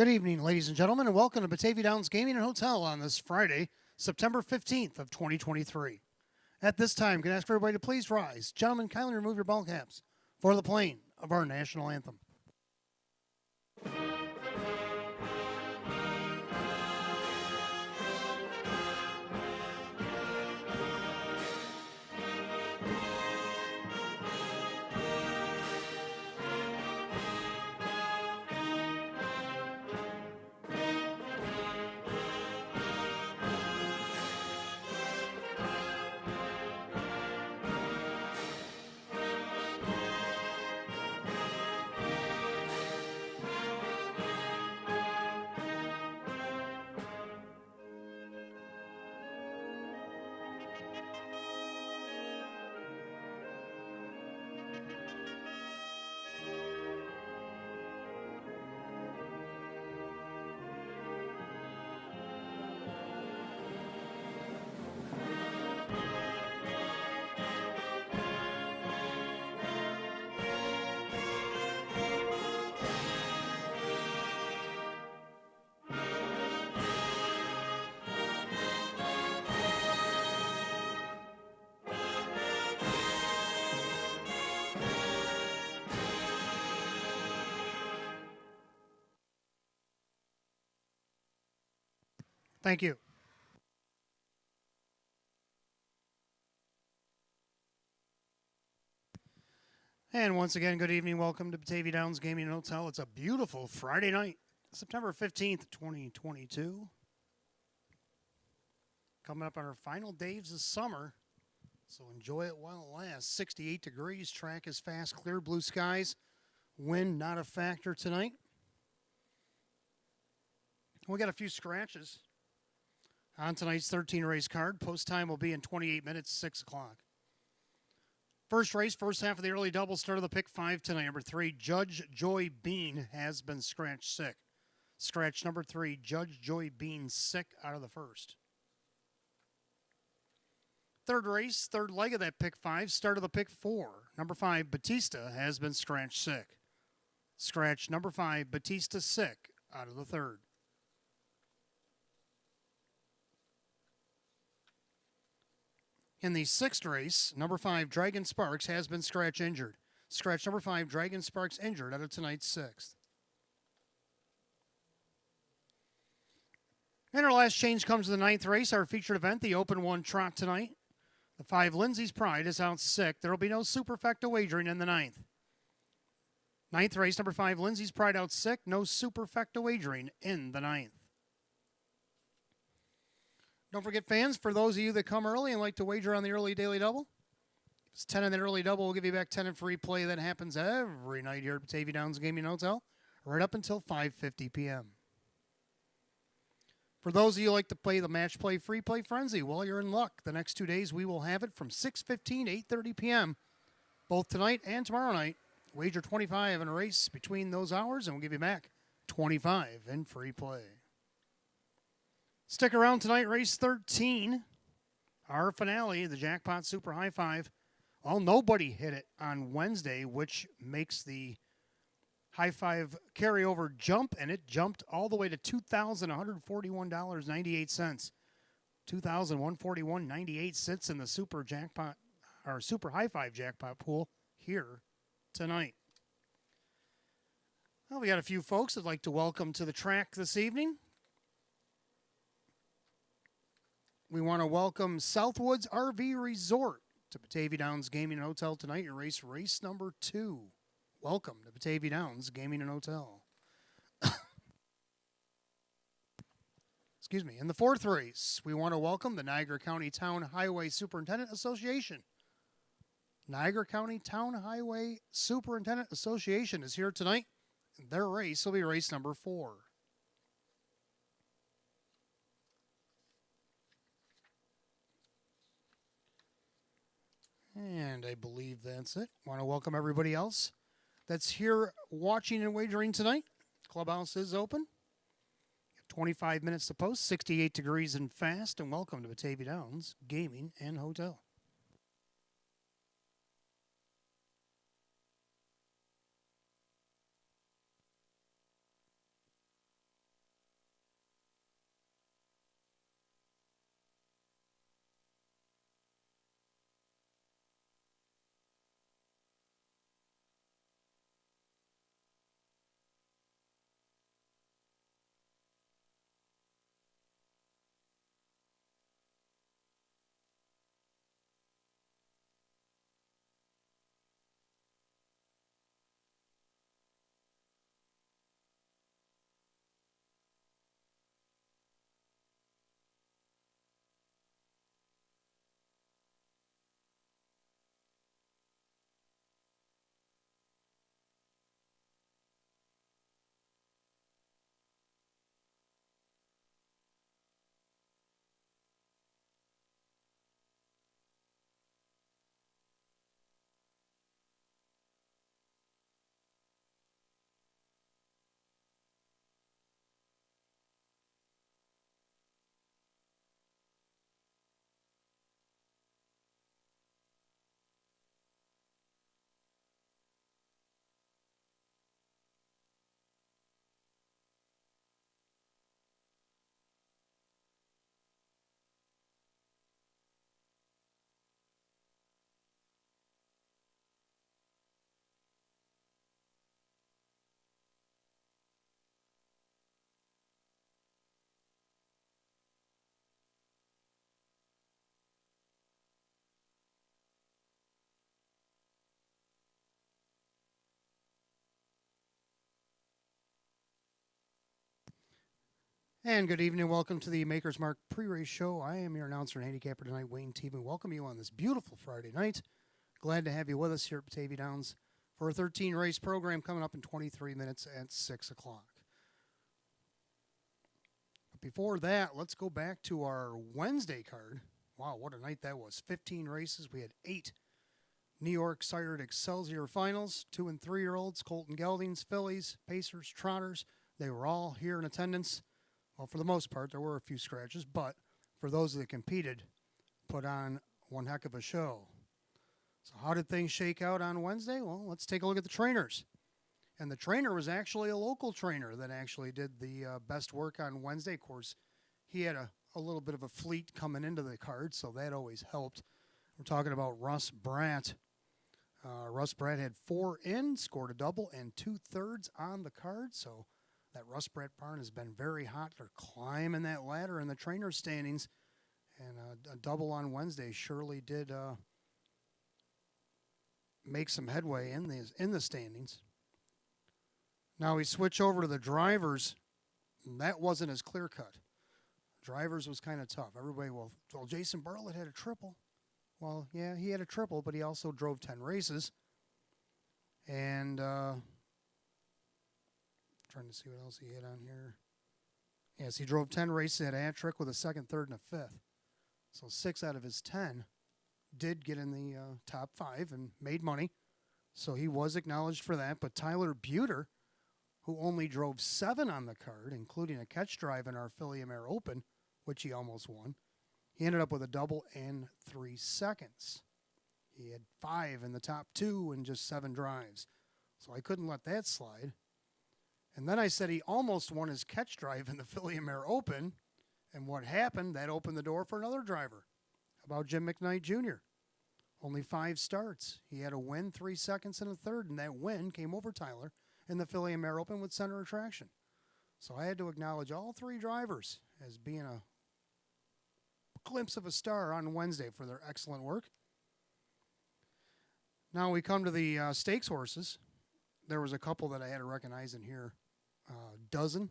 Good evening, ladies and gentlemen, and welcome to Batavia Downs Gaming and Hotel on this Friday, September 15th of 2023. At this time, can I ask everybody to please rise. Gentlemen, kindly remove your ball caps for the playing of our national anthem. Thank you. And once again, good evening. Welcome to Batavia Downs Gaming and Hotel. It's a beautiful Friday night, September 15th, 2022. Coming up on our final days of summer, so enjoy it while it lasts. 68 degrees, track is fast, clear blue skies. Wind not a factor tonight. We got a few scratches on tonight's 13 race card. Post time will be in 28 minutes, 6 o'clock. First race, first half of the early double, start of the pick 5 tonight. Number 3, Judge Joy Bean has been scratched sick. Scratch number 3, Judge Joy Bean sick out of the first. Third race, third leg of that pick 5, start of the pick 4. Number 5, Batista has been scratched sick. Scratch number 5, Batista sick out of the third. In the sixth race, number 5, Dragon Sparks has been scratch injured. Scratch number 5, Dragon Sparks injured out of tonight's sixth. And our last change comes to the ninth race, our featured event, the Open 1 Trot tonight. The 5, Lindsay's Pride, is out sick. There will be no superfecta wagering in the ninth. Ninth race, number 5, Lindsay's Pride out sick. No superfecta wagering in the ninth. Don't forget, fans, for those of you that come early and like to wager on the early daily double, it's 10 in that early double. We'll give you back 10 in free play. That happens every night here at Batavia Downs Gaming Hotel, right up until 5:50 p.m. For those of you who like to play the match play free play frenzy, well, you're in luck. The next 2 days, we will have it from 6:15 to 8:30 p.m., both tonight and tomorrow night. Wager 25 in a race between those hours, and we'll give you back 25 in free play. Stick around tonight, race 13, our finale, the Jackpot Super High Five. Well, nobody hit it on Wednesday, which makes the High Five carryover jump, and it jumped all the way to $2,141.98. $2,141.98 in the Super Jackpot, or Super High Five Jackpot pool here tonight. Well, we got a few folks I'd like to welcome to the track this evening. We want to welcome Southwoods RV Resort to Batavia Downs Gaming and Hotel tonight. Your race number 2. Welcome to Batavia Downs Gaming and Hotel. Excuse me. In the fourth race, we want to welcome the Niagara County Town Highway Superintendent Association. Niagara County Town Highway Superintendent Association is here tonight. Their race will be race number 4. And I believe that's it. Want to welcome everybody else that's here watching and wagering tonight. Clubhouse is open. 25 minutes to post, 68 degrees and fast, and welcome to Batavia Downs Gaming and Hotel. And good evening. Welcome to the Maker's Mark pre-race show. I am your announcer and handicapper tonight, Wayne Teeman. Welcome you on this beautiful Friday night. Glad to have you with us here at Batavia Downs for a 13-race program coming up in 23 minutes at 6 o'clock. But before that, let's go back to our Wednesday card. Wow, what a night that was. 15 races. We had 8 New York sired Excelsior finals, 2 and 3-year-olds, Colton Geldings, fillies, pacers, trotters. They were all here in attendance. Well, for the most part, there were a few scratches, but for those that competed, put on one heck of a show. So how did things shake out on Wednesday? Well, let's take a look at the trainers. And the trainer was actually a local trainer that actually did the best work on Wednesday. Of course, he had a little bit of a fleet coming into the card, so that always helped. We're talking about Russ Bratt. Russ Bratt had 4 in, scored a double, and 2/3 on the card, so that Russ Bratt barn has been very hot. They're climbing that ladder in the trainer standings, and a double on Wednesday surely did make some headway in the standings. Now we switch over to the drivers, and that wasn't as clear cut. Drivers was kind of tough. Everybody, well, Jason Bartlett had a triple. Well, yeah, he had a triple, but he also drove 10 races, and trying to see what else he had on here. Yes, he drove 10 races, had a hat trick with a second, third, and a fifth. So 6 out of his 10 did get in the top 5 and made money. So he was acknowledged for that. But Tyler Buter, who only drove 7 on the card, including a catch drive in our Philly Mare Open, which he almost won, he ended up with a double and 3 seconds. He had 5 in the top 2 and just 7 drives. So I couldn't let that slide. And then I said he almost won his catch drive in the Philly Mare Open. And what happened, that opened the door for another driver. How about Jim McKnight Jr.? Only 5 starts. He had a win, 3 seconds, and a third. And that win came over Tyler in the Philly Mare Open with center attraction. So I had to acknowledge all 3 drivers as being a glimpse of a star on Wednesday for their excellent work. Now we come to the stakes horses. There was a couple that I had to recognize in here. Dozen,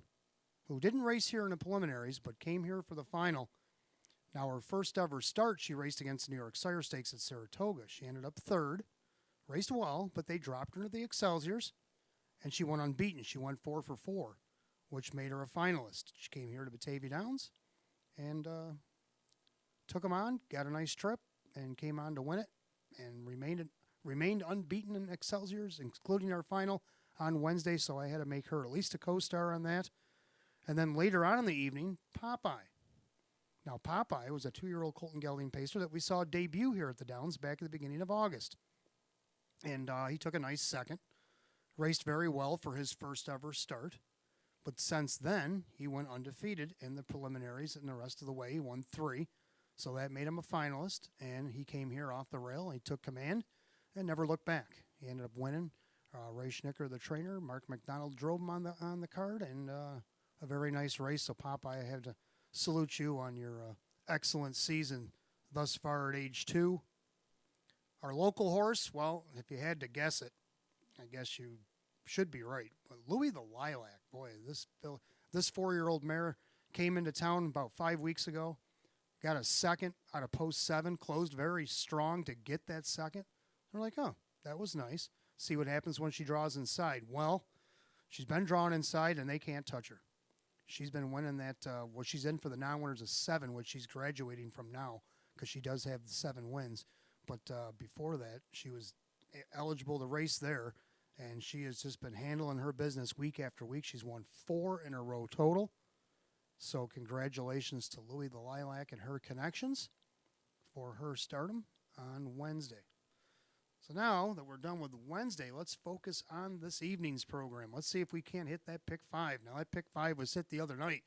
who didn't race here in the preliminaries, but came here for the final. Now, her first ever start, she raced against the New York Sire Stakes at Saratoga. She ended up 3rd, raced well, but they dropped her to the Excelsiors, and she went unbeaten. She went 4 for 4, which made her a finalist. She came here to Batavia Downs and took them on, got a nice trip, and came on to win it, and remained unbeaten in Excelsiors, including our final on Wednesday, so I had to make her at least a co-star on that. And then later on in the evening, Popeye. Now, Popeye was a 2-year-old Colton Gelding pacer that we saw debut here at the Downs back at the beginning of August. And he took a nice second, raced very well for his first ever start. But since then, he went undefeated in the preliminaries, and the rest of the way he won 3. So that made him a finalist, and he came here off the rail. He took command and never looked back. He ended up winning. Ray Schnicker, the trainer, Mark McDonald drove him on the card, and a very nice race. So, Popeye, I have to salute you on your excellent season thus far at age 2. Our local horse, well, if you had to guess it, I guess you should be right. But Louis the Lilac, boy, this 4-year-old mare came into town about 5 weeks ago, got a second out of post 7, closed very strong to get that second. They're like, oh, that was nice. See what happens when she draws inside. Well, she's been drawn inside, and they can't touch her. She's been winning that. She's in for the non-winners of 7, which she's graduating from now because she does have the 7 wins. But before that, she was eligible to race there, and she has just been handling her business week after week. She's won 4 in a row total. So congratulations to Louis the Lilac and her connections for her stardom on Wednesday. So now that we're done with Wednesday, let's focus on this evening's program. Let's see if we can't hit that pick 5. Now, that pick 5 was hit the other night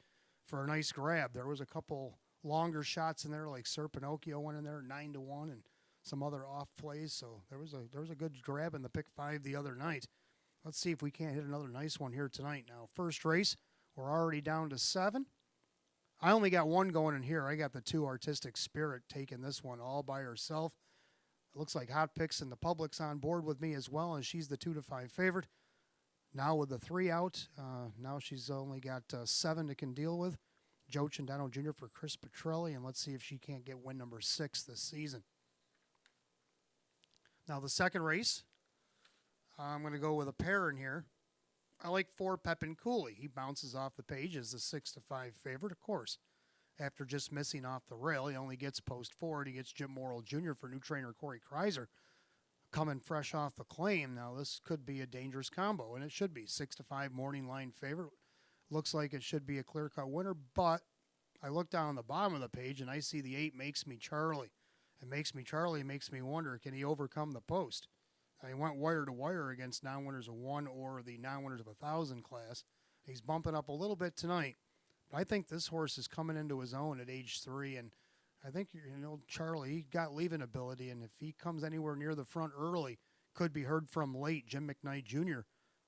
for a nice grab. There was a couple longer shots in there, like Sir Pinocchio went in there 9-1, and some other off plays. So there was a good grab in the pick 5 the other night. Let's see if we can't hit another nice one here tonight. Now, first race, we're already down to 7. I only got 1 going in here. I got the 2 Artistic Spirit taking this one all by herself. It looks like Hot Picks and the public's on board with me as well, and she's the 2-5 favorite. Now with the 3 out, now she's only got 7 to can deal with. Joe Chandano Jr. for Chris Petrelli, and let's see if she can't get win number 6 this season. Now the second race, I'm going to go with a pair in here. I like 4 Pepin Cooley. He bounces off the page as the 6-5 favorite, of course. After just missing off the rail, he only gets post forward. He gets Jim Morrill Jr. for new trainer Corey Kreiser, coming fresh off the claim. Now this could be a dangerous combo, and it should be. 6-5 morning line favorite. Looks like it should be a clear-cut winner, but I look down the bottom of the page and I see the 8 Makes Me Charlie. It Makes Me Charlie makes me wonder, can he overcome the post? Now, he went wire to wire against non-winners of 1 or the non-winners of 1,000 class. He's bumping up a little bit tonight, but I think this horse is coming into his own at age 3, and I think, Charlie, he got leaving ability, and if he comes anywhere near the front early, could be heard from late. Jim McKnight Jr.,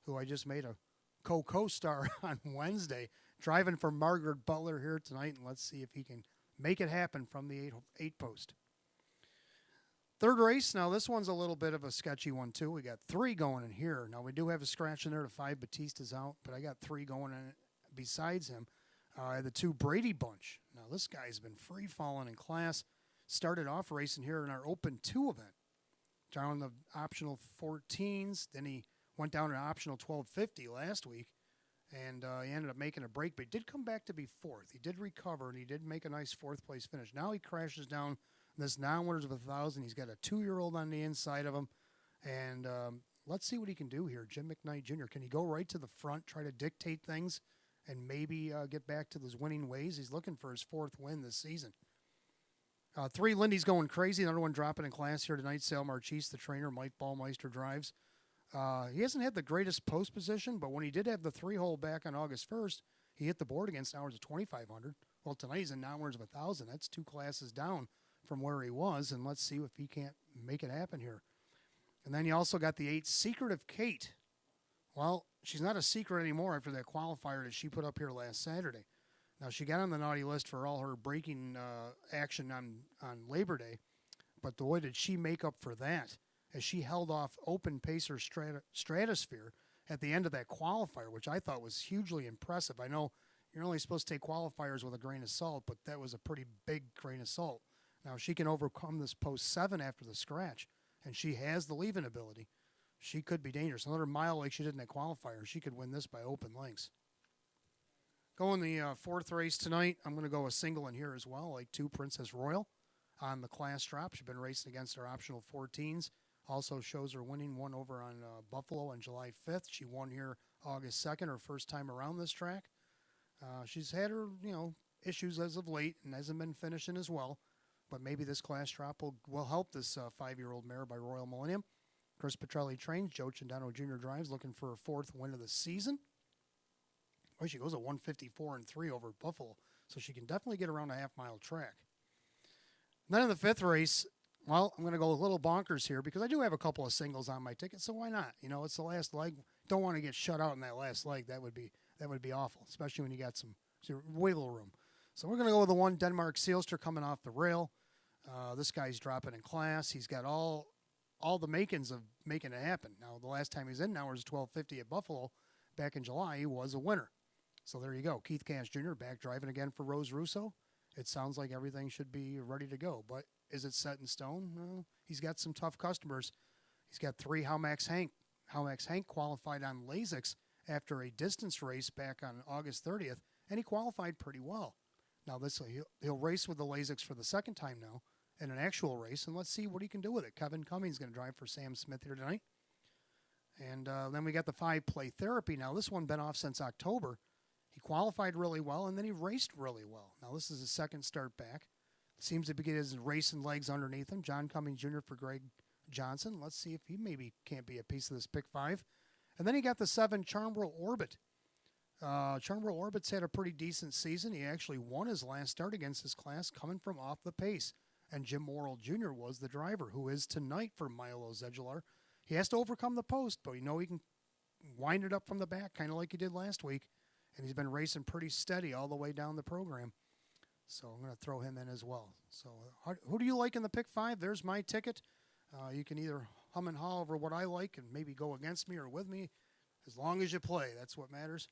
who I just made a co-star on Wednesday, driving for Margaret Butler here tonight, and let's see if he can make it happen from the 8 post. Third race, now this one's a little bit of a sketchy one too. We got 3 going in here. Now we do have a scratch in there to 5. Batista's out, but I got 3 going in besides him. The 2 Brady Bunch. Now this guy's been free falling in class. Started off racing here in our Open 2 event. Down the optional 14s, then he went down to optional 1250 last week, and he ended up making a break, but he did come back to be 4th. He did recover, and he did make a nice 4th place finish. Now he crashes down this non-winners of 1,000. He's got a 2-year-old on the inside of him, and let's see what he can do here. Jim McKnight Jr., can he go right to the front, try to dictate things, and maybe get back to those winning ways? He's looking for his 4th win this season. 3, Lindy's Going Crazy, another one dropping in class here tonight. Sal Marchese, the trainer, Mike Ballmeister drives. He hasn't had the greatest post position, but when he did have the 3-hole back on August 1st, he hit the board against hours of 2,500. Well, tonight he's in non-winners of 1,000. That's 2 classes down from where he was, and let's see if he can't make it happen here. And then you also got the 8 Secretive Kate. Well, she's not a secret anymore after that qualifier that she put up here last Saturday. Now, she got on the naughty list for all her braking action on Labor Day, but boy, did she make up for that as she held off Open Pacer Stratosphere at the end of that qualifier, which I thought was hugely impressive. I know you're only supposed to take qualifiers with a grain of salt, but that was a pretty big grain of salt. Now, she can overcome this post 7 after the scratch, and she has the leaving ability. She could be dangerous. Another mile like she did in that qualifier. She could win this by open lengths. Going the 4th race tonight, I'm going to go a single in here as well, like 2 Princess Royal on the class drop. She's been racing against her optional 14s. Also shows her winning one over on Buffalo on July 5th. She won here August 2nd, her first time around this track. She's had her, issues as of late and hasn't been finishing as well. But maybe this class drop will help this 5-year-old mare by Royal Millennium. Chris Petrelli trains. Joe Chandano Jr. drives, looking for her 4th win of the season. Well, she goes at 154-3 over Buffalo, so she can definitely get around a half-mile track. And then in the 5th race, well, I'm going to go a little bonkers here because I do have a couple of singles on my ticket, so why not? It's the last leg. Don't want to get shut out in that last leg. That would be awful, especially when you got some wiggle room. So we're going to go with the 1 Denmark Sealster coming off the rail. This guy's dropping in class. He's got all the makings of making it happen. Now, the last time he was in now was 1250 at Buffalo back in July. He was a winner. So there you go. Keith Cash Jr. back driving again for Rose Russo. It sounds like everything should be ready to go. But is it set in stone? No. He's got some tough customers. He's got 3 Howmax Hank. Howmax Hank qualified on Lasix after a distance race back on August 30th, and he qualified pretty well. Now, he'll race with the Lasix for the 2nd time now in an actual race, and let's see what he can do with it. Kevin Cummings is going to drive for Sam Smith here tonight. And then we got the 5 Play Therapy. Now, this one been off since October. He qualified really well, and then he raced really well. Now, this is his 2nd start back. Seems to be getting his racing legs underneath him. John Cummings Jr. for Greg Johnson. Let's see if he maybe can't be a piece of this pick 5. And then he got the 7 Charmwell Orbit. Charmwell Orbit's had a pretty decent season. He actually won his last start against his class coming from off the pace. And Jim Morrill Jr. was the driver, who is tonight for Milo Zedular. He has to overcome the post, but he can wind it up from the back, kind of like he did last week. And he's been racing pretty steady all the way down the program. So I'm going to throw him in as well. So who do you like in the pick 5? There's my ticket. You can either hum and haw over what I like and maybe go against me or with me. As long as you play, that's what matters.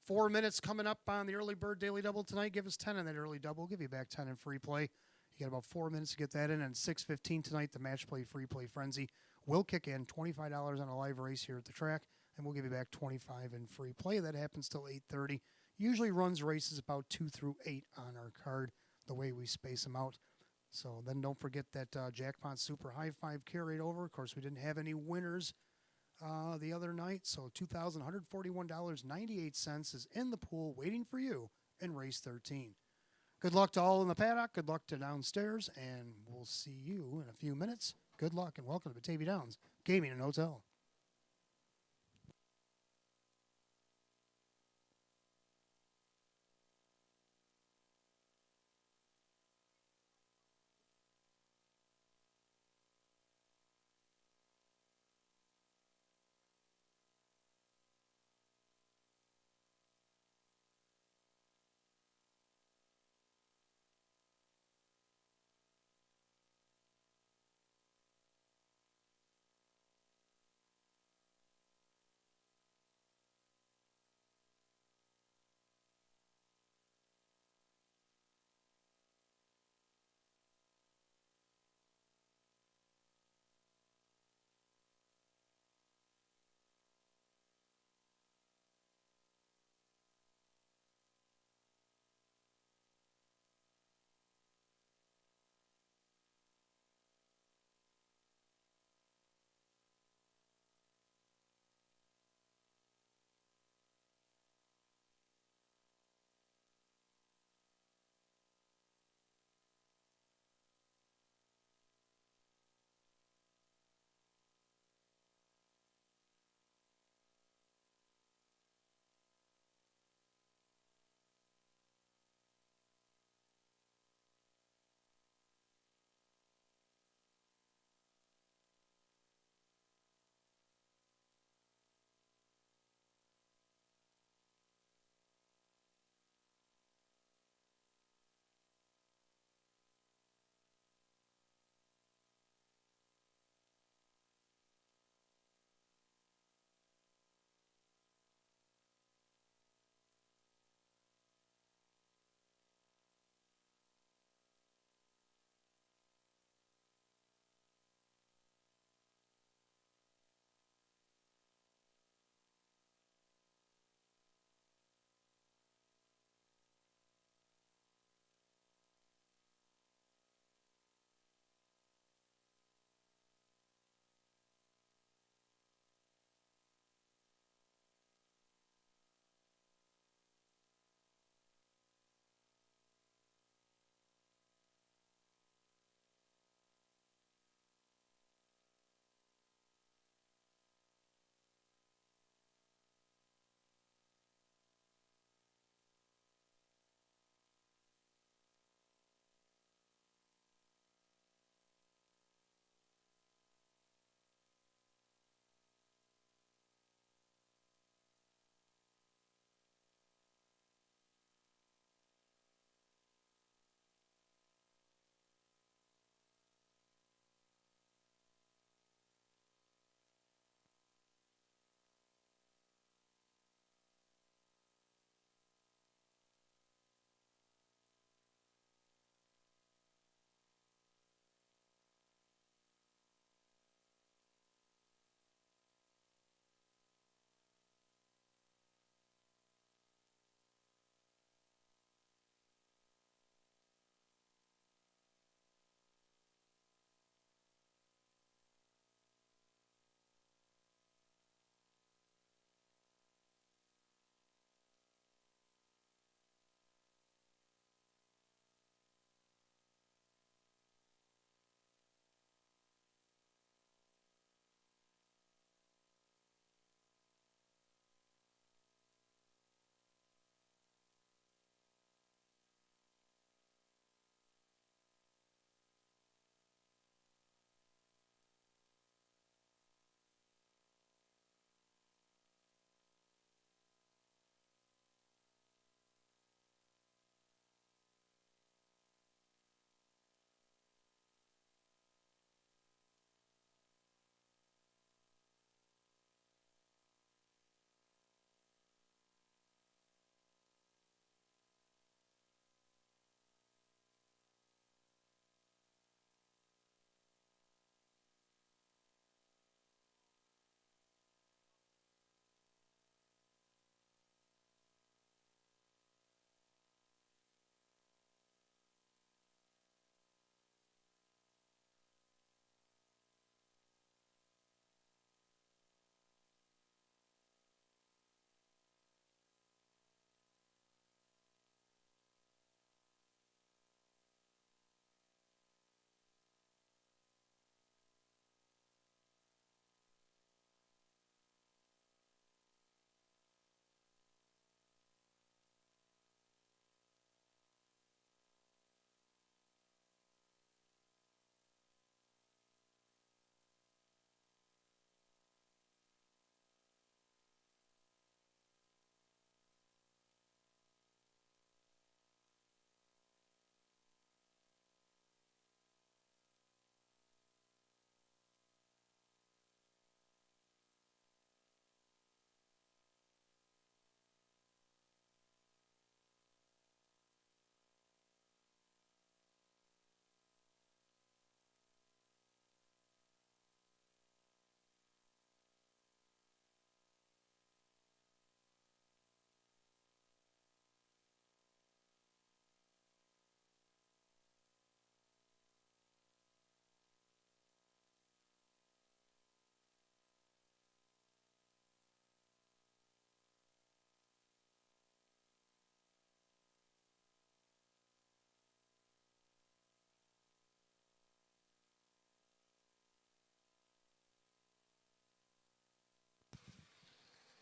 4 minutes coming up on the early bird daily double tonight. Give us 10 in that early double. We'll give you back 10 in free play. You got about 4 minutes to get that in. And 6:15 tonight, the match play free play frenzy will kick in. $25 on a live race here at the track, and we'll give you back 25 in free play. That happens till 8:30. Usually runs races about 2 through 8 on our card, the way we space them out. So then don't forget that Jackpot Super High Five carried over. Of course, we didn't have any winners the other night, so $2,141.98 is in the pool waiting for you in race 13. Good luck to all in the paddock. Good luck to downstairs, and we'll see you in a few minutes. Good luck and welcome to Batavia Downs Gaming and Hotel.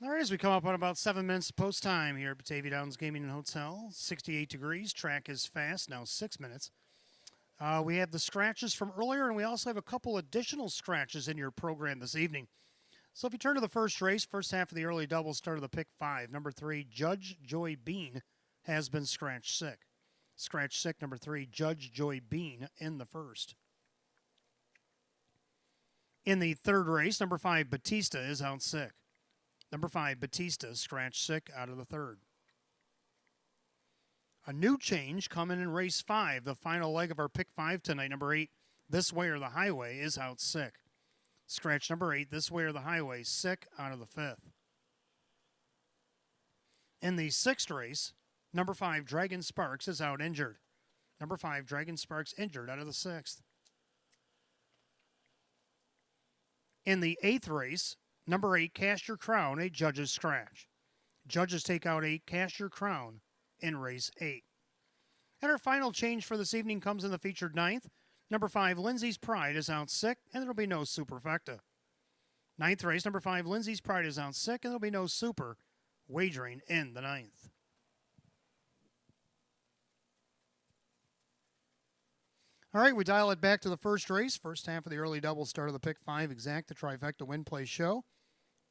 All right, as we come up on about 7 minutes post time here at Batavia Downs Gaming and Hotel, 68 degrees. Track is fast, now 6 minutes. We have the scratches from earlier, and we also have a couple additional scratches in your program this evening. So if you turn to the first race, first half of the early double start of the pick 5, number 3, Judge Joy Bean has been scratched sick. Scratch sick, number 3, Judge Joy Bean in the first. In the third race, number 5, Batista is out sick. Number 5, Batista, scratch sick out of the third. A new change coming in race 5, the final leg of our pick 5 tonight. Number 8, This Way or the Highway, is out sick. Scratch number 8, This Way or the Highway, sick out of the fifth. In the sixth race, number 5, Dragon Sparks, is out injured. Number 5, Dragon Sparks, injured out of the sixth. In the eighth race, number 8, Cast Your Crown, a judge's scratch. Judges take out 8, Cast Your Crown in race 8. And our final change for this evening comes in the featured ninth. Number 5, Lindsay's Pride, is out sick, and there will be no superfecta. Ninth race, number 5, Lindsay's Pride, is out sick, and there will be no super wagering in the ninth. All right, we dial it back to the first race. First half of the early double start of the pick 5 exact, the trifecta win play show.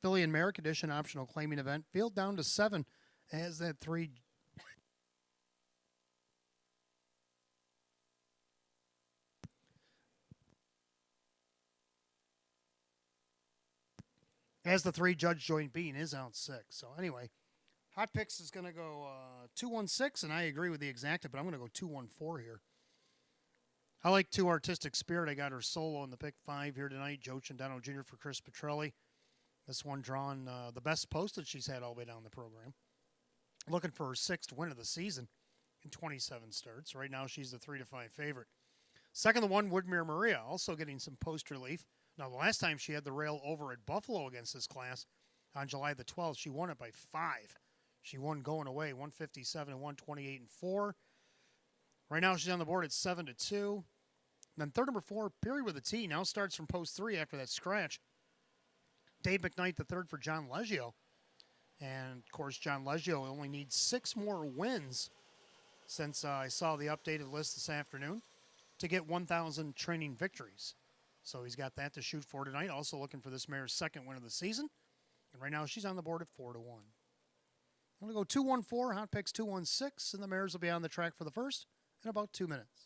Philly and Merrick edition optional claiming event. Field down to 7 as that 3. As the 3, Judge Joint Bean is out sick. So anyway, Hot Picks is going to go 2-1-6, and I agree with the exacta, but I'm going to go 2-1-4 here. I like 2 Artistic Spirit. I got her solo in the pick 5 here tonight. Joe Chandano Jr. for Chris Petrelli. This one drawn the best posted she's had all the way down the program. Looking for her 6th win of the season in 27 starts. Right now she's the 3-5 favorite. Second, the 1, Woodmere Maria, also getting some post relief. Now, the last time she had the rail over at Buffalo against this class on July the 12th, she won it by 5. She won going away, 157 and 128-4. Right now she's on the board at 7-2. And then third, number 4, Period with a T, now starts from post 3 after that scratch. Dave McKnight, the third for John Leggio. And, of course, John Leggio only needs 6 more wins since I saw the updated list this afternoon to get 1,000 training victories. So he's got that to shoot for tonight. Also looking for this mare's 2nd win of the season. And right now she's on the board at 4-1. I'm going to go 2-1-4, Hot Picks 2-1-6, and the mares will be on the track for the first in about 2 minutes.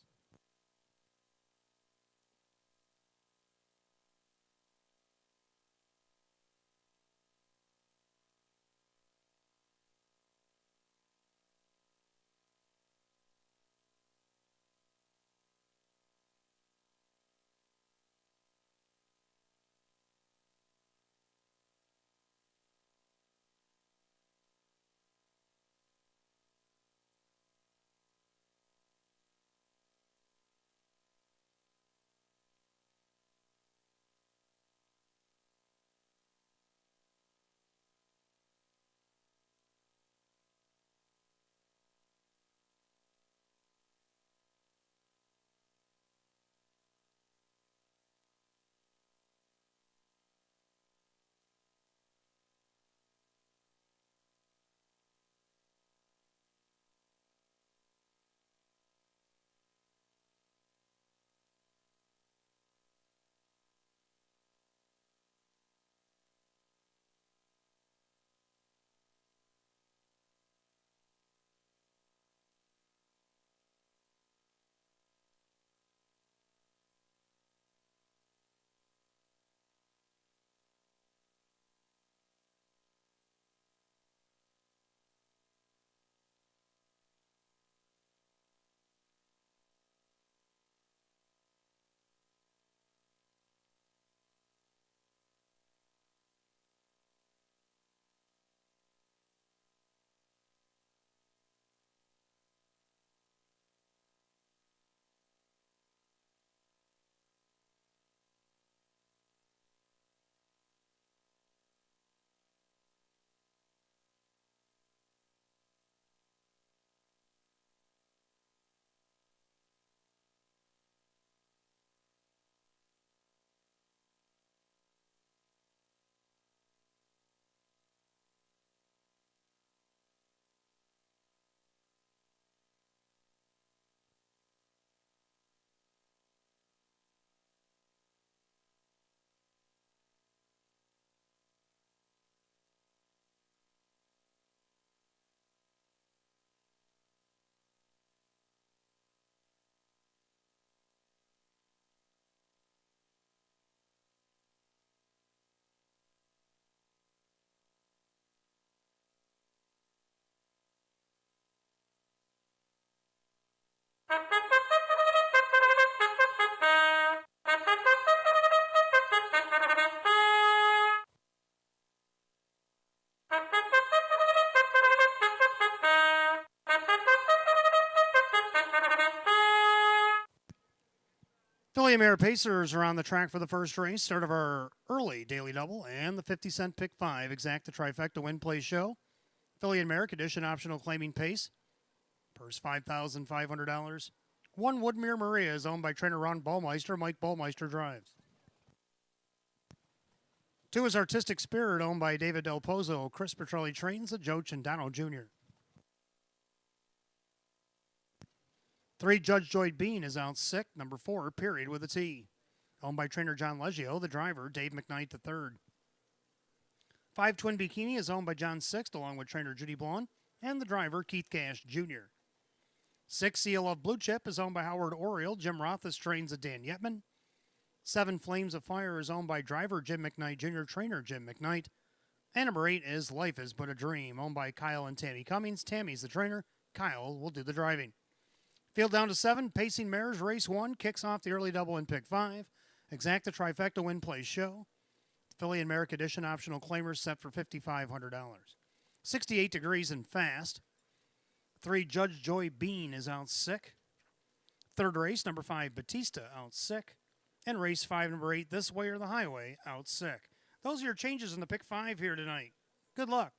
Philly and Mare Pacers are on the track for the first race. Start of our early daily double and the 50-cent pick 5. Exact the trifecta win play show. Philly and Mare condition optional claiming pace. Purse $5,500. One Woodmere Maria is owned by trainer Ron Baumeister. Mike Baumeister drives. 2 is Artistic Spirit, owned by David Del Pozo. Chris Petrelli trains the Joe Chandano Jr. 3, Judge Joyd Bean is out sick. Number 4, Period with a T. Owned by trainer John Leggio. The driver, Dave McKnight III. 5, Twin Bikini is owned by John Sixt, along with trainer Judy Blonde. And the driver, Keith Cash Jr. 6, Seal of Blue Chip is owned by Howard Oriole. Jim Rothis trains the Dan Yetman. 7, Flames of Fire is owned by driver Jim McKnight Jr., trainer Jim McKnight. And number 8 is Life is But a Dream, owned by Kyle and Tammy Cummings. Tammy's the trainer. Kyle will do the driving. Field down to 7, Pacing Mares, race 1, kicks off the early double in pick 5. Exacta trifecta win play show. Philly and Merrick Edition optional claimers set for $5,500. 68 degrees and fast. 3, Judge Joy Bean is out sick. Third race, number 5, Batista out sick. And race 5, number 8, This Way or the Highway out sick. Those are your changes in the pick 5 here tonight. Good luck.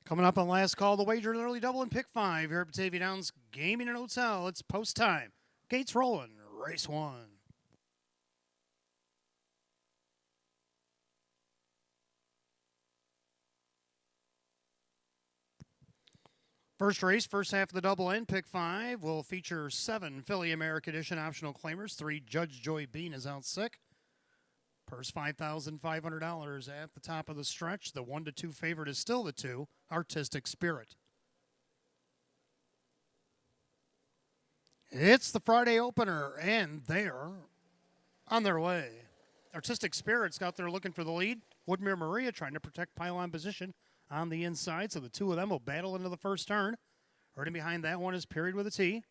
Coming up on last call, the wager, an early double in pick 5 here at Batavia Downs Gaming and Hotel. It's post time. Gates rolling. Race 1. First race, first half of the double in pick 5 will feature 7 Philly America Edition optional claimers. 3 Judge Joy Bean is out sick. Purse $5,500 at the top of the stretch. The 1-2 favorite is still the 2, Artistic Spirit. It's the Friday opener, and they're on their way. Artistic Spirit's out there looking for the lead. Woodmere Maria trying to protect pylon position on the inside, so the two of them will battle into the first turn. Right in behind that one is Period with a T.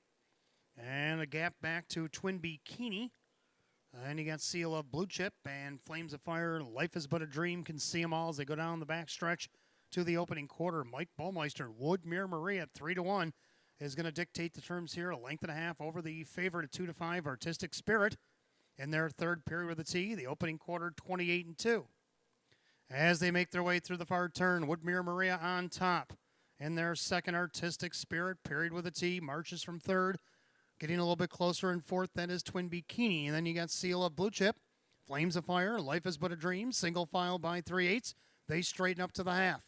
And a gap back to Twin Bikini. And you got Seal of Blue Chip and Flames of Fire. Life is But a Dream. Can see them all as they go down the back stretch to the opening quarter. Mike Baumeister, Woodmere Maria at 3-1 is going to dictate the terms here. A length and a half over the favorite at 2-5, Artistic Spirit. In their third period with a T, the opening quarter 28-2. As they make their way through the far turn, Woodmere Maria on top. In their second, Artistic Spirit, period with a T, marches from third. Getting a little bit closer in fourth, then is Twin Bikini. And then you got Seal of Blue Chip, Flames of Fire, Life is But a Dream, single file by 3/8. They straighten up to the half.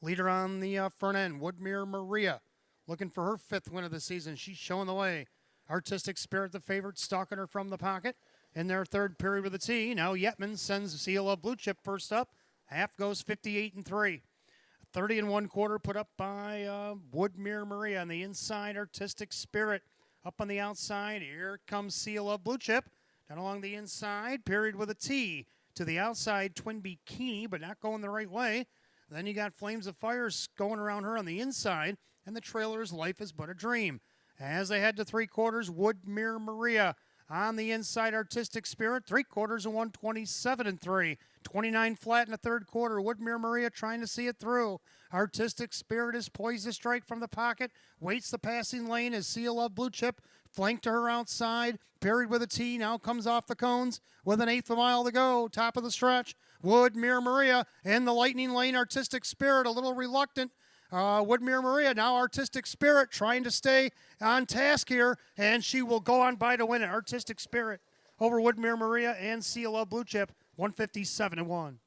Leader on the front end, Woodmere Maria, looking for her 5th win of the season. She's showing the way. Artistic Spirit, the favorite, stalking her from the pocket. In their third period with a T, now Yetman sends Seal of Blue Chip first up. Half goes 58-3. 30 1/4 put up by Woodmere Maria on the inside. Artistic Spirit up on the outside. Here comes Seal of Blue Chip. Down along the inside, period with a T. To the outside, Twin Bikini, but not going the right way. Then you got Flames of Fire going around her on the inside. And the trailer's Life is But a Dream. As they head to 3/4, Woodmere Maria on the inside, Artistic Spirit, 3/4 and 127-3. 29 flat in the third quarter. Woodmere Maria trying to see it through. Artistic Spirit is poised to strike from the pocket. Waits the passing lane as Seal of Blue Chip flanked to her outside. Period with a T now comes off the cones with an 1/8 of a mile to go. Top of the stretch. Woodmere Maria in the lightning lane. Artistic Spirit a little reluctant. Woodmere Maria, now Artistic Spirit, trying to stay on task here, and she will go on by to win it. Artistic Spirit over Woodmere Maria and Seal of Blue Chip, 157-1.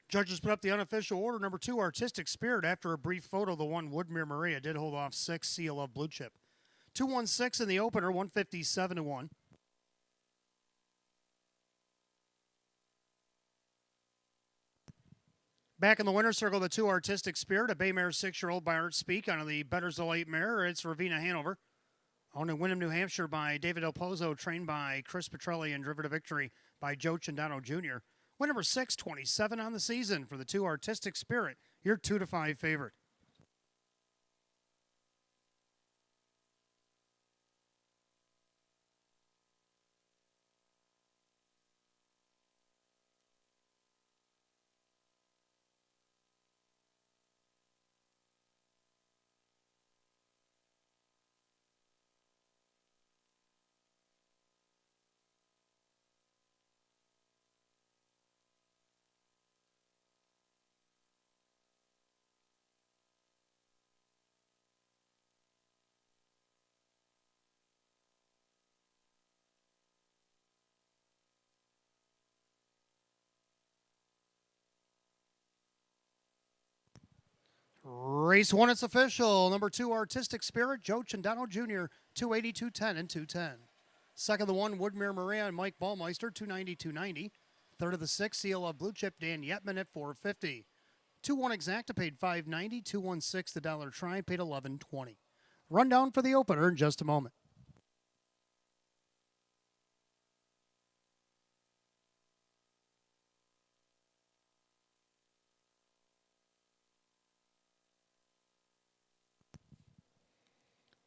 Judges put up the unofficial order. Number 2, Artistic Spirit. After a brief photo, the one Woodmere Maria did hold off 6, Seal of Blue Chip. 216 in the opener, 157-1. Back in the winner's circle, the 2, Artistic Spirit, a Baymare 6-year-old by Art Speak on the Better's Delight mare. It's Ravina Hanover. Owned in Wyndham, New Hampshire by David Del Pozo, trained by Chris Petrelli, and driven to victory by Joe Cindano Jr. Win number 6, 27 on the season for the 2, Artistic Spirit, your 2-5 favorite. Race 1, it's official. Number 2, Artistic Spirit, Joe Chandano Jr., 280, 210, and 210. Second of the 1, Woodmere Maria and Mike Ballmeister, 290, 290. Third of the 6, Seal of Blue Chip, Dan Yetman at 450. 2-1 Exacta paid $5.90. 216 the Dollar Try paid $11.20. Rundown for the opener in just a moment.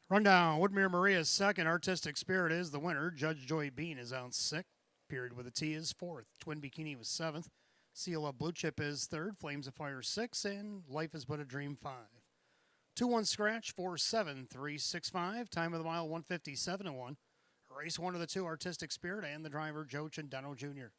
Rundown, Woodmere Maria's second. Artistic Spirit is the winner. Judge Joy Bean is out sick. Period with a T is fourth. Twin Bikini was seventh. Seal of Blue Chip is third. Flames of Fire 6. And Life is But a Dream 5. 2-1 scratch, 4-7-3-6-5. Time of the mile, 157-1. Race 1 of the 2, Artistic Spirit and the driver, Joe Chandano Jr.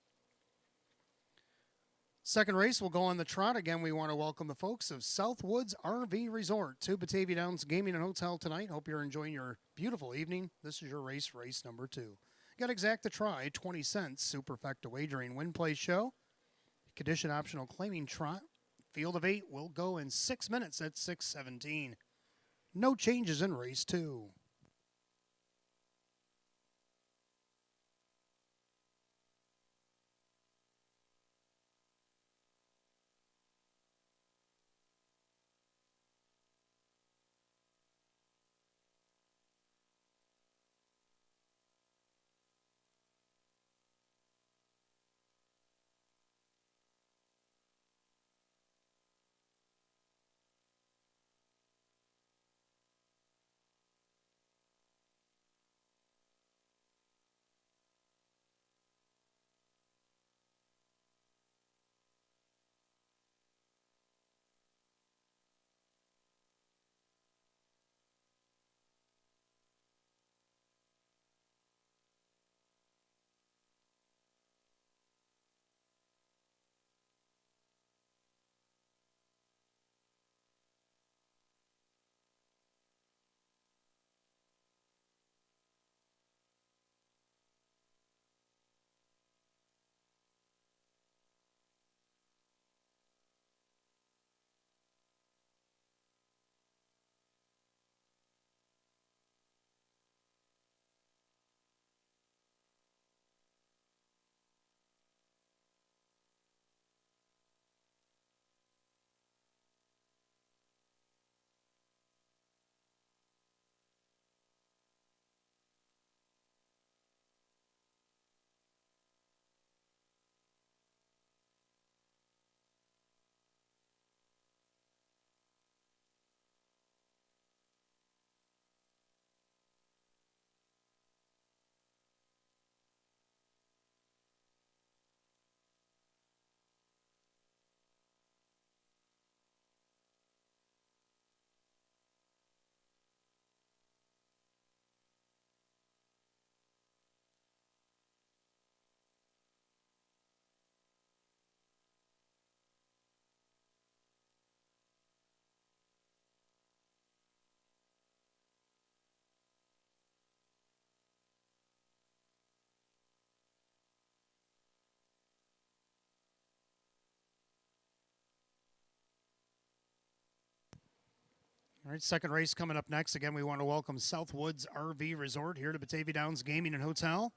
Second race will go on the trot. Again, we want to welcome the folks of Southwoods RV Resort to Batavia Downs Gaming and Hotel tonight. Hope you're enjoying your beautiful evening. This is your race number 2. Got Exacta Try, 20 cents. Superfecta Wagering Win Play Show. Condition optional claiming trot. Field of 8 will go in 6 minutes at 6:17. No changes in race 2. All right, second race coming up next. Again, we want to welcome Southwoods RV Resort here to Batavia Downs Gaming and Hotel.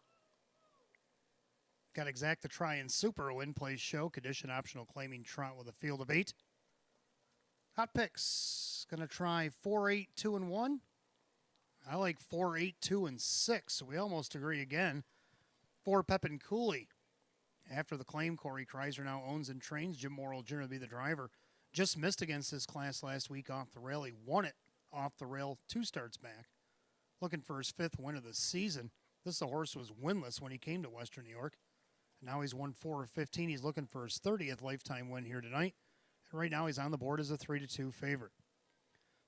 Got Exacta Try and Super Win Play Show. Condition optional claiming trot with a field of 8. Hot picks. Going to try 4, 8, 2, and 1. I like 4, 8, 2, and 6. So we almost agree again. 4, Pep and Cooley. After the claim, Corey Kreiser now owns and trains. Jim Morrill Jr. to be the driver. Just missed against this class last week off the rail. He won it off the rail 2 starts back. Looking for his 5th win of the season. This horse was winless when he came to Western New York. And now he's won 4 of 15. He's looking for his 30th lifetime win here tonight. And right now he's on the board as a 3-2 favorite.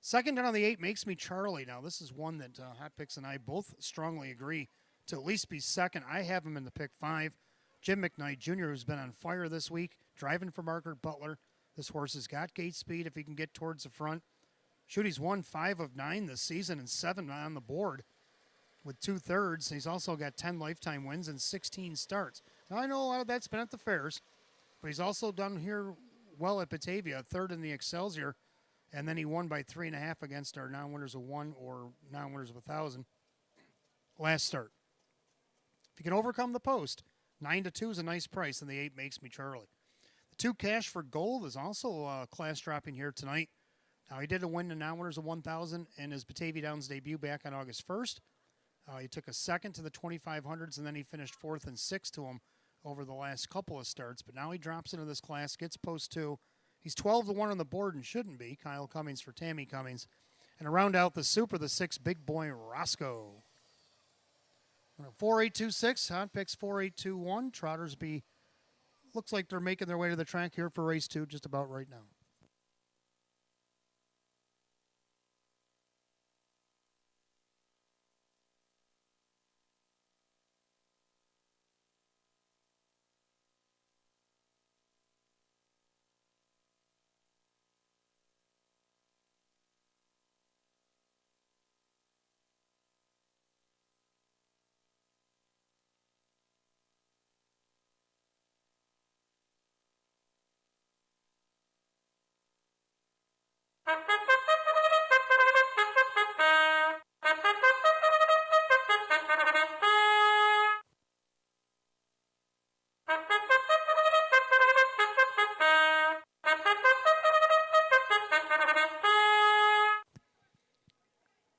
Second down on the 8 Makes Me Charlie. Now this is one that Hot Picks and I both strongly agree to at least be second. I have him in the pick 5. Jim McKnight Jr., who's been on fire this week, driving for Margaret Butler. This horse has got gate speed if he can get towards the front. Shoot, he's won 5 of 9 this season and 7 on the board with 2/3. He's also got 10 lifetime wins and 16 starts. Now, I know a lot of that's been at the fairs, but he's also done here well at Batavia, 3rd in the Excelsior And then he won by 3.5 against our non-winners of 1 or non-winners of 1,000 last start. If you can overcome the post, 9-2 is a nice price, and the 8 makes me Charlie. The 2 cash for gold is also class dropping here tonight. Now, he did win the non-winners of 1,000 in his Batavia Downs debut back on August 1st. He took a second to the 2,500s, and then he finished 4th and 6th to him over the last couple of starts. But now he drops into this class, gets post 2. He's 12-1 on the board and shouldn't be. Kyle Cummings for Tammy Cummings. And to round out the Super, the 6 Big Boy Roscoe. 4826, hot picks 4821. Trotters looks like they're making their way to the track here for race 2 just about right now.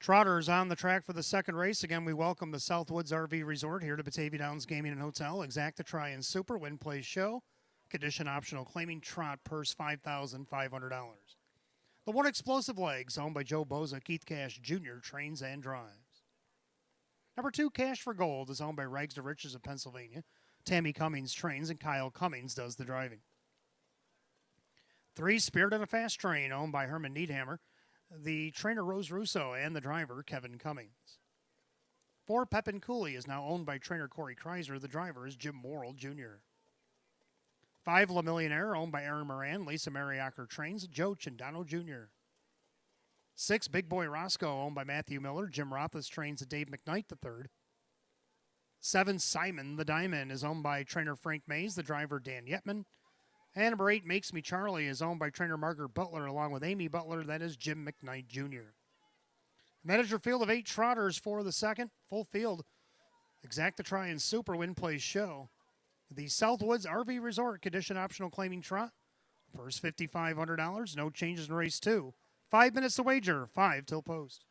Trotters on the track for the second race. Again, we welcome the Southwoods RV Resort here to Batavia Downs Gaming and Hotel. Exacta Try and Super, Win Play Show. Condition optional, claiming trot, purse $5,500. The 1 Explosive Legs, owned by Joe Boza, Keith Cash Jr., trains and drives. Number 2, Cash for Gold, is owned by Rags to Riches of Pennsylvania. Tammy Cummings trains, and Kyle Cummings does the driving. 3, Spirit on a Fast Train, owned by Herman Needhammer. The trainer, Rose Russo, and the driver, Kevin Cummings. 4, Pepin Cooley, is now owned by trainer Corey Kreiser. The driver is Jim Morrill Jr. 5, La Millionaire, owned by Aaron Moran. Lisa Mariacker trains, Joe Chindano Jr. 6, Big Boy Roscoe, owned by Matthew Miller. Jim Rothas trains Dave McKnight III. 7, Simon the Diamond, is owned by trainer Frank Mays. The driver, Dan Yetman. And number 8, Makes Me Charlie, is owned by trainer Margaret Butler along with Amy Butler. That is Jim McKnight Jr. And that is your field of 8 trotters for the second. Full field. Exacta Try and Super, Win Play Show. The Southwoods RV Resort, condition optional, claiming trot. Purse $5,500. No changes in race 2. 5 minutes to wager. 5 till post.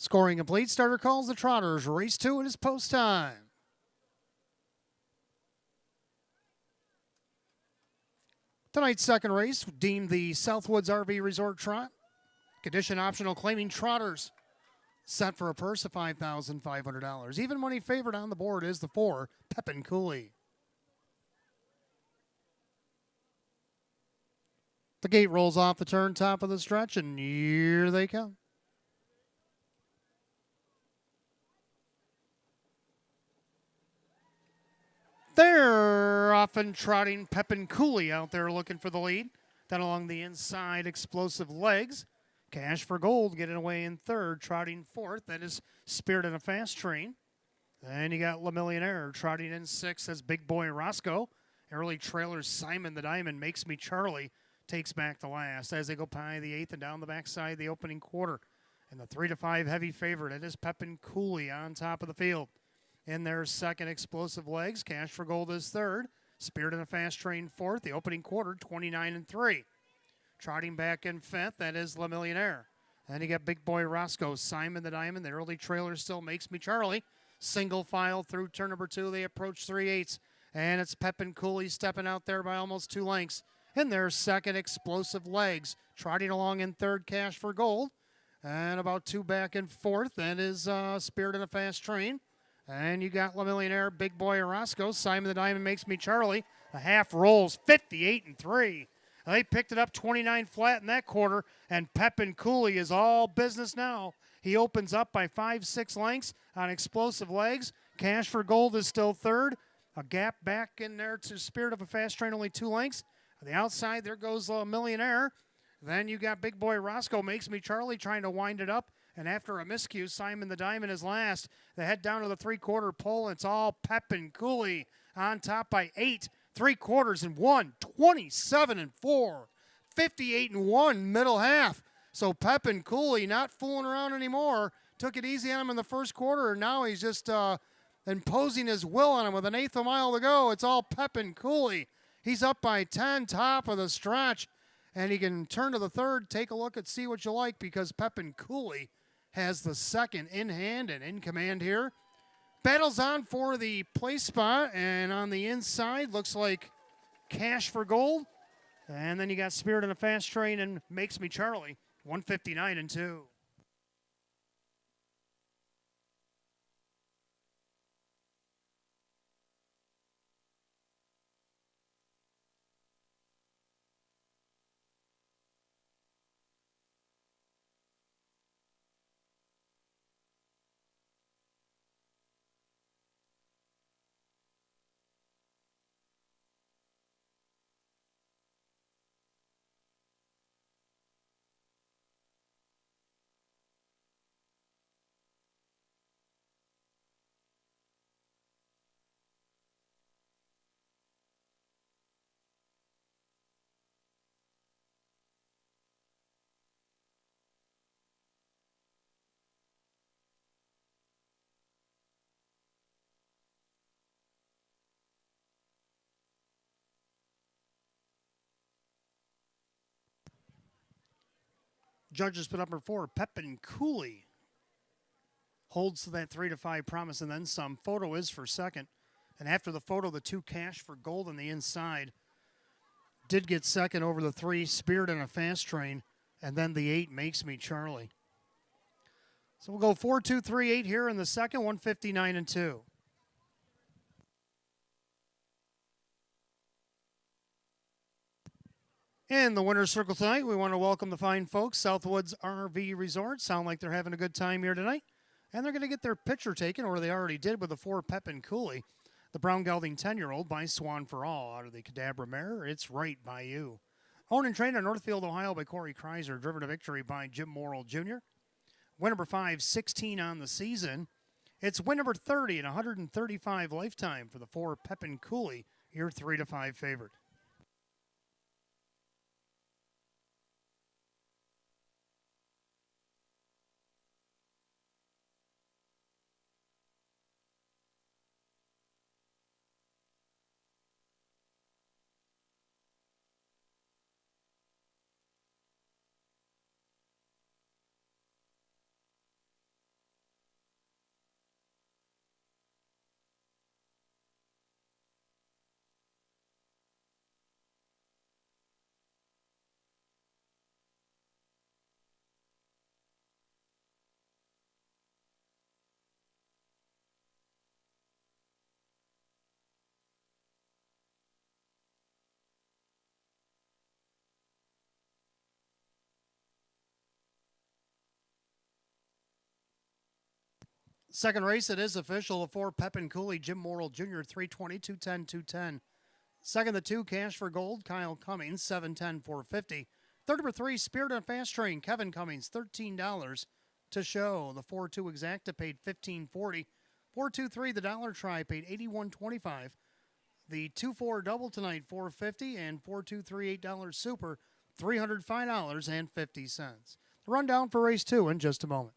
Scoring complete. Starter calls the Trotters. Race 2 at his post time. Tonight's second race, deemed the Southwoods RV Resort Trot. Condition optional, claiming Trotters. Set for a purse of $5,500. Even money favorite on the board is the 4, Pepin Cooley. The gate rolls off the turn, top of the stretch, and here they come. They're often trotting Pepin Cooley out there looking for the lead. Then along the inside, Explosive Legs. Cash for Gold getting away in third, trotting fourth. That is Spirit in a Fast Train. Then you got La Millionaire trotting in sixth. That's Big Boy Roscoe. Early trailers Simon the Diamond, Makes Me Charlie, takes back the last as they go by the eighth and down the backside the opening quarter. And the 3-5 heavy favorite, it is Pepin Cooley on top of the field. In their second, Explosive Legs. Cash for Gold is third. Spirit in a Fast Train fourth. The opening quarter, 29-3. Trotting back in fifth, that is La Millionaire. Then you got Big Boy Roscoe, Simon the Diamond. The early trailer still Makes Me Charlie. Single file through turn number 2. They approach 3/8. And it's Pepin Cooley stepping out there by almost 2 lengths. In their second, Explosive Legs. Trotting along in third, Cash for Gold. And about 2 back in fourth. That is Spirit in a Fast Train. And you got La Millionaire, Big Boy Roscoe. Simon the Diamond, Makes Me Charlie. The half rolls 58-3. They picked it up 29 flat in that quarter, and Pepin Cooley is all business now. He opens up by 5-6 lengths on Explosive Legs. Cash for Gold is still third. A gap back in there to Spirit of a Fast Train, only 2 lengths. On the outside, there goes La Millionaire. Then you got Big Boy Roscoe, Makes Me Charlie, trying to wind it up. And after a miscue, Simon the Diamond is last. They head down to the 3/4 pole, and it's all Pepin Cooley on top by 8. 3/4 and 1, 27-4, 58-1 middle half. So Pepin Cooley not fooling around anymore. Took it easy on him in the first quarter, and now he's just imposing his will on him with an eighth of a mile to go. It's all Pepin Cooley. He's up by 10, top of the stretch, and he can turn to the third, take a look and see what you like, because Pepin Cooley has the second in hand and in command here. Battles on for the place spot, and on the inside looks like Cash for Gold. And then you got Spirit in a Fast Train and Makes Me Charlie, 159-2. Judges put up number 4, Pepin Cooley. Holds to that 3-5 promise and then some. Photo is for second. And after the photo, the 2 Cash for Gold on the inside did get second over the 3, Spirit in a Fast Train. And then the 8, Makes Me Charlie. So we'll go 4-2-3-8 here in the second, 159-2. In the winner's circle tonight, we want to welcome the fine folks, Southwoods RV Resort. Sound like they're having a good time here tonight. And they're going to get their picture taken, or they already did, with the 4 Pepin Cooley. The brown gelding 10-year-old by Swan for All out of the Cadabra Mare. It's right by you. Owned and trained in Northfield, Ohio by Corey Kreiser. Driven to victory by Jim Morrill Jr. Win number 5, 16 on the season. It's win number 30 and 135 lifetime for the 4 Pepin Cooley, your 3-5 favorite. Second race, it is official. The 4, Pepin Cooley, Jim Morrill Jr., 320, 210, 210. Second, the 2, Cash for Gold, Kyle Cummings, 710, 450. Third, number 3, Spirit on Fast Train, Kevin Cummings, $13 to show. The 4-2 Exacta paid $15.40. 4-2-3, the Dollar Try paid $81.25. The 2-4 Double tonight, $4.50, and 4-2-3 $8 Super, $305.50. The rundown for race 2 in just a moment.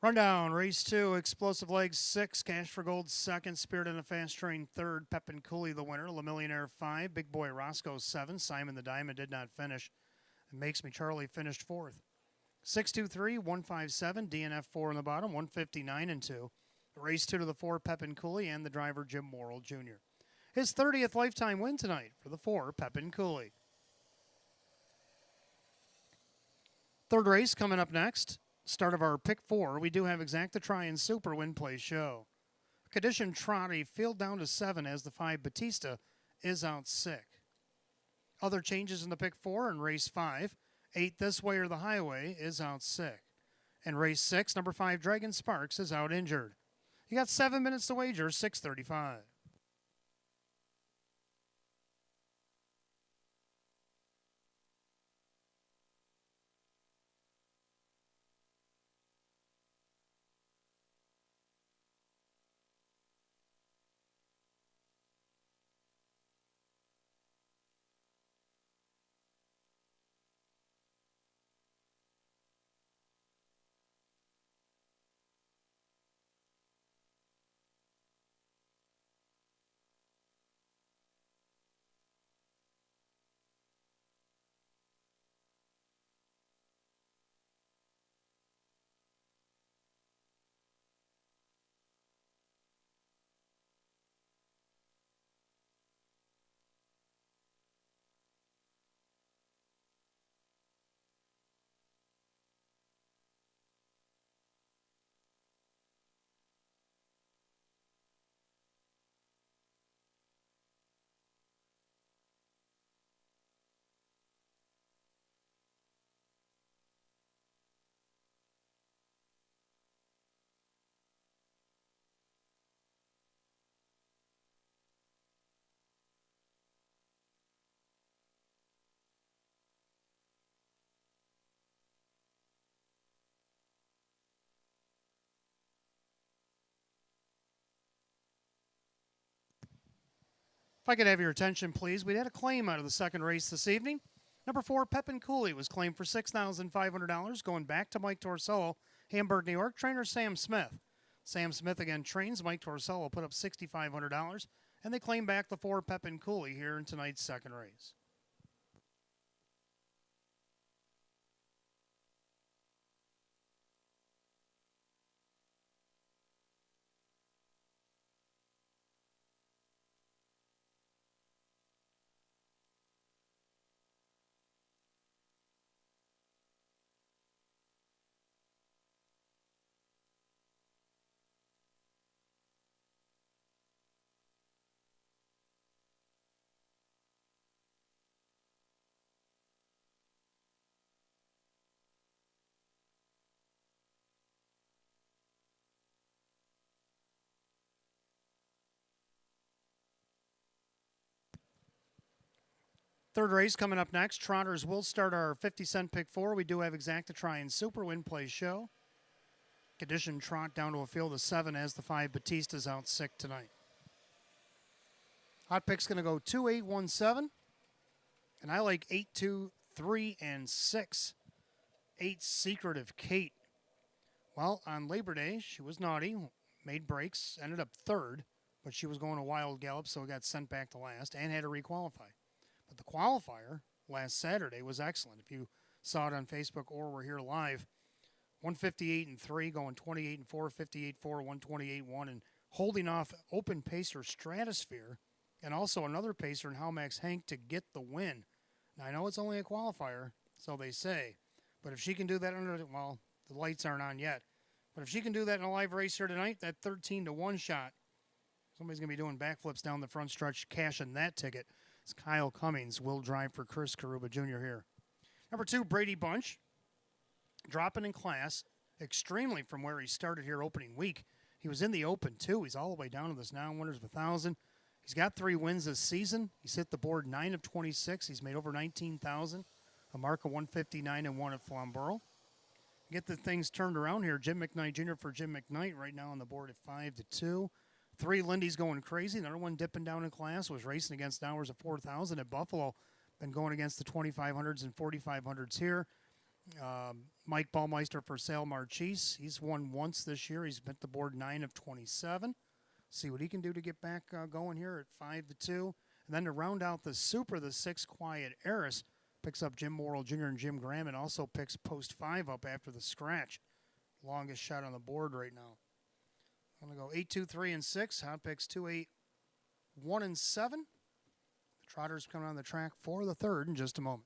Rundown, race 2, Explosive Legs 6, Cash for Gold 2nd, Spirit in a Fast Train 3rd, Pepin Cooley the winner, La Millionaire 5, Big Boy Roscoe 7, Simon the Diamond did not finish, and Makes Me Charlie finished 4th. 6-2-3, 157, DNF 4 in the bottom, 159 and 2. Race 2 to the 4, Pepin Cooley and the driver Jim Morrill Jr. His 30th lifetime win tonight for the 4, Pepin Cooley. Third race coming up next. Start of our pick 4, we do have Exacta Try and Super Win Play Show. Condition Trotty field down to 7 as the 5 Batista is out sick. Other changes in the pick 4 in race 5, 8 This Way or the Highway is out sick. And race 6, number 5 Dragon Sparks is out injured. You got 7 minutes to wager, 6:35. If I could have your attention, please. We had a claim out of the second race this evening. Number 4, Pepin Cooley, was claimed for $6,500, going back to Mike Torsello, Hamburg, New York. Trainer Sam Smith. Sam Smith again trains. Mike Torsello put up $6,500, and they claim back the 4, Pepin Cooley, here in tonight's second race. Third race coming up next. Trotters will start our 50-cent pick 4. We do have Exacta Try and Super Win Play Show. Condition trot down to a field of 7 as the 5 Batista's out sick tonight. Hot pick's going to go 2, 8, 1, 7. And I like 8, 2, 3, and 6. 8 Secretive Kate. Well, on Labor Day, she was naughty, made breaks, ended up 3rd, but she was going a wild gallop, so got sent back to last and had to requalify. But the qualifier last Saturday was excellent. If you saw it on Facebook or were here live, 158 and 3, going 28 and 4, 58 4, 128 1, and holding off open pacer Stratosphere and also another pacer in Halmax Hank to get the win. Now, I know it's only a qualifier, so they say, but if she can do that well, the lights aren't on yet. But if she can do that in a live race here tonight, that 13-1 shot Somebody's going to be doing backflips down the front stretch, cashing that ticket. It's Kyle Cummings will drive for Chris Karuba Jr. here. Number 2, Brady Bunch, dropping in class extremely from where he started here opening week. He was in the Open, too. He's all the way down to this now winners of 1,000. He's got 3 wins this season. He's hit the board 9 of 26. He's made over 19,000, a mark of 159 and 1 at Flamborough. Get the things turned around here. Jim McKnight Jr. for Jim McKnight right now on the board at 5-2. 3, Lindy's going crazy. Another one dipping down in class was racing against hours of 4,000 at Buffalo. Been going against the 2,500s and 4,500s here. Mike Ballmeister for Sale Marchese. He's won once this year. He's hit the board 9 of 27. See what he can do to get back going here at 5-2. And then to round out the Super, the 6, Quiet Heiress picks up Jim Morrill Jr. and Jim Graham, and also picks post 5 up after the scratch. Longest shot on the board right now. I'm going to go 8, 2, 3, and 6. Hot picks 2, 8, 1, and 7. The Trotters coming on the track for the 3rd in just a moment.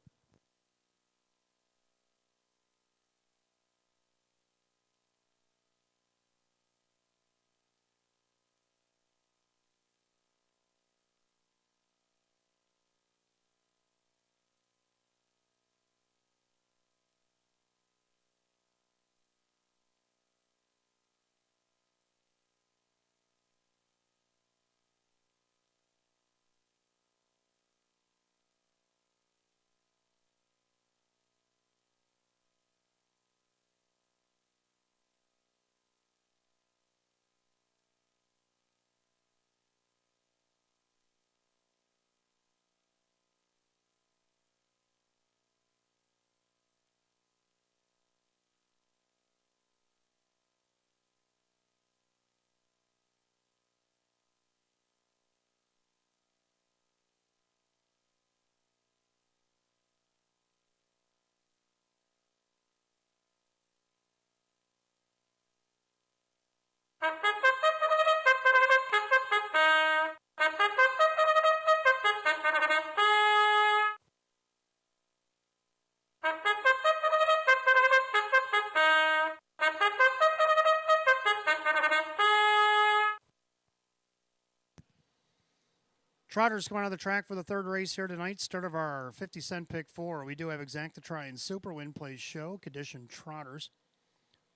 Trotters come out of the track for the 3rd race here tonight. Start of our 50-cent pick 4. We do have Exacta-Try and Super Win Plays Show, condition Trotters.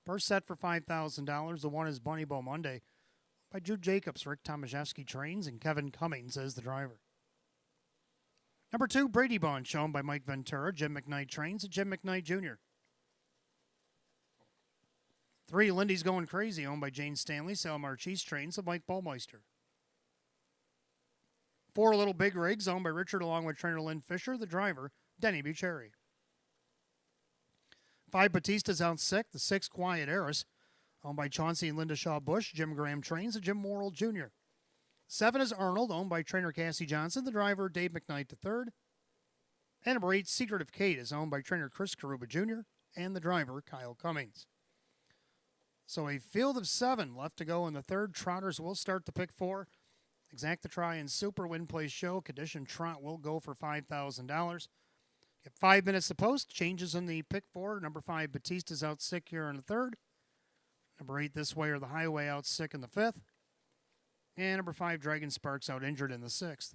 First set for $5,000. The 1 is Bunny Bow Monday by Jude Jacobs. Rick Tomaszewski trains, and Kevin Cummings is the driver. Number 2, Brady Bunch, owned by Mike Ventura. Jim McKnight trains, and Jim McKnight Jr. 3, Lindy's Going Crazy, owned by Jane Stanley. Sal Marchese trains, and Mike Ballmeister. 4, Little Big Rigs, owned by Richard along with trainer Lynn Fisher. The driver, Denny Bucherri. 5, Batista's out sick. The 6, Quiet Heiress, owned by Chauncey and Linda Shaw Bush. Jim Graham trains, and Jim Morrill Jr. 7 is Arnold, owned by trainer Cassie Johnson. The driver, Dave McKnight III. And number 8, Secret of Kate, is owned by trainer Chris Karuba Jr. and the driver, Kyle Cummings. So a field of 7 left to go in the 3rd. Trotters will start the pick 4. Exacta-Try and Super Win Plays Show, condition Trot will go for $5,000. Get 5 minutes to post. Changes in the pick 4. Number 5, Batista's out sick here in the 3rd. Number 8, This Way or the Highway, out sick in the 5th. And number 5, Dragon Sparks, out injured in the 6th.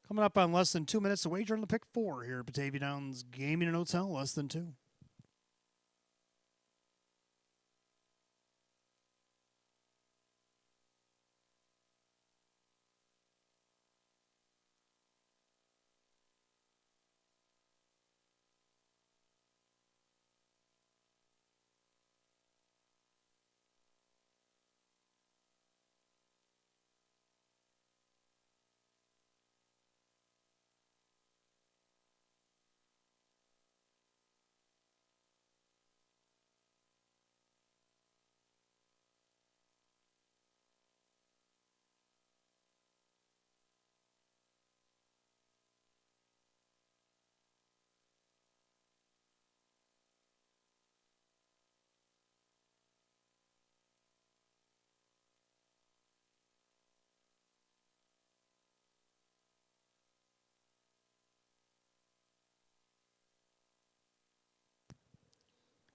Coming up on less than 2 minutes, a wager on the pick 4 here at Batavia Downs Gaming and Hotel, less than 2.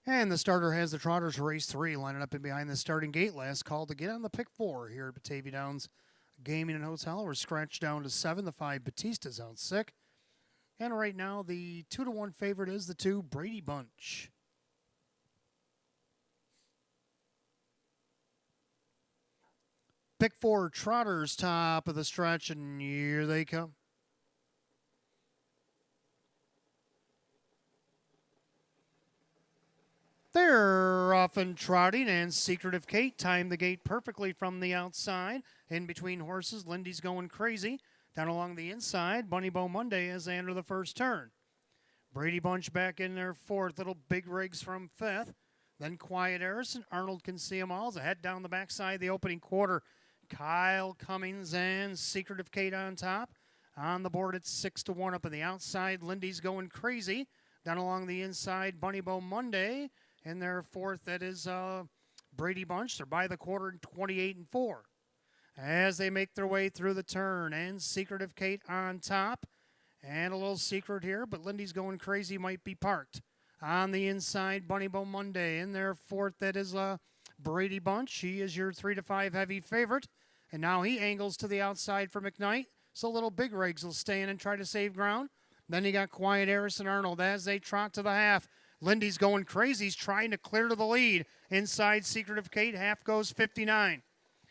And the starter has the Trotters race 3 lining up in behind the starting gate. Last call to get on the pick 4 here at Batavia Downs Gaming and Hotel. We're scratched down to 7. The 5 Batista's out sick. And right now the 2-1 favorite is the 2 Brady Bunch. Pick 4 Trotters top of the stretch, and here they come. They're off and trotting, and Secretive Kate timed the gate perfectly from the outside. In between horses, Lindy's going crazy. Down along the inside, Bunny Bow Monday as they enter the first turn. Brady Bunch back in their 4th, Little Big Rigs from 5th. Then Quiet Harrison, Arnold Can See 'Em All as they head down the backside the opening quarter. Kyle Cummings and Secretive Kate on top. On the board at 6-1 up on the outside. Lindy's going crazy. Down along the inside, Bunny Bow Monday. In their 4th, that is Brady Bunch. They're by the quarter in 28-4. As they make their way through the turn, and Secretive Kate on top. And a little secret here, but Lindy's going crazy, might be parked. On the inside, Bunny Bow Monday. In their 4th, that is Brady Bunch. He is your 3-5 heavy favorite. And now he angles to the outside for McKnight. So Little Big Rigs will stay in and try to save ground. Then you got Quiet Harrison Arnold as they trot to the half. Lindy's going crazy. He's trying to clear to the lead. Inside Secretive Kate, half goes 59.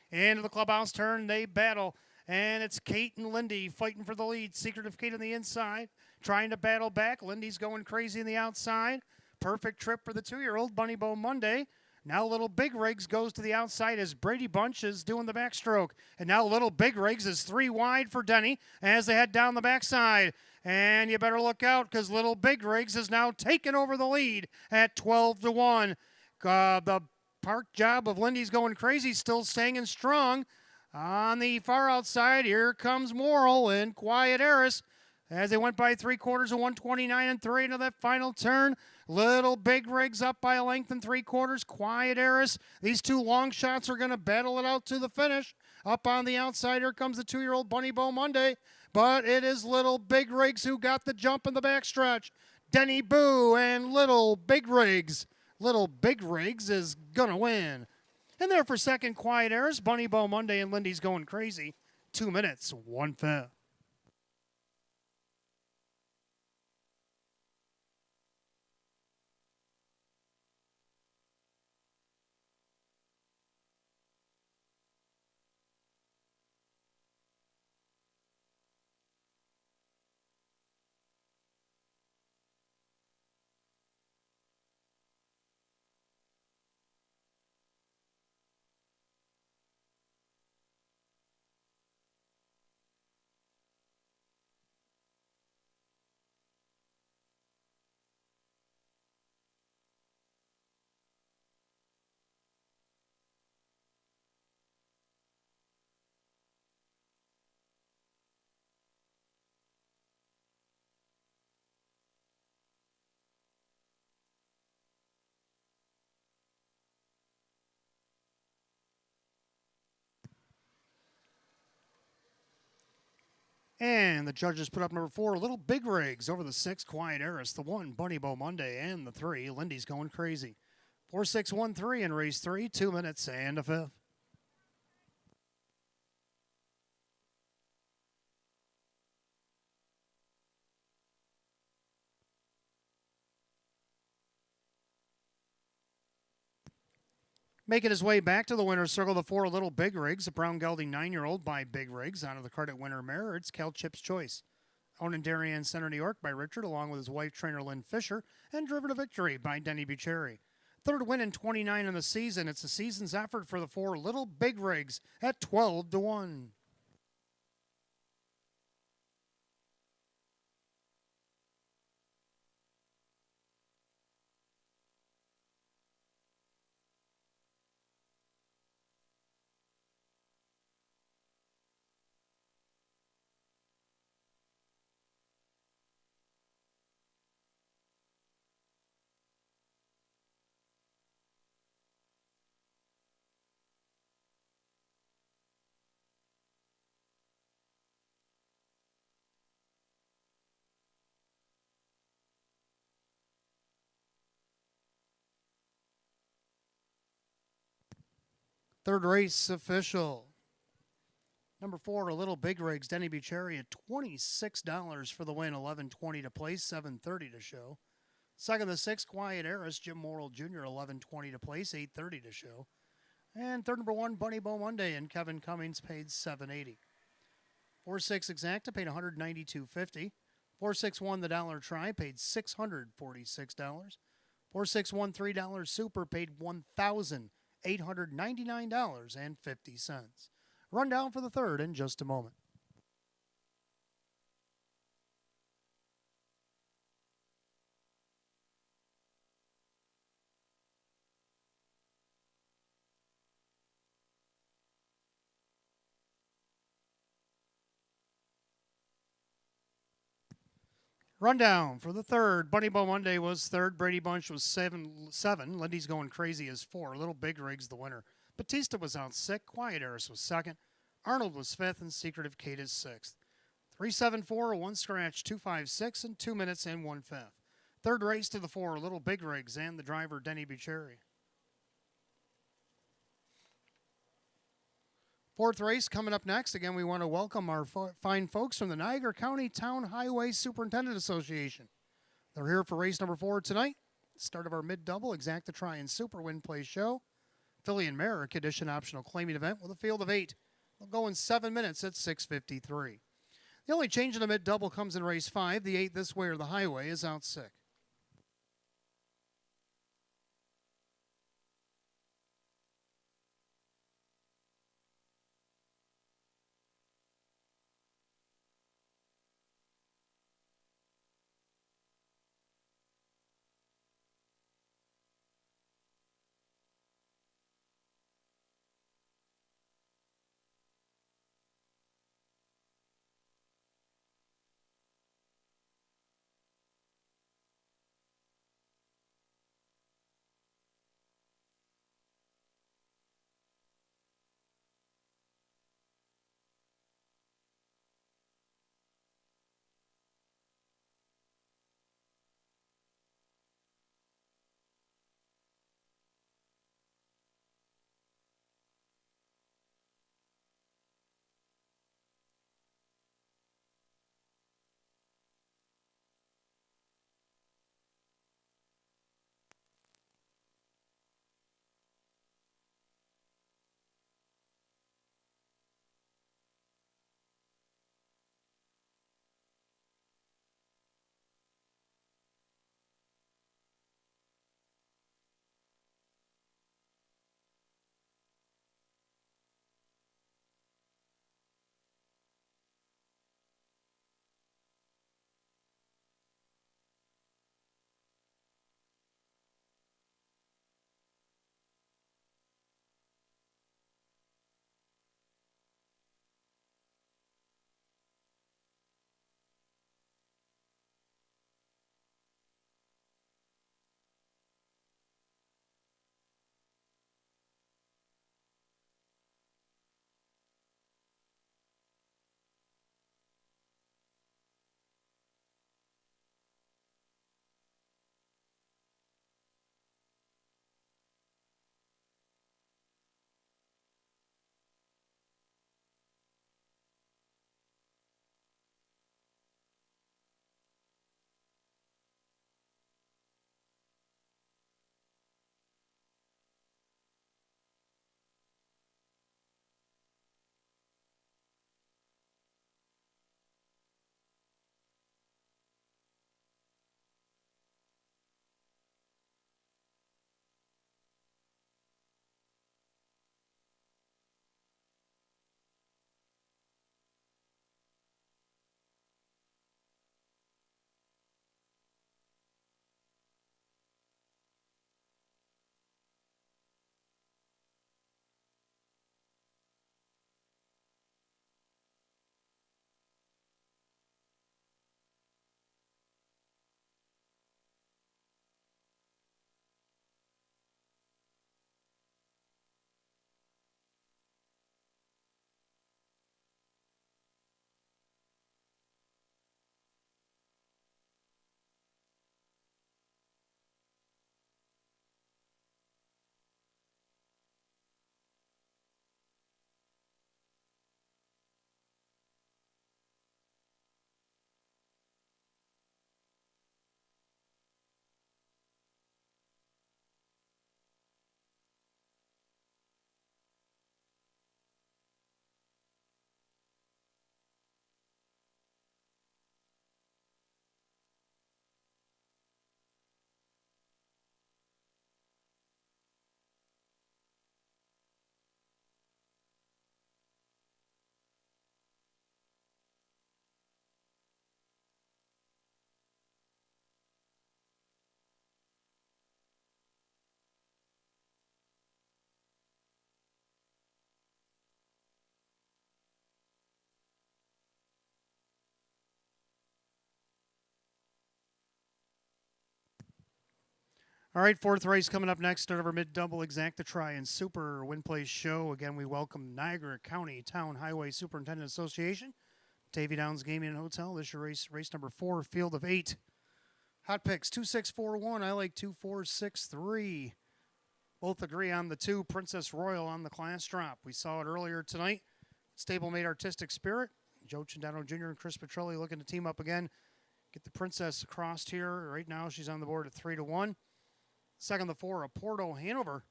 Into the clubhouse turn, they battle. And it's Kate and Lindy fighting for the lead. Secretive Kate on the inside, trying to battle back. Lindy's going crazy on the outside. Perfect trip for the 2-year-old, Bunny Bow Monday. Now Little Big Rigs goes to the outside as Brady Bunch is doing the backstroke. And now Little Big Rigs is 3 wide for Denny as they head down the backside. And you better look out because Little Big Rigs is now taking over the lead at 12-1. The park job of Lindy's going crazy, still staying strong. On the far outside, here comes Morrill and Quiet Harris as they went by 3/4 of 129-3 into that final turn. Little Big Rigs up by a length and 3/4. Quiet Harris. These 2 long shots are going to battle it out to the finish. Up on the outside, here comes the 2-year-old Bunny Bow Monday. But it is Little Big Rigs who got the jump in the backstretch. Denny Boo and Little Big Rigs. Little Big Rigs is going to win. And there for second, Quiet Harris, Bunny Bow Monday, and Lindy's going crazy. 2 minutes, 1/5. And the judges put up number 4, Little Big Rigs, over the 6, Quiet Harris, the 1, Bunny Bow Monday, and the 3, Lindy's going crazy. 4-6-1-3 in race 3, 2 minutes and a 5th. Making his way back to the winner's circle, the 4 Little Big Rigs, a brown gelding 9-year-old by Big Rigs. Onto the credit winner mare, it's Cal Chip's Choice. Owned in Darien Center, New York by Richard, along with his wife, trainer Lynn Fisher, and driven to victory by Denny Bucherri. Third win in 29 in the season. It's the season's effort for the 4 Little Big Rigs at 12-1. Third race official. Number 4, a Little Big Rigs, Denny Bucherri at $26 for the win, $11.20 to place, $7.30 to show. Second, the 6, Quiet Eris, Jim Morrill Jr., $11.20 to place, $8.30 to show. And third, number 1, Bunny Bow Monday, and Kevin Cummings paid $7.80. 4-6 Exacta paid $192.50. 4-6-1 the Dollar Try paid $646. 4-6-1 $3 Super paid $1,899.50. Rundown for the third in just a moment. Rundown for the third. Bunny Bow Monday was third. Brady Bunch was 7. Lindy's Going Crazy is 4. Little Big Rigs the winner. Batista was out 6. Quiet Eris was 2nd. Arnold was 5th, and Secretive Kate is 6th. 3-7-4, a 1 scratch, 2-5-6, and 2 minutes and 1/5. Third race to the 4, Little Big Rigs, and the driver, Denny Bucherri. Fourth race coming up next. Again, we want to welcome our fine folks from the Niagara County Town Highway Superintendent Association. They're here for race number 4 tonight. Start of our mid-double, Exacta Try and Super Win Play show. Filly and Mare, a condition optional claiming event with a field of 8. They'll go in 7 minutes at 6:53. The only change in the mid-double comes in race 5. The 8 This Way or the Highway is out 6. All right, fourth race coming up next. Start of our mid-double exacta try and super win place show. Again, we welcome Niagara County Town Highway Superintendent Association, Batavia Downs Gaming and Hotel. This is your race number 4, field of 8. Hot picks 2641. I like 2463. Both agree on the 2. Princess Royal on the class drop. We saw it earlier tonight. Stablemate Artistic Spirit. Joe Cindano Jr. and Chris Petrelli looking to team up again. Get the Princess across here. Right now, she's on the board at 3-1. Second, the 4, Porto Hanover.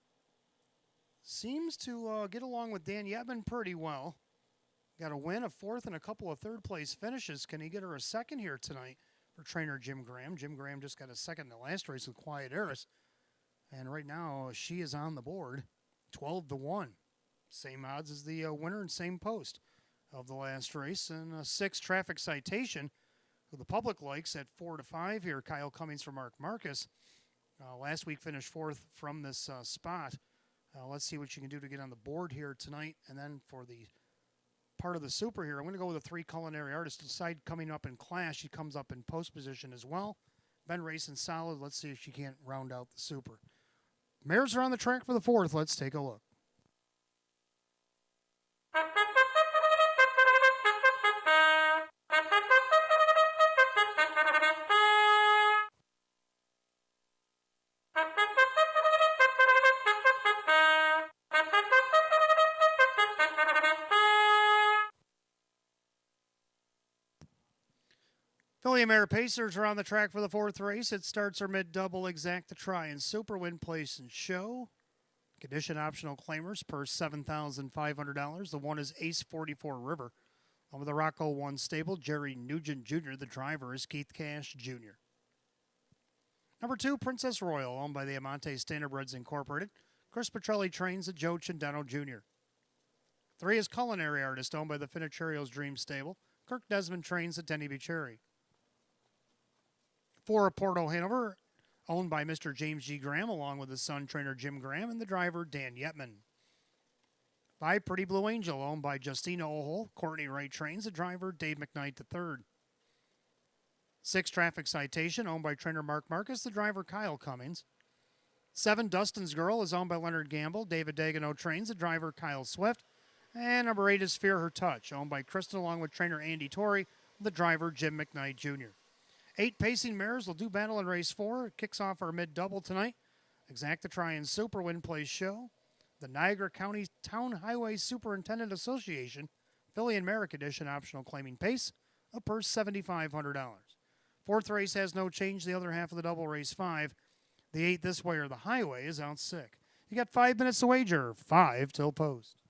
Seems to get along with Dan Yetman pretty well. Got a win, a fourth, and a couple of third-place finishes. Can he get her a second here tonight for trainer Jim Graham? Jim Graham just got a second in the last race with Quiet Eris. And right now, she is on the board, 12-1. Same odds as the winner and same post of the last race. And a 6, Traffic Citation, who the public likes at 4-5 here. Kyle Cummings for Mark Marcus. Last week finished 4th from this spot. Let's see what you can do to get on the board here tonight. And then for the part of the super here, I'm going to go with a 3, Culinary Artist. Decide coming up in class. She comes up in post position as well. Been racing solid. Let's see if she can't round out the super. Mares are on the track for the 4th. Let's take a look. Philly Mare Pacers are on the track for the 4th race. It starts our mid-double exacta try and super win place and show. Condition optional claimers per $7,500. The 1 is Ace 44 River. Over the Rocco 1 stable, Jerry Nugent Jr. The driver is Keith Cash Jr. Number 2, Princess Royal, owned by the Amante Standardbreds Incorporated. Chris Petrelli trains at Joe Cindano Jr. 3 is Culinary Artist, owned by the Finicerios Dream Stable. Kirk Desmond trains at Denny Becherry. 4, Porto Hanover, owned by Mr. James G. Graham, along with his son, trainer Jim Graham, and the driver, Dan Yetman. 5, Pretty Blue Angel, owned by Justina Ohol. Courtney Wright trains, the driver, Dave McKnight III. 6, Traffic Citation, owned by trainer Mark Marcus, the driver, Kyle Cummings. 7, Dustin's Girl is owned by Leonard Gamble. David Dagano trains, the driver, Kyle Swift. And number 8 is Fear Her Touch, owned by Kristen, along with trainer Andy Torrey, the driver, Jim McKnight Jr. 8 pacing mares will do battle in race 4. It kicks off our mid-double tonight. Exacta try and super win place show. The Niagara County Town Highway Superintendent Association, Philly and Merrick Edition optional claiming pace, a purse $7,500. 4th race has no change. The other half of the double race 5. The 8 this way or the highway is out sick. You got 5 minutes to wager. 5 till post.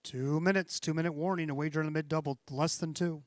2 minutes, 2-minute warning. A wager in the mid double, less than 2.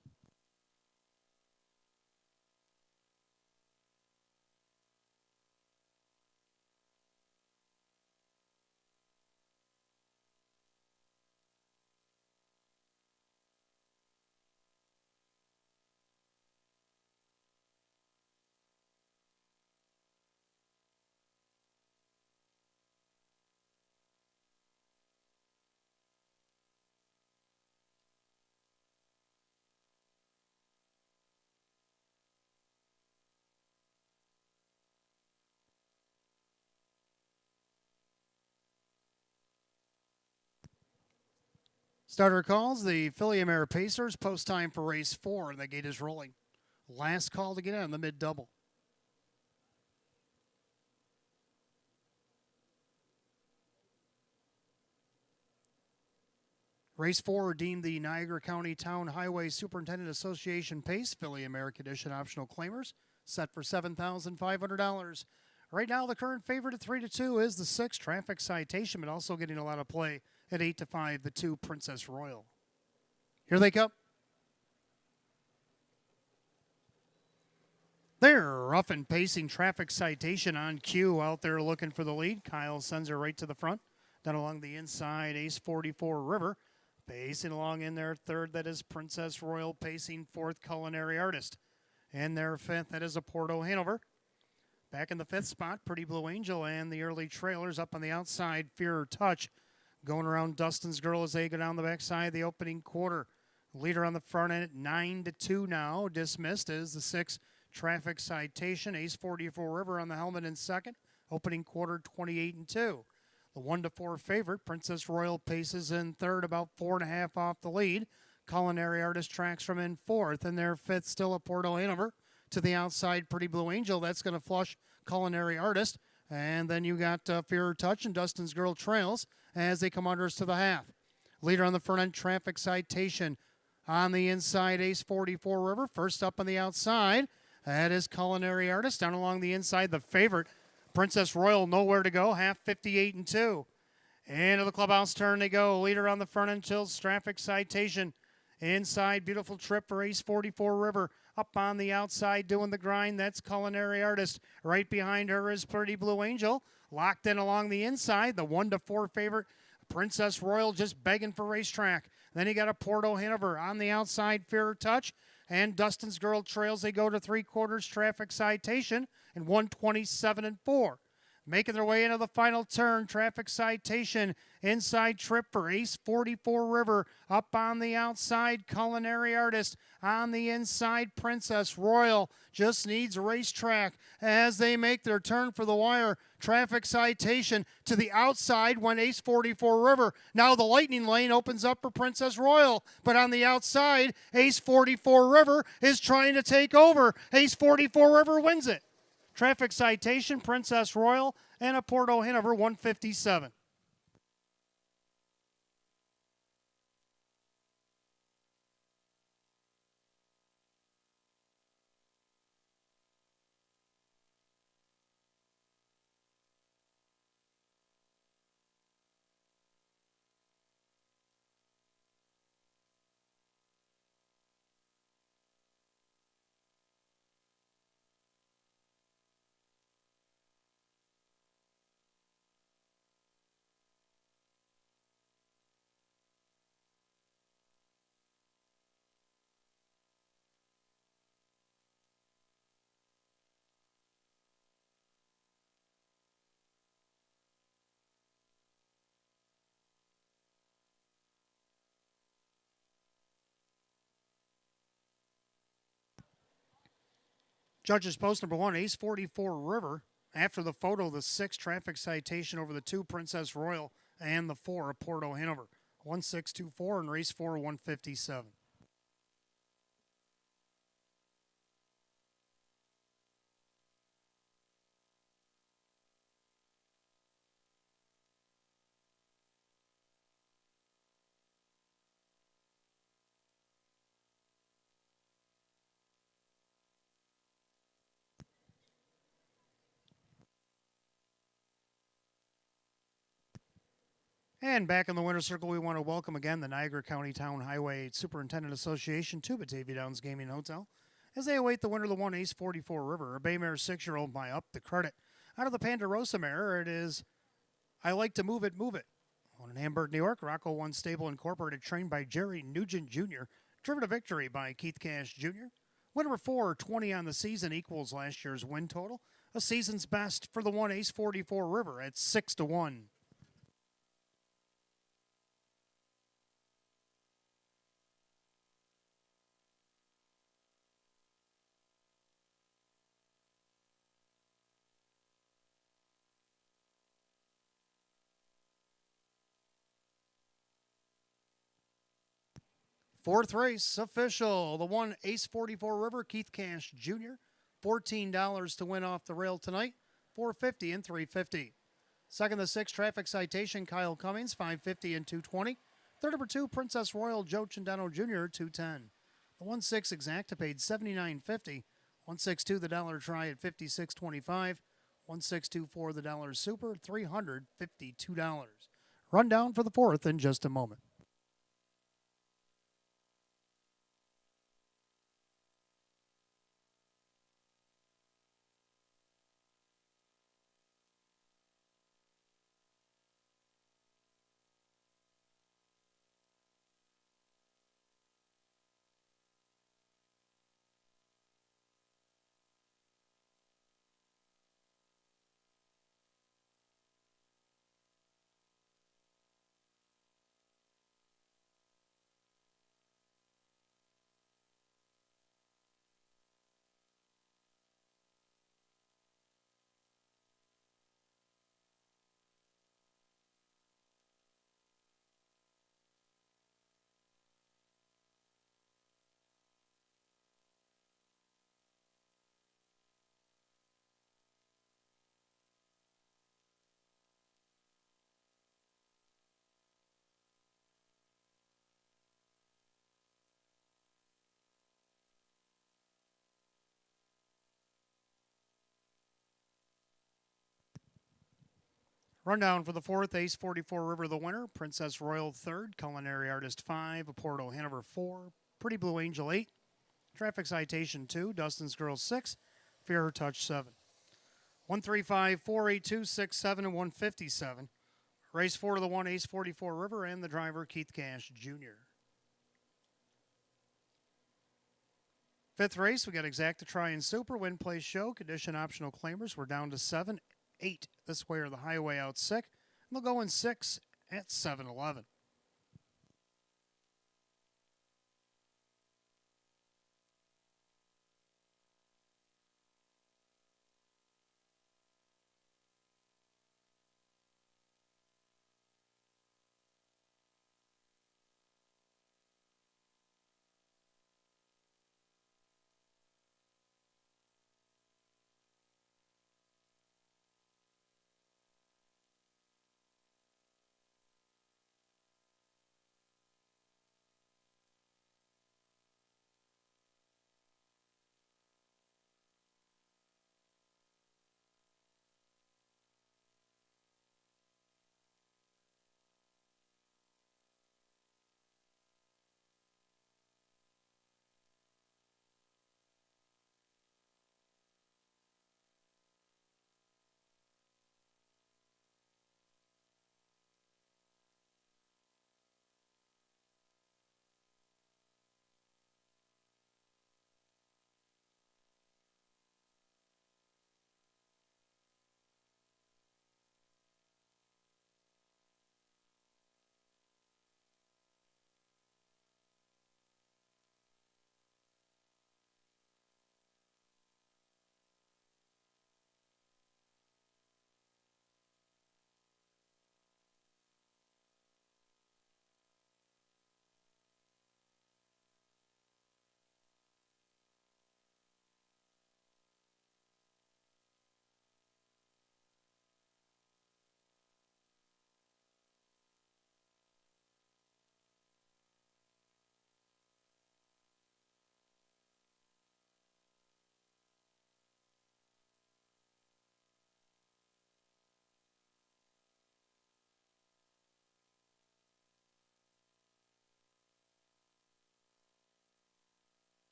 Starter calls the Philly Mare Pacers. Post time for race 4, and the gate is rolling. Last call to get in on the mid double. Race 4 deemed the Niagara County Town Highway Superintendent Association Pace, Philly American Edition optional claimers, set for $7,500. Right now, the current favorite at 3-2 is the 6 Traffic Citation, but also getting a lot of play at 8-5, the 2 Princess Royal. Here they come. They're rough and pacing. Traffic Citation on cue out there looking for the lead. Kyle sends her right to the front. Down along the inside, Ace 44 River. Pacing along in their third, that is Princess Royal. Pacing fourth, Culinary Artist. And their fifth, that is a Porto Hanover. Back in the fifth spot, Pretty Blue Angel and the early trailers. Up on the outside, Fear or Touch. Going around Dustin's Girl as they go down the backside of the opening quarter. Leader on the front end at 9-2 now. Dismissed is the 6 Traffic Citation. Ace 44 River on the helmet in second. Opening quarter 28-2. The 1-4 favorite, Princess Royal, paces in third, about 4.5 off the lead. Culinary Artist tracks from in fourth, and their fifth still a Porto Hanover. To the outside, Pretty Blue Angel. That's going to flush Culinary Artist. And then you got Fear or Touch and Dustin's Girl trails as they come unders to the half. Leader on the front end, Traffic Citation. On the inside, Ace 44 River. First up on the outside, that is Culinary Artist. Down along the inside, the favorite, Princess Royal, nowhere to go, half 58-2. Into the clubhouse turn they go. Leader on the front end, Chills, Traffic Citation. Inside, Beautiful Trip for Ace 44 River. Up on the outside doing the grind, that's Culinary Artist. Right behind her is Pretty Blue Angel. Locked in along the inside, the 1-4 favorite, Princess Royal, just begging for racetrack. Then you got a Porto Hanover on the outside, Fear or Touch. And Dustin's Girl trails, they go to 3/4 Traffic Citation and 127-4. Making their way into the final turn, Traffic Citation, inside trip for Ace 44 River. Up on the outside, Culinary Artist. On the inside, Princess Royal just needs racetrack as they make their turn for the wire. Traffic Citation to the outside went Ace 44 River. Now the lightning lane opens up for Princess Royal, but on the outside, Ace 44 River is trying to take over. Ace 44 River wins it. Traffic Citation, Princess Royal, and a Porto Hanover, 157. Judges post number 1, Ace 44 River. After the photo, the 6 Traffic Citation over the 2 Princess Royal and the 4 Porto Hanover. 1624 and race 4, 157. And back in the winner's circle, we want to welcome again the Niagara County Town Highway Superintendent Association to Batavia Downs Gaming Hotel as they await the winner of the 1 Ace 44 River, a Baymare 6-year-old by Up the Credit. Out of the Ponderosa mare, it is I Like to Move It, Move It. On in Hamburg, New York, Rocco One Stable Incorporated, trained by Jerry Nugent Jr., driven to victory by Keith Cash Jr. Win number 4, 20 on the season, equals last year's win total. A season's best for the 1 Ace 44 River at 6-1. Fourth race official, the 1 Ace 44 River, Keith Cash Jr. $14 to win off the rail tonight, $4.50 and $3.50. Second, the 6 Traffic Citation, Kyle Cummings, $5.50 and $2.20. Third, number 2 Princess Royal, Joe Chendano Jr., $2.10. The 1-6 Exacta paid $79.50. 162 the dollar try at $56.25. 1624 the dollar super, $352. Rundown for the fourth in just a moment. Rundown for the fourth, Ace 44 River the winner, Princess Royal third, Culinary Artist 5, Porto Hanover 4, Pretty Blue Angel 8, Traffic Citation 2, Dustin's Girl 6, Fear Touch 7. 135, 482, 67, and 157. Race 4 to the 1 Ace 44 River and the driver Keith Cash Jr. Fifth race, we got Exacta Try and Super, Win Place Show, Condition Optional Claimers. We're down to 7, 8 this way or the highway out sick. And they'll go in 6 at 7-11.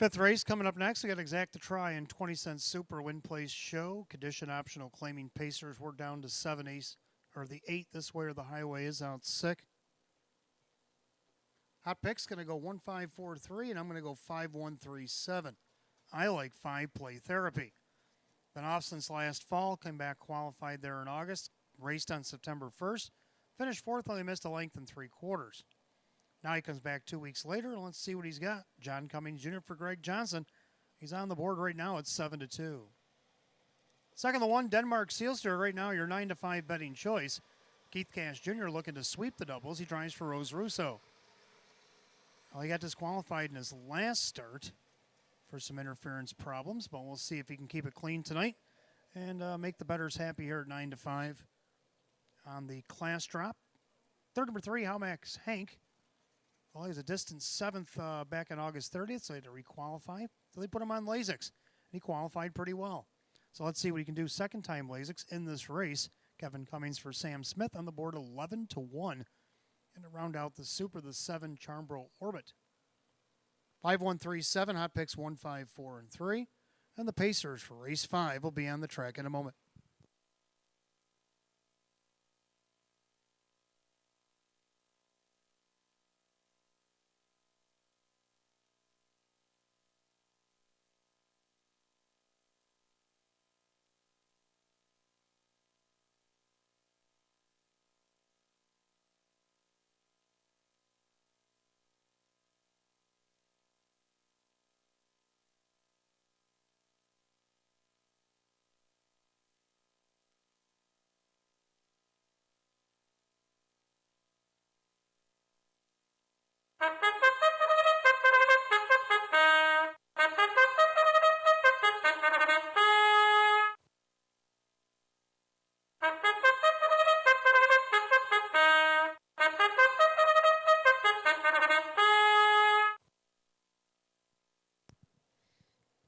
Fifth race coming up next. We got Exact to Try and 20-cent Super Win Place Show. Condition optional claiming Pacers. We're down to 7 ace, or the 8 this way, or the highway is out sick. Hot pick's going to go 1-5-4-3, and I'm going to go 5-1-3-7. I like 5 Play Therapy. Been off since last fall, came back qualified there in August, raced on September 1st, finished 4th, only missed a length and 3/4. Now he comes back 2 weeks later, and let's see what he's got. John Cummings Jr. for Greg Johnson. He's on the board right now at 7-2. Second the one, Denmark Sealster. Right now, your 9-5 betting choice. Keith Cash Jr. looking to sweep the doubles. He drives for Rose Russo. Well, he got disqualified in his last start for some interference problems, but we'll see if he can keep it clean tonight and make the bettors happy here at 9-5 on the class drop. Third number 3, Howmax Hank. Well, he was a distant 7th back on August 30th, so he had to requalify. So they put him on Lasix, and he qualified pretty well. So let's see what he can do second time Lasix in this race. Kevin Cummings for Sam Smith on the board 11-1. And to round out the Super, the 7 Charmbro Orbit. 5-1-3-7, hot picks 1-5-4-3. And the Pacers for race 5 will be on the track in a moment.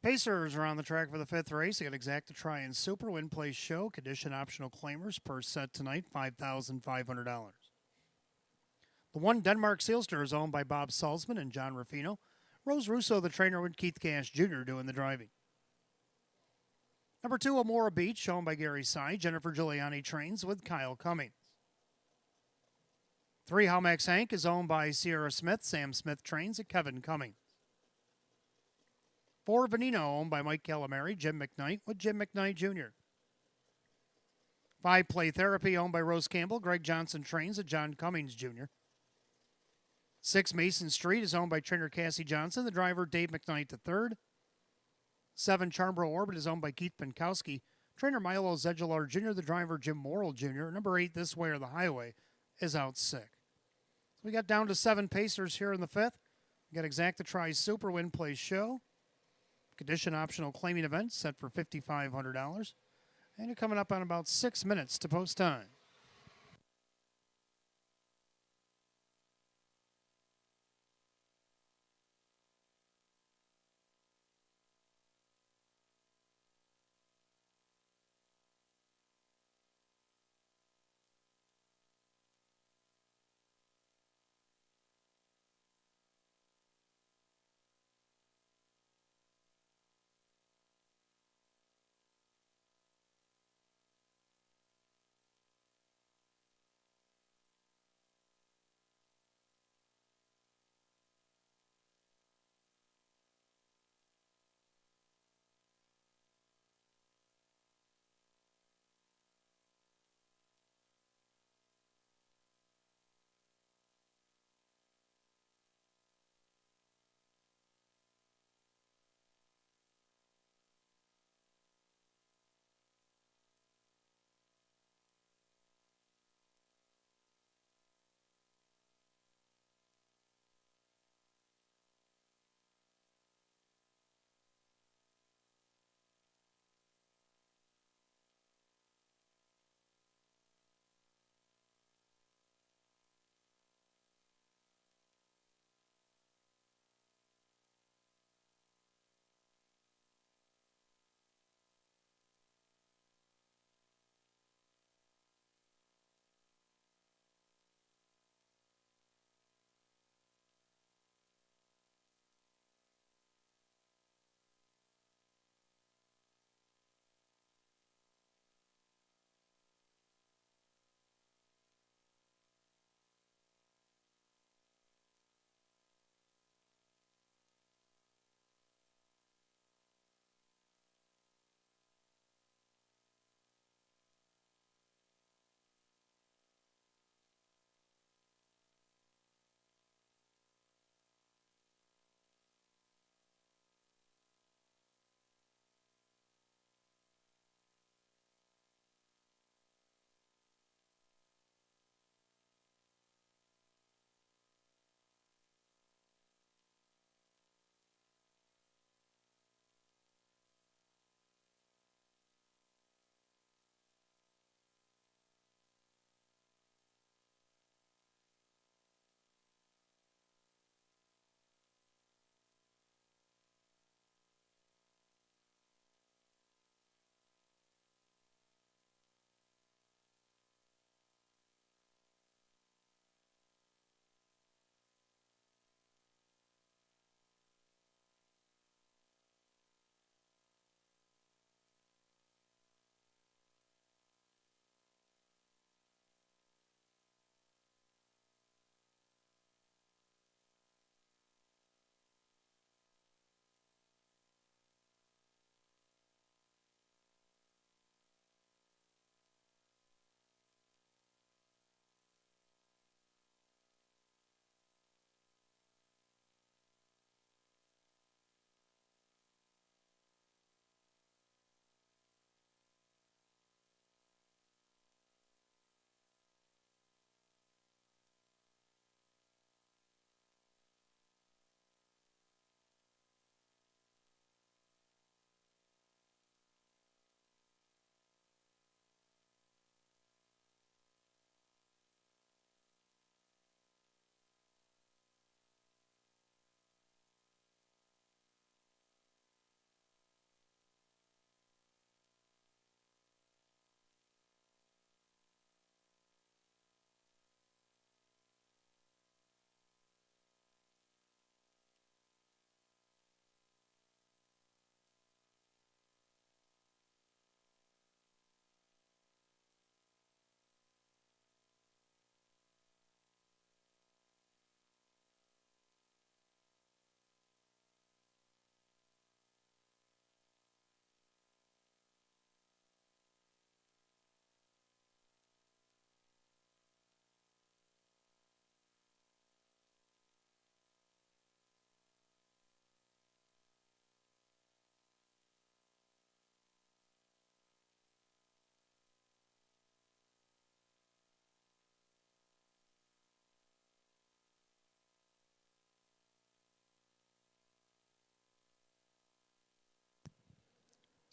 Pacers are on the track for the 5th race. They got Exact to Try and Super Win Place Show. Condition optional claimers per set tonight, $5,500. The 1 Denmark Sealster is owned by Bob Salzman and John Ruffino. Rose Russo, the trainer, with Keith Cash Jr. doing the driving. Number 2, Amora Beach, owned by Gary Sy. Jennifer Giuliani trains with Kyle Cummings. 3, Howmax Hank is owned by Sierra Smith. Sam Smith trains at Kevin Cummings. 4, Veneno, owned by Mike Calamari, Jim McKnight with Jim McKnight Jr. 5, Play Therapy, owned by Rose Campbell. Greg Johnson trains at John Cummings Jr. 6, Mason Street is owned by trainer Cassie Johnson, the driver Dave McKnight III. 7, Charmbro Orbit is owned by Keith Pinkowski, trainer Milo Zedular Jr., the driver Jim Morrill Jr. Number 8, This Way or the Highway, is out sick. So we got down to 7 Pacers here in the 5th. We got Exact to Try Super Win Place Show. Condition optional claiming event set for $5,500. And you're coming up on about 6 minutes to post time.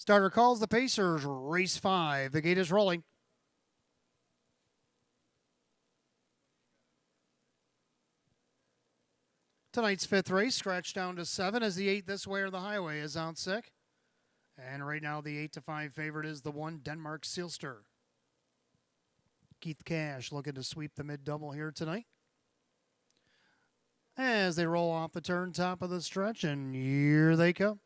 Starter calls the Pacers, race 5. The gate is rolling. Tonight's 5th race, scratched down to 7 as the 8 this way or the highway is out sick. And right now the 8-5 favorite is the 1 Denmark Sealster. Keith Cash looking to sweep the mid-double here tonight. As they roll off the turn, top of the stretch, and here they come.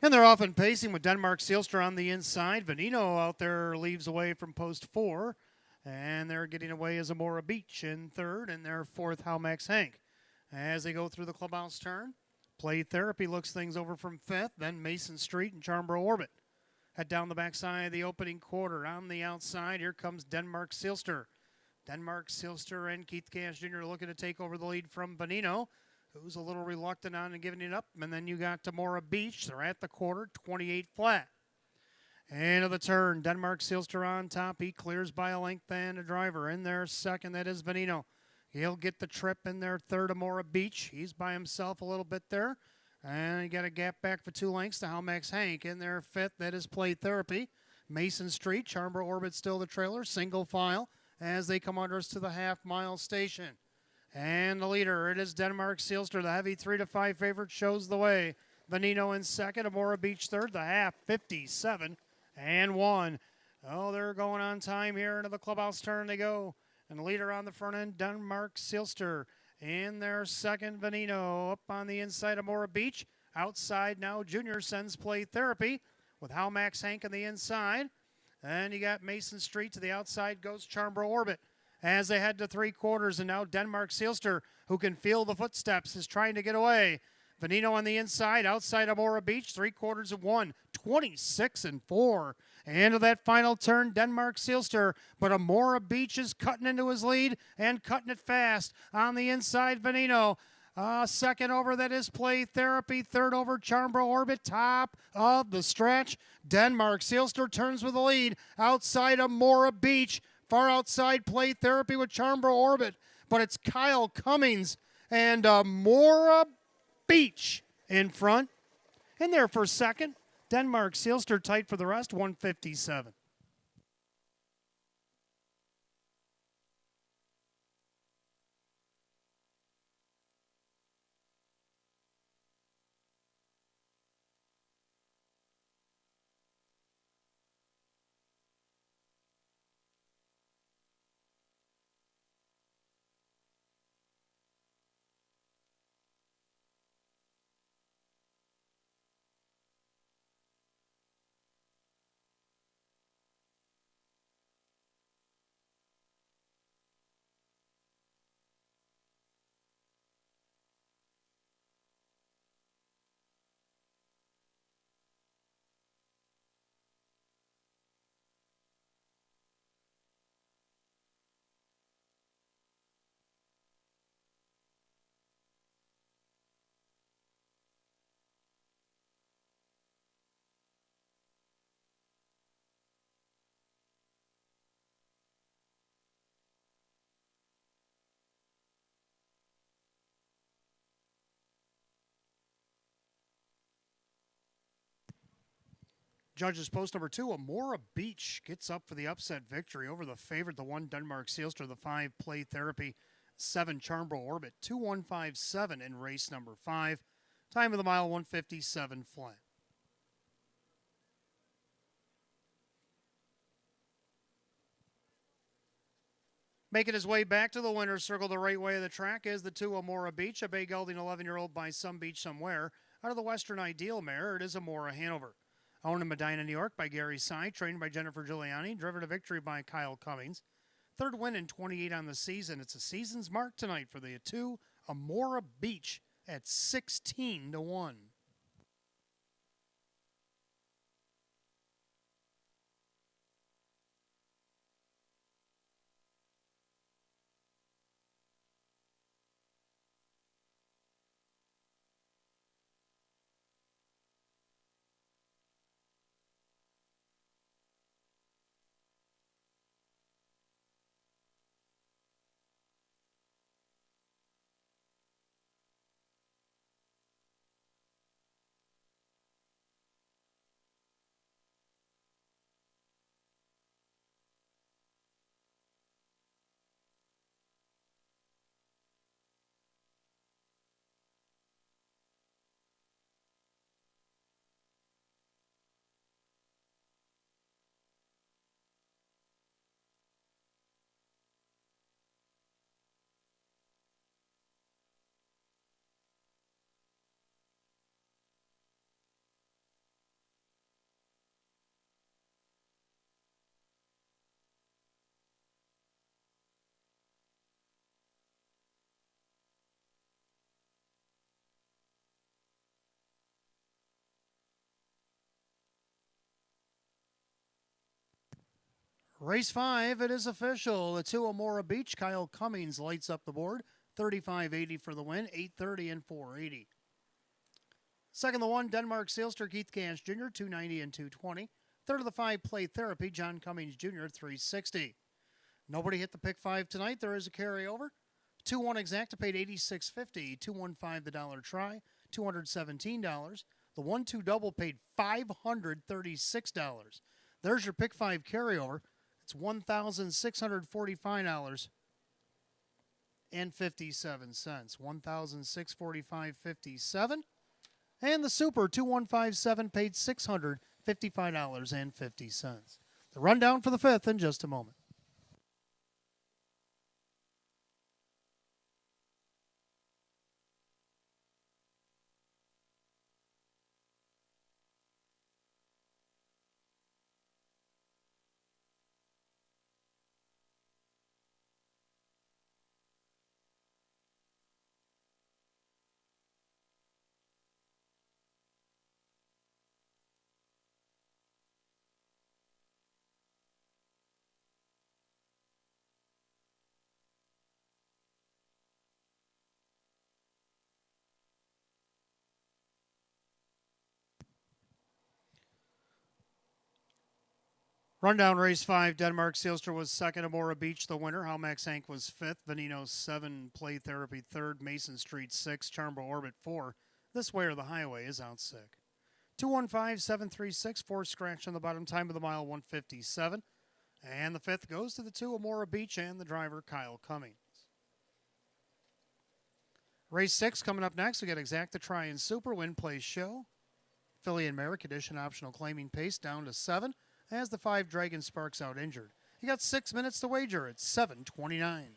And they're often pacing with Denmark Sealster on the inside. Venino out there leaves away from post 4. And they're getting away as Amora Beach in 3rd, and their 4th, Halmax Hank. As they go through the clubhouse turn, Play Therapy looks things over from 5th, then Mason Street and Charmborough Orbit. Head down the backside of the opening quarter. On the outside, here comes Denmark Sealster. Denmark Sealster and Keith Cash Jr. looking to take over the lead from Venino, who's a little reluctant on and giving it up. And then you got Tamora Beach. They're at the quarter, 28 flat. End of the turn, Denmark Sealster on top. He clears by a length and a driver. In there, second, that is Venino. He'll get the trip in there, third, Amora Beach. He's by himself a little bit there. And you got a gap back for 2 lengths to Halmax Hank. In there, fifth, that is Play Therapy. Mason Street, Charmborough Orbit still the trailer, single file as they come under us to the half-mile station. And the leader, it is Denmark Sealster. The heavy 3-5 favorite shows the way. Venino in second, Amora Beach third, the half 57 and 1. Oh, they're going on time here into the clubhouse turn they go. And the leader on the front end, Denmark Sealster. In their second, Venino. Up on the inside, Amora Beach. Outside now, Junior sends Play Therapy with Halmax Hank on the inside. And you got Mason Street to the outside goes Charmborough Orbit. As they head to 3/4, and now Denmark Sealster, who can feel the footsteps, is trying to get away. Venino on the inside, outside Amora Beach, 3/4 of 1, 26 and 4. Into that final turn, Denmark Sealster, but Amora Beach is cutting into his lead and cutting it fast. On the inside, Venino. Second over, that is Play Therapy. Third over, Charmborough Orbit. Top of the stretch. Denmark Sealster turns with the lead. Outside Amora Beach. Far outside, Play Therapy with Charmborough Orbit. But it's Kyle Cummings and Amora Beach in front. In there for second. Denmark Sealster tight for the rest, 157. Judges post number 2, Amora Beach gets up for the upset victory over the favorite, the 1 Denmark Sealster, the 5 Play Therapy, 7 Charmborough Orbit, 2:157 in race number 5. Time of the mile, 157 flat. Making his way back to the winner's circle the right way of the track is the 2 Amora Beach, a bay gelding 11-year-old by Some Beach Somewhere. Out of the Western Ideal mare, it is Amora Hanover. Owned in Medina, New York by Gary Sy, trained by Jennifer Giuliani, driven to victory by Kyle Cummings. Third win in 28 on the season. It's a season's mark tonight for the 2 Amora Beach at 16 to 1. Race 5, it is official. The 2 Amora Beach, Kyle Cummings lights up the board. 35.80 for the win, 8.30 and 4.80. Second, the 1, Denmark Sailster, Keith Gans Jr., 2.90 and 2.20. Third of the 5, Play Therapy, John Cummings Jr., 3.60. Nobody hit the pick 5 tonight. There is a carryover. 2-1 Exacta paid $86.50. 2-1-5 the dollar try, $217. The 1-2 double paid $536. There's your pick 5 carryover. It's $1,645 and 57 cents. $1,645.57. And the Super 2157 paid $655.50. The rundown for the 5th in just a moment. Rundown race 5, Denmark Sailster was second, Amora Beach the winner. Halmax Hank was 5th, Veneno 7, Play Therapy 3rd, Mason Street 6, Charmbo Orbit 4. This Way or the Highway is out sick. 215-736, 4 scratch on the bottom, time of the mile 157. And the 5th goes to the 2, Amora Beach, and the driver Kyle Cummings. Race 6 coming up next. We got Exacta Try and Super, Win Place Show. Philly and Merrick Edition optional claiming pace down to 7. As the 5 Dragon Sparks out injured. You got 6 minutes to wager. It's 7:29.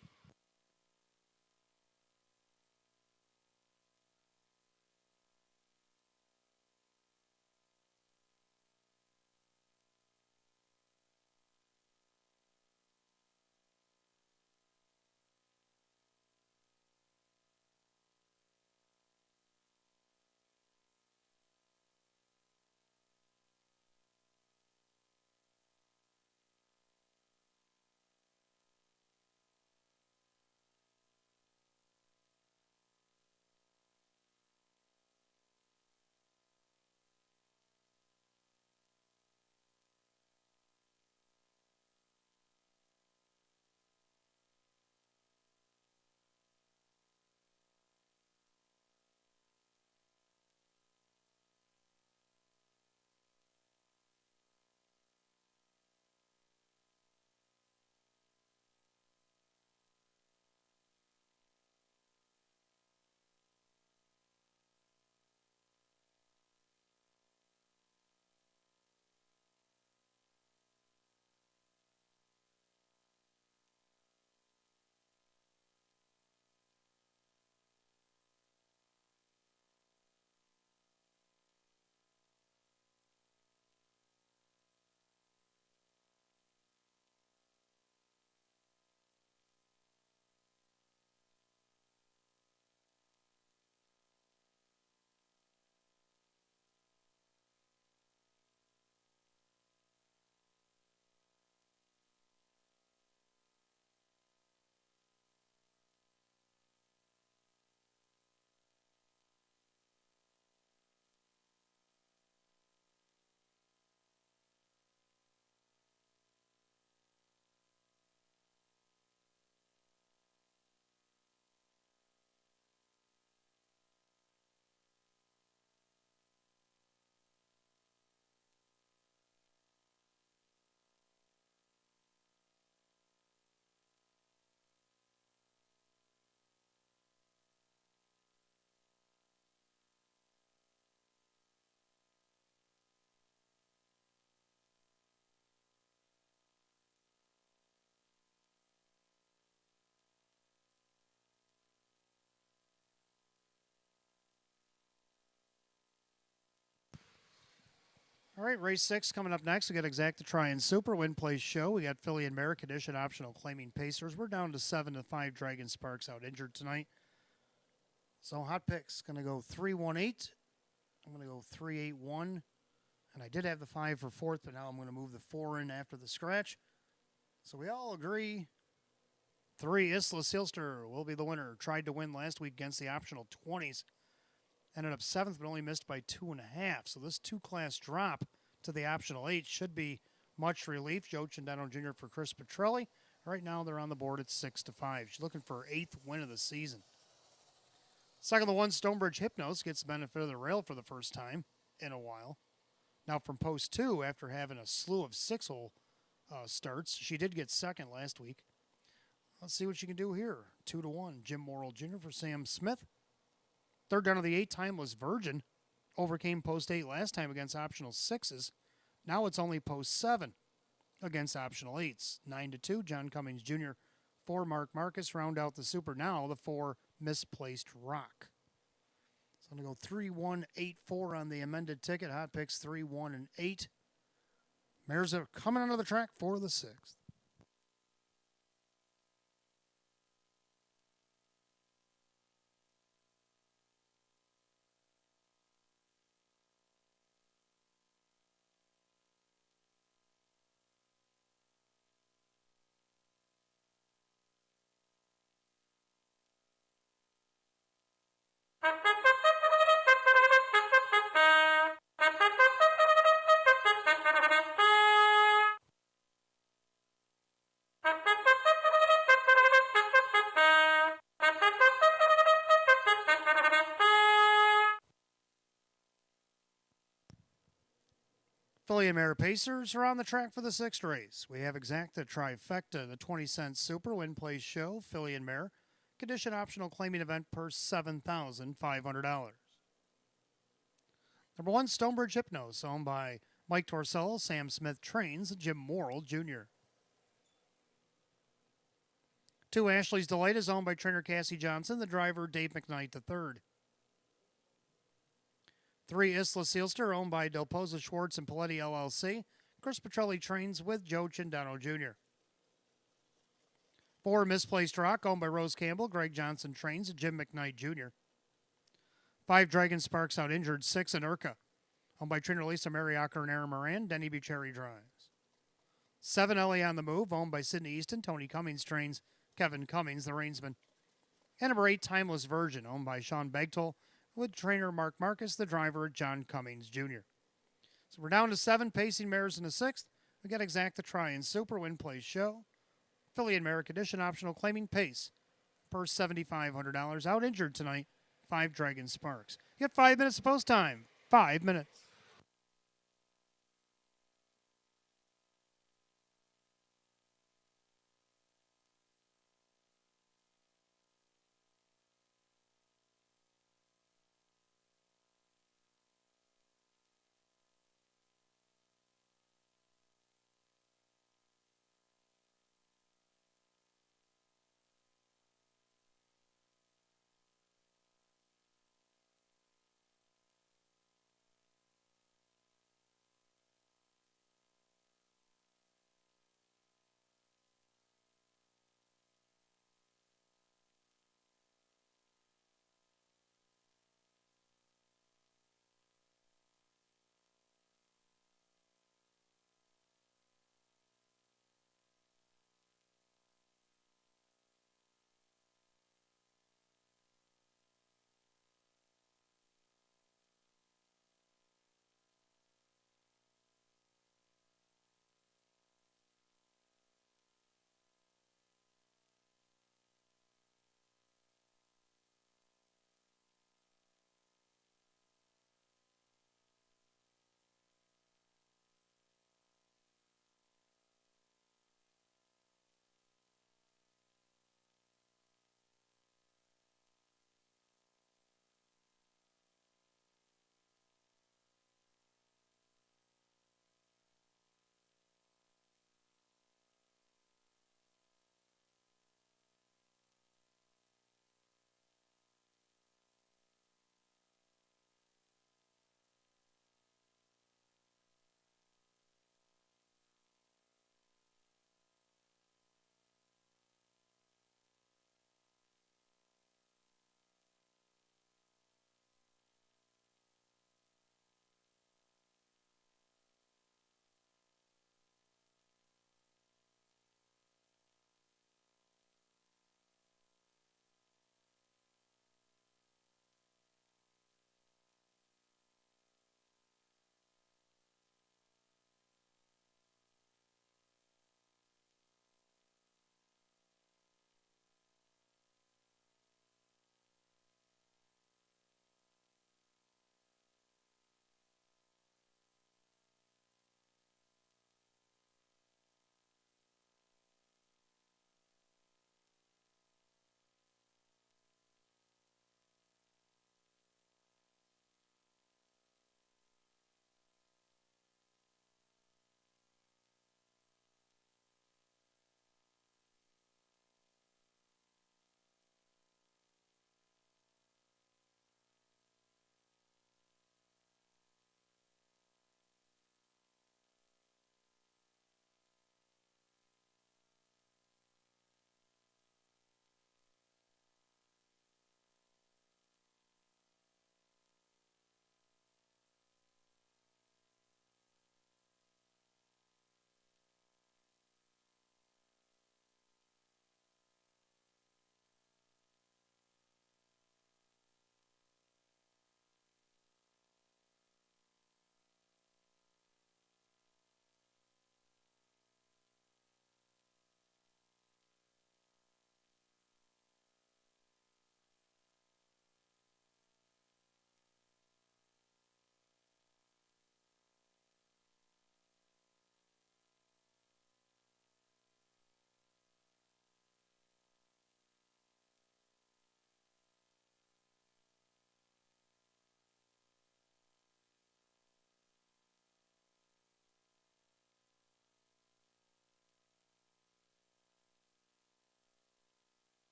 All right, race 6 coming up next. We got Exacta Try and Super, Win Place Show. We got Philly and Merrick Edition optional claiming Pacers. We're down to 7 to 5 Dragon Sparks out injured tonight. So hot picks going to go 3-1-8. I'm going to go 3-8-1. And I did have the 5 for 4th, but now I'm going to move the 4 in after the scratch. So we all agree 3, Isla Silster will be the winner. Tried to win last week against the optional 20s. Ended up 7th, but only missed by 2.5. So this 2-class drop to the optional 8 should be much relief. Joe Cindano Jr. for Chris Petrelli. Right now they're on the board at 6-5. She's looking for her 8th win of the season. Second, the 1, Stonebridge Hypnos gets the benefit of the rail for the first time in a while. Now from post 2, after having a slew of 6-hole starts, she did get second last week. Let's see what she can do here. 2-1, Jim Morrill Jr. for Sam Smith. Third down of the 8, Timeless Virgin. Overcame post 8 last time against optional 6s. Now it's only post 7 against optional 8s. 9-2, John Cummings Jr. for Mark Marcus. Round out the super now, the 4, Misplaced Rock. So I'm going to go 3-1-8-4 on the amended ticket. Hot picks 3, 1, and 8. Mares are coming onto the track for the 6th. Filly and Mare Pacers are on the track for the 6th race. We have Exacta Trifecta, the 20-cent super win place show, Filly and Mare. Condition optional claiming event per $7,500. Number 1, Stonebridge Hypnos, owned by Mike Torsello, Sam Smith trains, Jim Morrill Jr. 2, Ashley's Delight is owned by trainer Cassie Johnson, the driver Dave McKnight III. 3, Isla Sealster, owned by Del Pozo Schwartz and Paletti LLC. Chris Petrelli trains with Joe Cindano Jr. 4, Misplaced Rock, owned by Rose Campbell. Greg Johnson trains and Jim McKnight Jr. 5, Dragon Sparks out injured. 6, Anurka, owned by trainer Lisa Mariacker and Aaron Moran. Denny Bucherri drives. 7, Ellie on the Move, owned by Sydney Easton. Tony Cummings trains Kevin Cummings, the reinsman. And number 8, Timeless Virgin, owned by Sean Begtol, with trainer Mark Marcus, the driver John Cummings Jr. So we're down to 7 pacing mares in the 6th. We got Exacta Try and Super Win Place Show. Filly and Mare Condition optional claiming pace per $7,500. Out injured tonight, 5, Dragon Sparks. You got 5 minutes of post time. 5 minutes.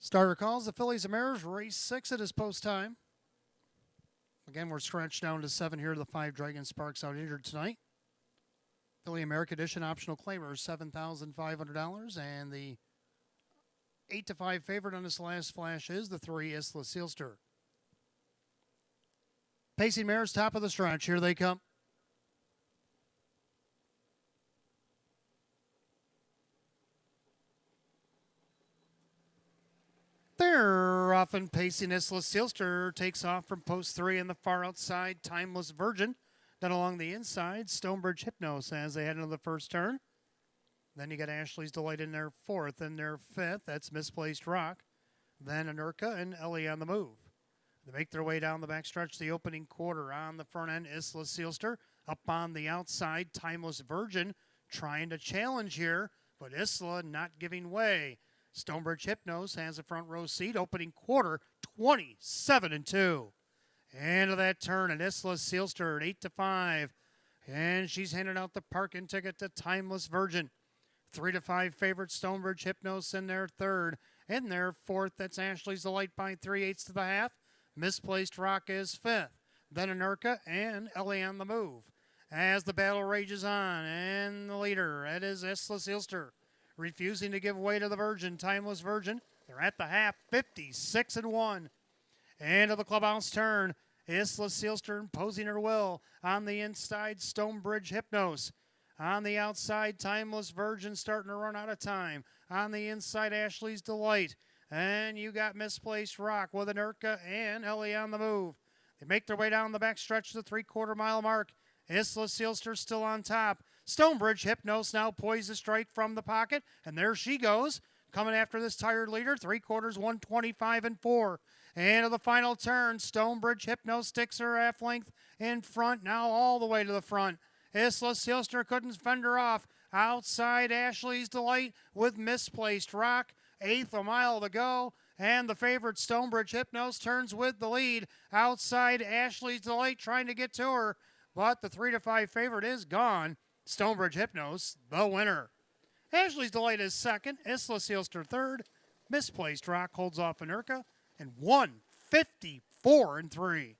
Starter calls the Fillies and Mares, race 6 at his post time. Again, we're scratched down to 7 here. The 5 Dragon Sparks out injured tonight. Philly America Edition optional claimer $7,500, and the 8-5 favorite on this last flash is the 3 Isla Sealster. Pacing Mares, top of the stretch. Here they come. They're off and pacing. Isla Sealster takes off from post 3 in the far outside. Timeless Virgin. Then along the inside, Stonebridge Hypnos as they head into the first turn. Then you got Ashley's Delight in their 4th and their 5th. That's Misplaced Rock. Then Anurka and Ellie on the move. They make their way down the backstretch, the opening quarter. On the front end, Isla Sealster. Up on the outside, Timeless Virgin trying to challenge here, but Isla not giving way. Stonebridge Hypnos has a front row seat. Opening quarter, 27-2. Into that turn, and Isla Sealster at 8-5. And she's handing out the parking ticket to Timeless Virgin. 3-5 favorite Stonebridge Hypnos in their 3rd. In their 4th, that's Ashley's Delight by 3/8 to the half. Misplaced Rock is 5th. Then Anurka and Ellie on the move. As the battle rages on, and the leader, that is Isla Sealster. Refusing to give way to the Virgin, Timeless Virgin. They're at the half, 56-1. Into the clubhouse turn, Isla Sealster imposing her will. On the inside, Stonebridge Hypnos. On the outside, Timeless Virgin starting to run out of time. On the inside, Ashley's Delight. And you got Misplaced Rock with Anurka and Ellie on the move. They make their way down the backstretch to the 3/4 mile mark. Isla Sealster still on top. Stonebridge Hypnos now poised to strike from the pocket. And there she goes. Coming after this tired leader, 3/4, 125-4. And to the final turn, Stonebridge Hypnos sticks her half length in front, now all the way to the front. Isla Sealster couldn't fend her off. Outside, Ashley's Delight with Misplaced Rock. 1/8 a mile to go. And the favorite, Stonebridge Hypnos, turns with the lead. Outside, Ashley's Delight trying to get to her. But the 3-5 favorite is gone. Stonebridge Hypnos, the winner. Ashley's Delight is 2nd. Isla Sealster 3rd. Misplaced Rock holds off Anurka. And 154-3.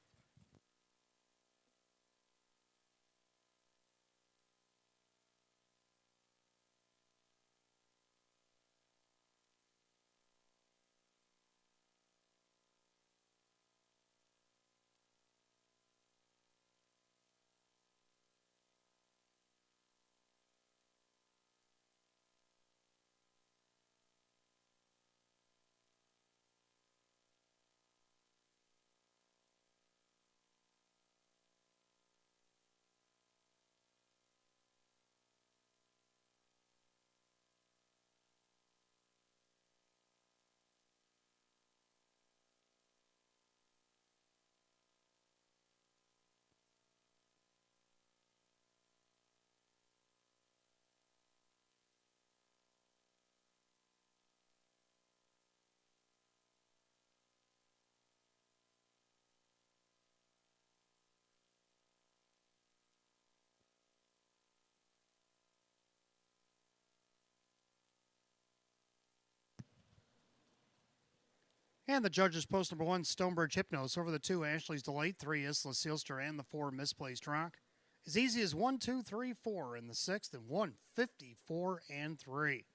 And the judges post number 1, Stonebridge Hypnos, over the 2, Ashley's Delight, 3, Isla Sealster, and the 4, Misplaced Rock. As easy as 1, 2, 3, 4 in the 6th, and 154-3.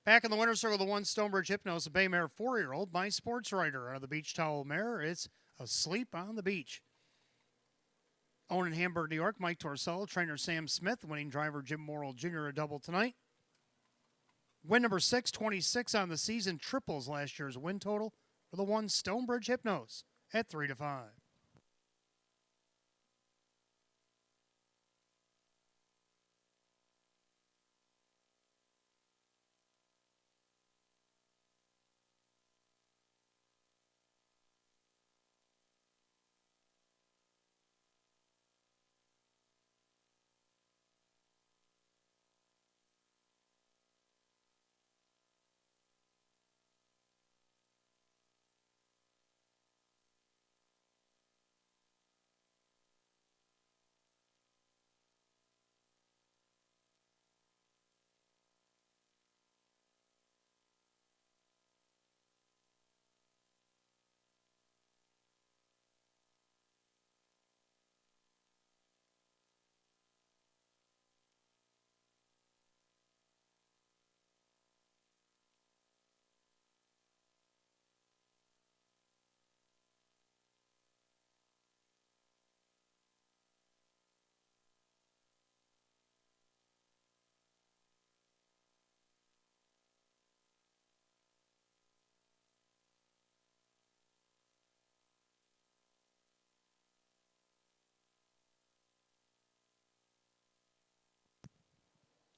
Back in the winner's circle, the 1, Stonebridge Hypnos, a bay mare 4-year-old, by Sports Writer. Out of the Beach Towel mare, it's Asleep on the Beach. Owned in Hamburg, New York, Mike Torsello, trainer Sam Smith, winning driver Jim Morrill Jr. a double tonight. Win number 6, 26 on the season, triples last year's win total for the 1, Stonebridge Hypnos at 3-5.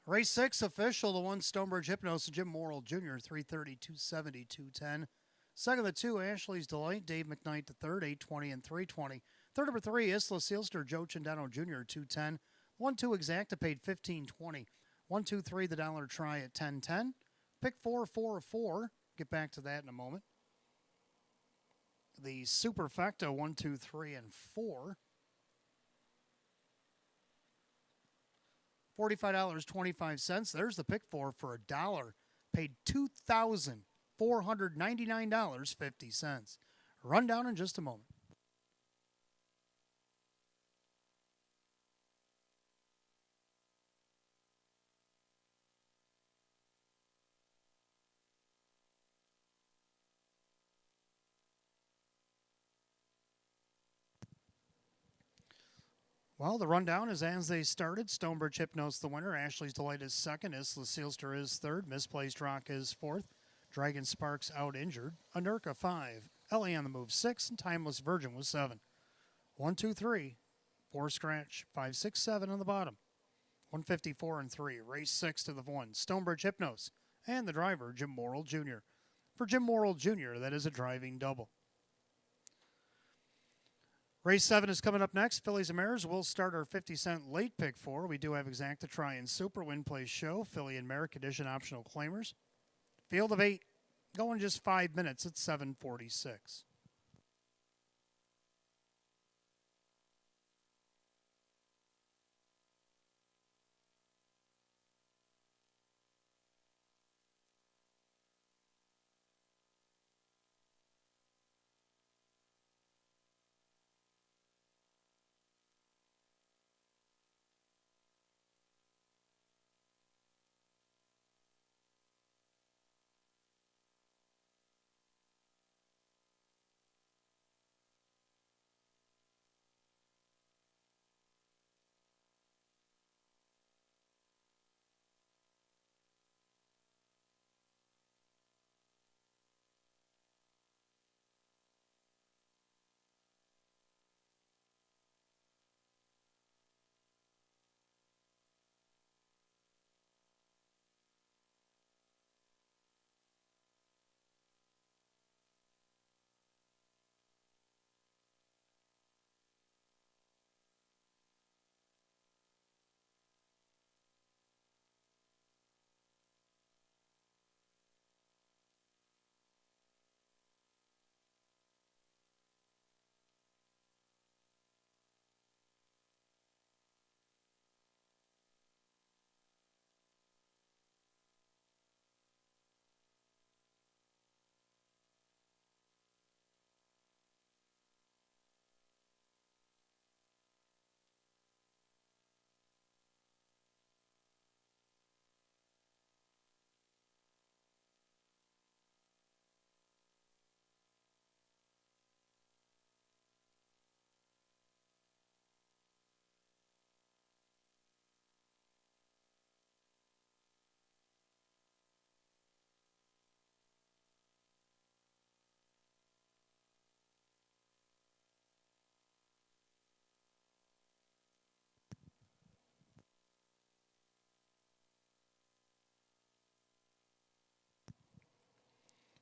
Race 6 official, the 1 Stonebridge Hypnos, Jim Morrill Jr., 330, 270, 210. Second, the 2 Ashley's Delight, Dave McKnight to third, 820 and 320. Third, number 3 Isla Sealster, Joe Cindano Jr., 210. 1-2 Exacta paid 1520. 1-2-3 the dollar try at 1010. Pick 4, 4, 4. Get back to that in a moment. The Superfecta, 1, 2, 3, and 4. $45.25. There's the pick 4 for $1. Paid $2,499.50. Rundown in just a moment. Well, the rundown is as they started. Stonebridge Hypnos the winner. Ashley's Delight is second. Isla Sealster is third. Misplaced Rock is fourth. Dragon Sparks out injured. Anerka 5. LA on the move 6. And Timeless Virgin was 7. 1, 2, 3. 4 scratch. 5, 6, 7 on the bottom. 154 and 3. Race 6 to the 1. Stonebridge Hypnos. And the driver, Jim Morrill Jr. For Jim Morrill Jr., that is a driving double. Race 7 is coming up next. Fillies and Mares. We'll start our 50-cent late pick 4. We do have Exacta Try and Super Win Place Show. Filly and Mare Condition Optional Claimers. Field of 8. Going just 5 minutes at 7:46.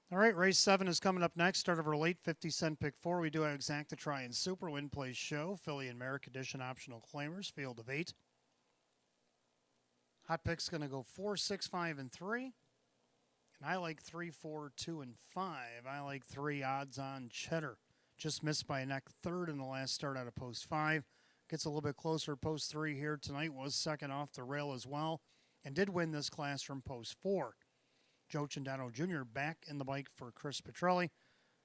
All right, race 7 is coming up next. Start of our late 50-cent pick 4. We do have Exacta Try and Super Win Place Show. Filly and Mare Condition Optional Claimers. Field of 8. Hot pick's going to go 4, 6, 5, and 3. And I like 3, 4, 2, and 5. I like 3 odds on Cheddar. Just missed by a neck third in the last start out of post 5. Gets a little bit closer. Post 3 here tonight was second off the rail as well. And did win this class from post 4. Joe Cindano Jr. back in the bike for Chris Petrelli,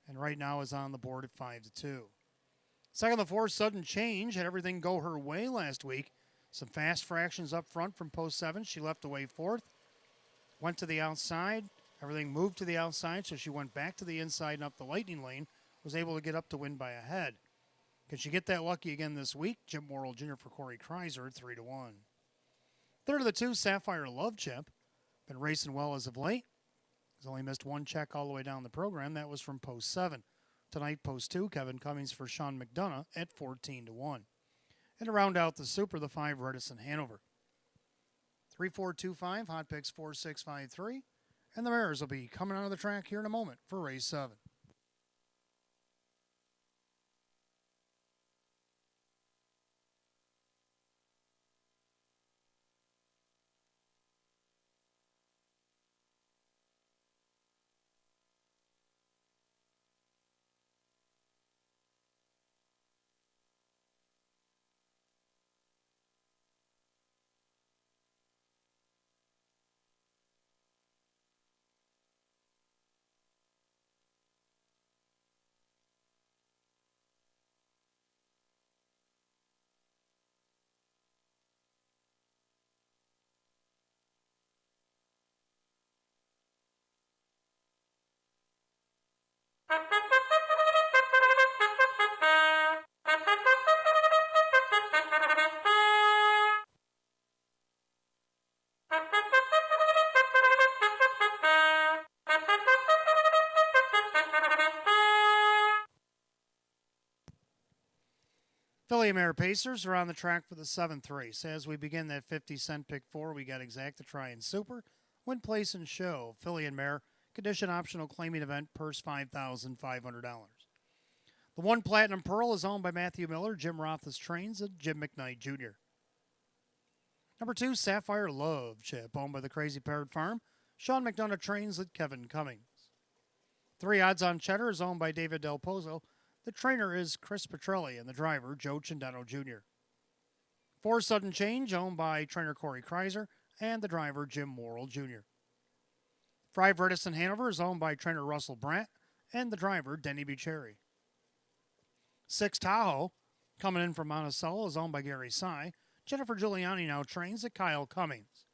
and right now is on the board at 5-2. Second, the 4 Sudden Change had everything go her way last week. Some fast fractions up front from post 7. She left away fourth, went to the outside. Everything moved to the outside, so she went back to the inside and up the lightning lane. Was able to get up to win by a head. Can she get that lucky again this week? Jim Morrill Jr. for Corey Kreiser at 3-1. Third of the 2, Sapphire Love Chip. Been racing well as of late. He's only missed 1 check all the way down the program. That was from post 7. Tonight, post 2, Kevin Cummings for Sean McDonough at 14-1. And to round out the Super, the 5 Redison Hanover. 3425, hot picks 4653. And the mares will be coming out of the track here in a moment for race 7. Filly Mare Pacers are on the track for the 7th race. As we begin that 50-cent pick 4, we got Exacta Try and Super, Win, Place, and Show. Filly and Mare, condition optional claiming event, purse $5,500. The 1 Platinum Pearl is owned by Matthew Miller, Jim Roth's trains, and Jim McKnight Jr. Number 2, Sapphire Love Chip, owned by the Crazy Parrot Farm, Sean McDonough trains, and Kevin Cummings. 3 Odds on Cheddar is owned by David Del Pozo. The trainer is Chris Petrelli and the driver, Joe Cindano Jr. 4 Sudden Change, owned by trainer Corey Kreiser and the driver, Jim Worrell Jr. 5 Redison Hanover is owned by trainer Russell Brandt and the driver, Denny Bucherri. 6 Tahoe, coming in from Monticello, is owned by Gary Sy. Jennifer Giuliani now trains at Kyle Cummings.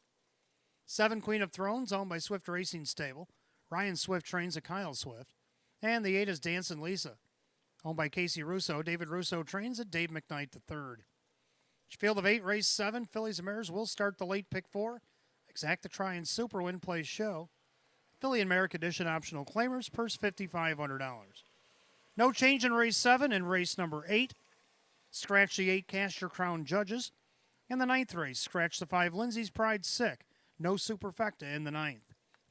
7 Queen of Thrones, owned by Swift Racing Stable. Ryan Swift trains at Kyle Swift. And the 8 is Dancin' Lisa, owned by Casey Russo. David Russo trains at Dave McKnight III. Field of 8, race 7. Fillies and Mares will start the late pick 4. Exacta Try and Super, Win, Place, Show. Filly and Mare condition optional claimers, purse $5,500. No change in race 7 and race number 8. Scratch the 8, Cast Your Crown Judges. In the 9th race, scratch the 5, Lindsay's Pride Sick. No Superfecta in the 9th.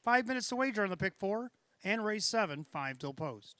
5 minutes to wager on the pick 4 and race 7, 5 till post.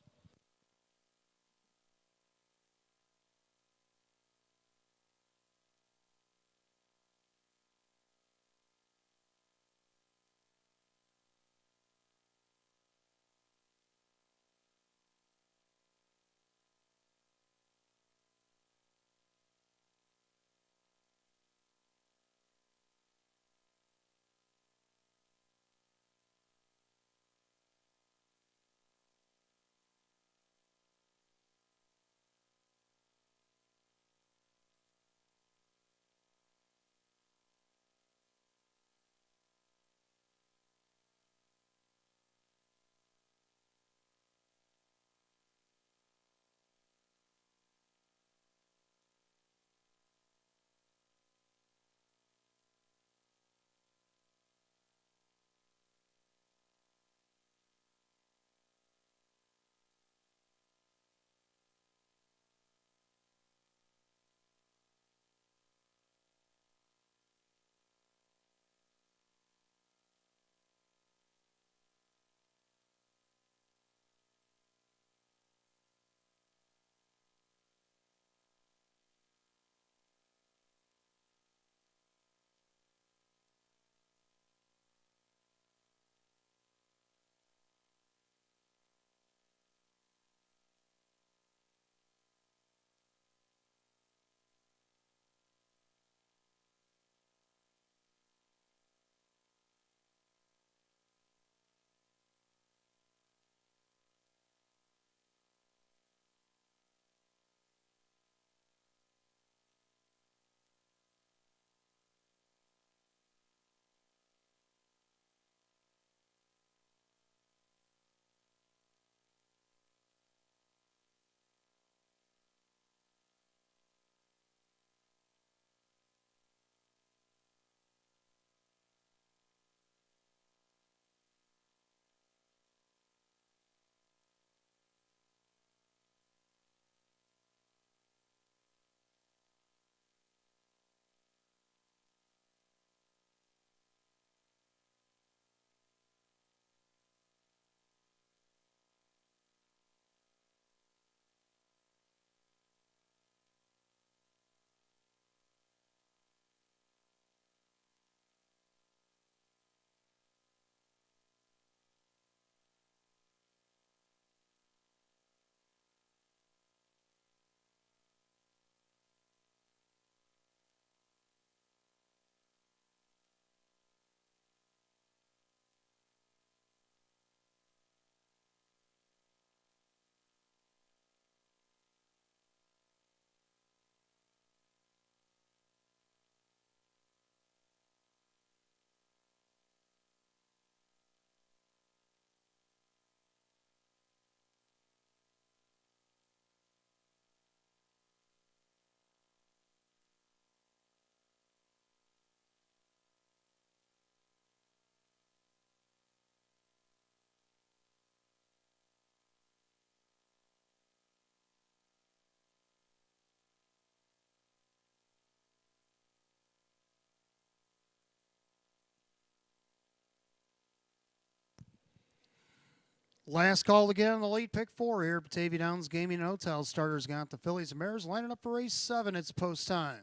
Last call again on the late pick 4 here. Batavia Downs Gaming and Hotel starters got the Phillies and Mares lining up for race 7. It's post time.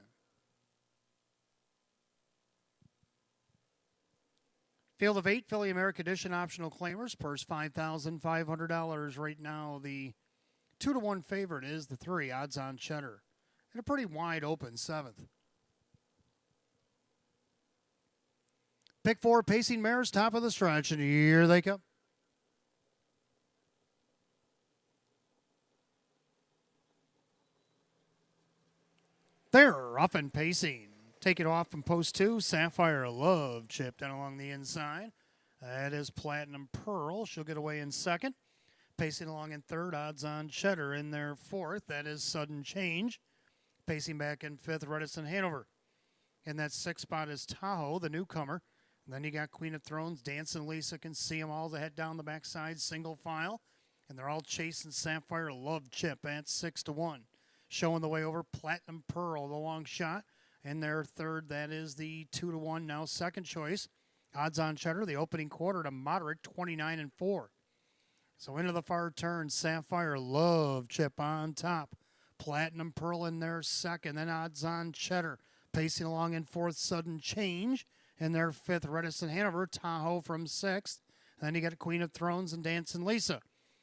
Field of 8, Philly America Edition optional claimers. Purse $5,500 right now. The 2-1 favorite is the 3, odds on Cheddar. And a pretty wide open 7th. Pick 4, Pacing Mares, top of the stretch, and here they come. They're off and pacing. Take it off from post 2. Sapphire Love chipped in along the inside. That is Platinum Pearl. She'll get away in second. Pacing along in third, odds on Cheddar in their fourth. That is Sudden Change. Pacing back in fifth, Reticent Hanover. In that sixth spot is Tahoe, the newcomer. And then you got Queen of Thrones, Dancing Lisa, can see them all. They head down the backside, single file. And they're all chasing Sapphire Love chip at 6-1. Showing the way over, Platinum Pearl, the long shot. In their third, that is the 2-1, now second choice. Odds on Cheddar, the opening quarter to moderate, 29-4. So into the far turn, Sapphire Love chip on top. Platinum Pearl in their second, then odds on Cheddar. Pacing along in fourth, Sudden Change. In their fifth, Reticent Hanover, Tahoe from sixth. Then you got Queen of Thrones and Dancing Lisa.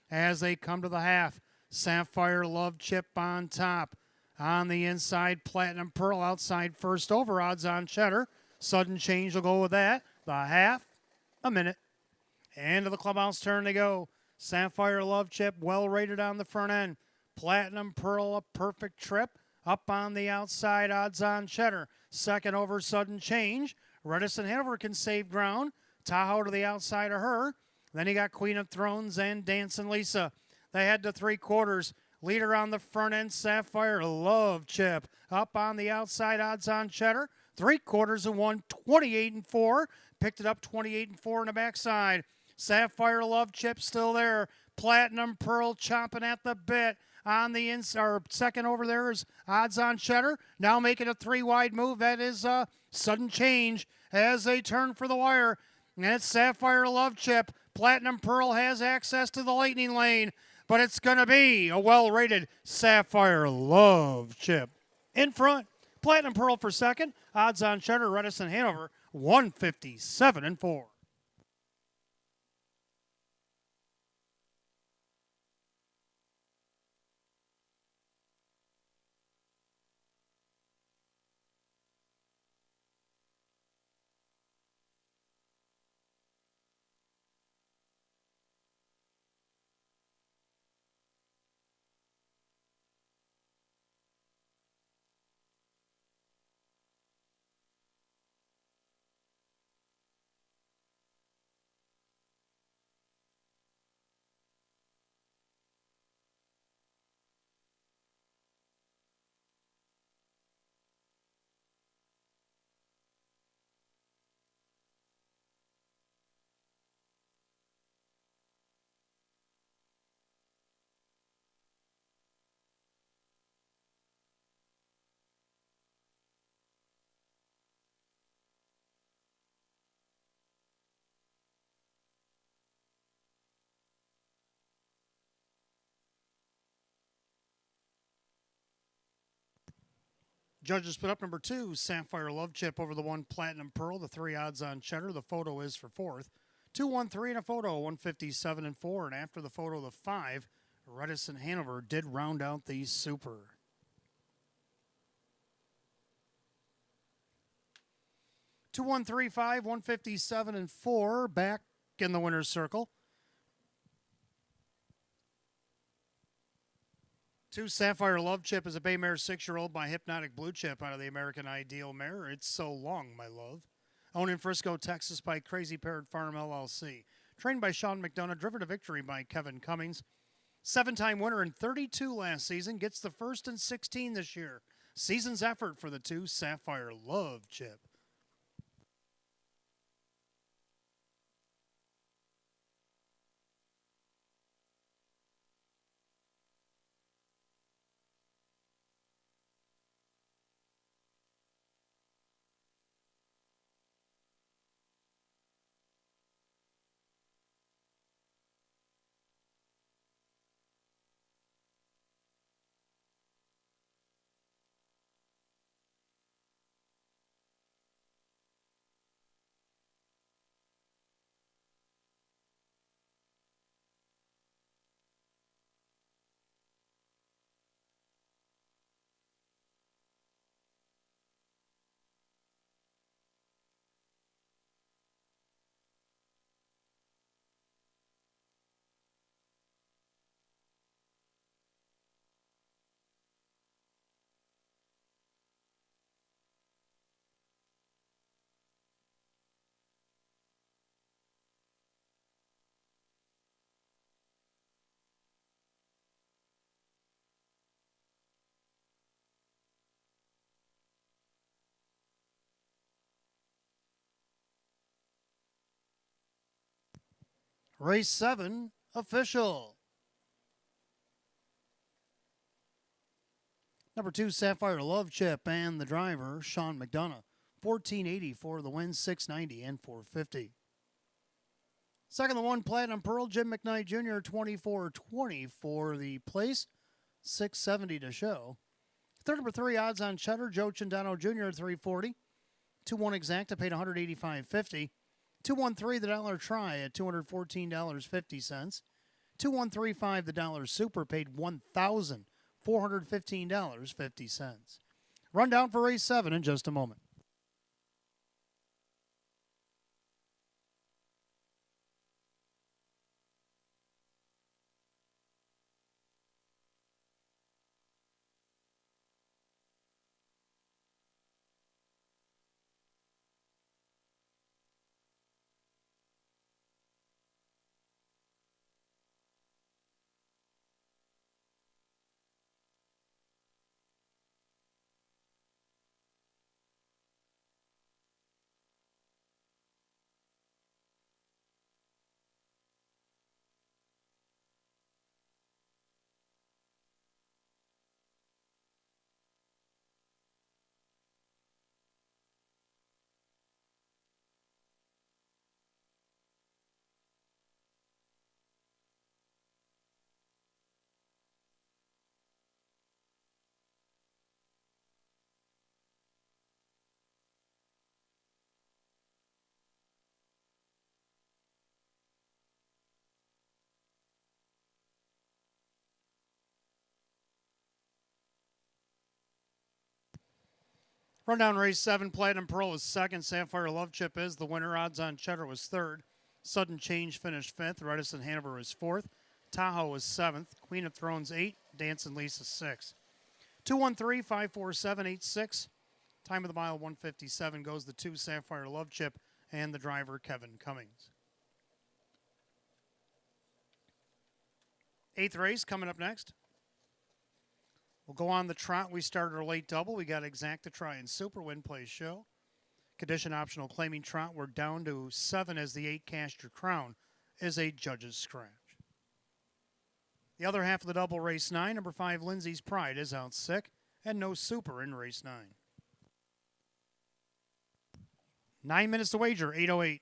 As they come to the half, Sapphire Love chip on top. On the inside, Platinum Pearl outside first over, odds on Cheddar. Sudden Change will go with that. The half, a minute. End of the clubhouse turn to go. Sapphire Love chip, well rated on the front end. Platinum Pearl, a perfect trip. Up on the outside, odds on Cheddar. Second over, Sudden Change. Reticent Hanover can save ground. Tahoe to the outside of her. Then you got Queen of Thrones and Dancing Lisa. They head to 3/4. Leader on the front end, Sapphire Love chip. Up on the outside, odds on Cheddar. 3/4 28-4. Picked it up 28-4 in the backside. Sapphire Love chip still there. Platinum Pearl chomping at the bit. On the second over there is odds on Cheddar. Now making a 3-wide move. That is Sudden Change as they turn for the wire. And it's Sapphire Love chip. Platinum Pearl has access to the lightning lane. But it's going to be a well-rated Sapphire Love chip. In front, Platinum Pearl for second. Odds on Cheddar, Reticent Hanover, 157-4. Judges put up number 2, Sapphire Love chip over the 1, Platinum Pearl. The 3 odds on Cheddar. The photo is for fourth. 2-1-3 and a photo, 157-4. And after the photo, the 5, Reticent Hanover did round out the super. Two, 1, 3, 5, 157-4. Back in the winner's circle. 2, Sapphire Love chip is a bay mare 6-year-old by Hypnotic Blue chip out of the American Ideal mare. It's so long, my love. Owned in Frisco, Texas by Crazy Parrot Farm LLC. Trained by Sean McDonough. Driven to victory by Kevin Cummings. 7-time winner in 32 last season. Gets the first in 16 this year. Season's effort for the 2, Sapphire Love chip. Race 7 official. Number 2, Sapphire Love Chip, and the driver, Sean McDonough. 1480 for the win, 690 and 450. Second, the 1, Platinum Pearl, Jim McKnight Jr., 2420 for the place, 670 to show. Third, number 3, Odds on Cheddar, Joe Chandano Jr., 340. 2-1 Exacta paid $185.50. 2-1-3 the dollar try at $214.50. 2-1-3-5 the dollar super paid $1,415.50. Rundown for race 7 in just a moment. Rundown race 7, Platinum Pearl is second. Sapphire Love Chip is the winner. Odds on Cheddar was third. Sudden Change finished fifth. Redison Hanover is fourth. Tahoe was seventh. Queen of Thrones 8. Dancing Lisa 6. 213-547-86. Time of the mile 157 goes the 2, Sapphire Love Chip, and the driver Kevin Cummings. Eighth race coming up next. We'll go on the trot. We started our late double. We got Exacta Try and Super Win Play Show. Condition optional claiming trot. We're down to 7 as the 8 Cast Your Crown is a judge's scratch. The other half of the double, race 9, number 5 Lindsay's Pride is out sick, and no super in race 9. 9 minutes to wager, 8:08.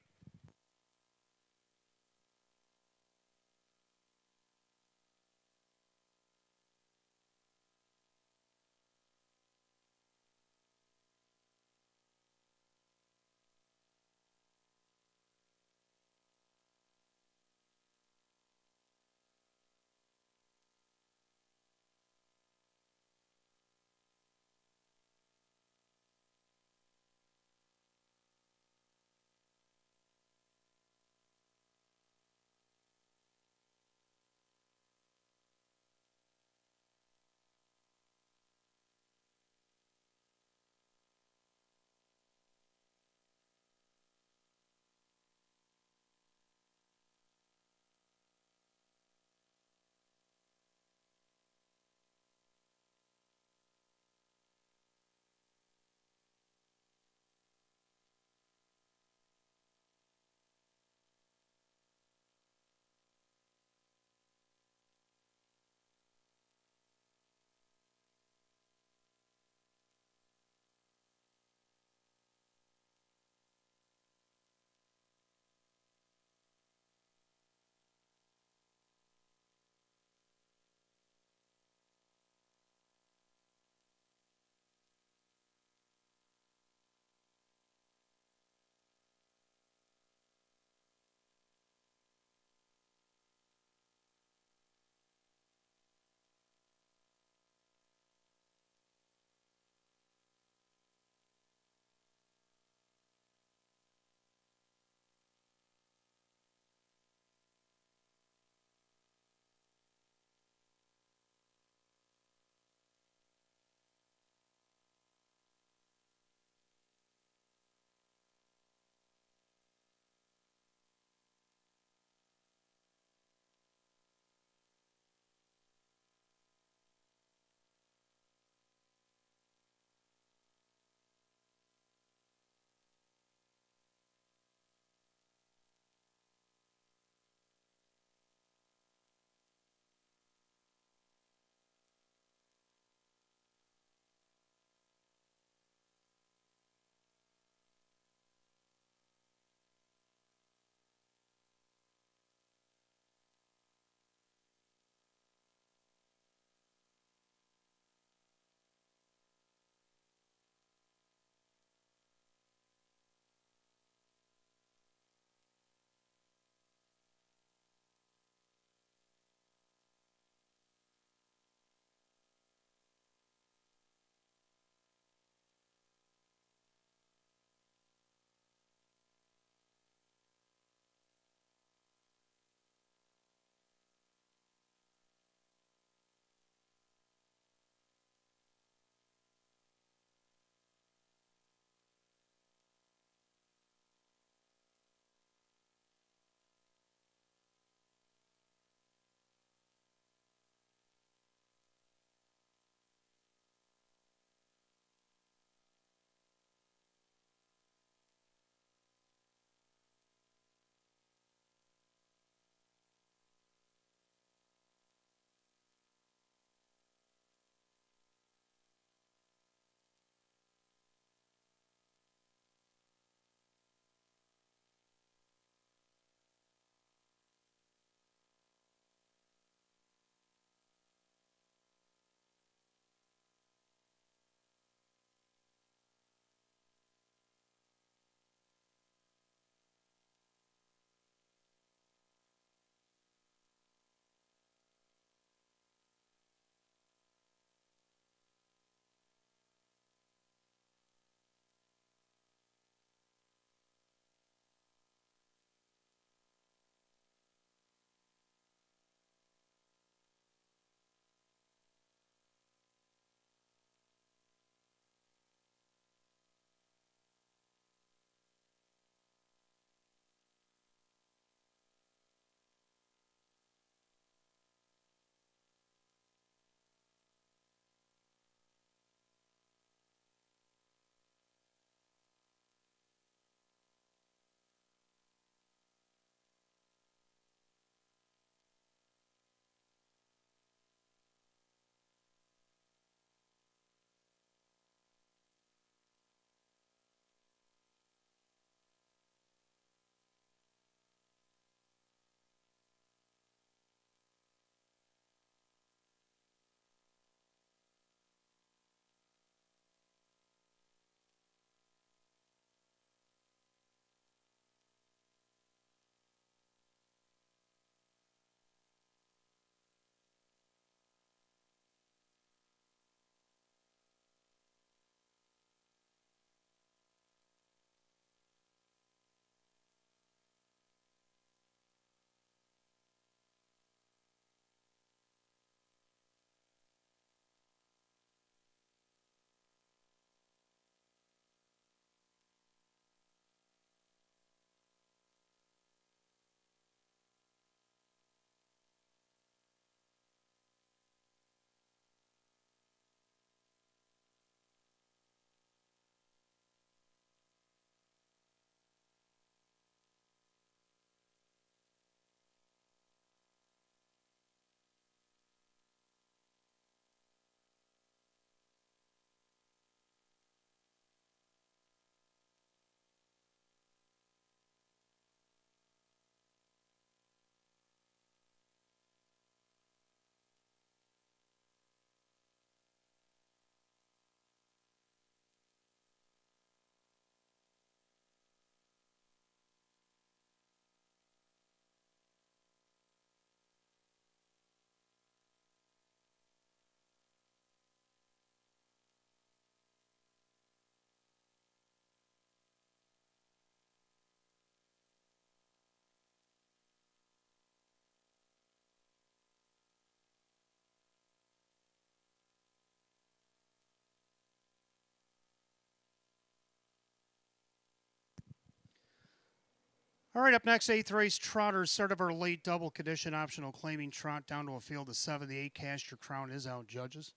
All right, up next, eighth race, Trotters, start of our late double condition optional claiming trot down to a field of 7. The 8 Cast Your Crown is out, judges.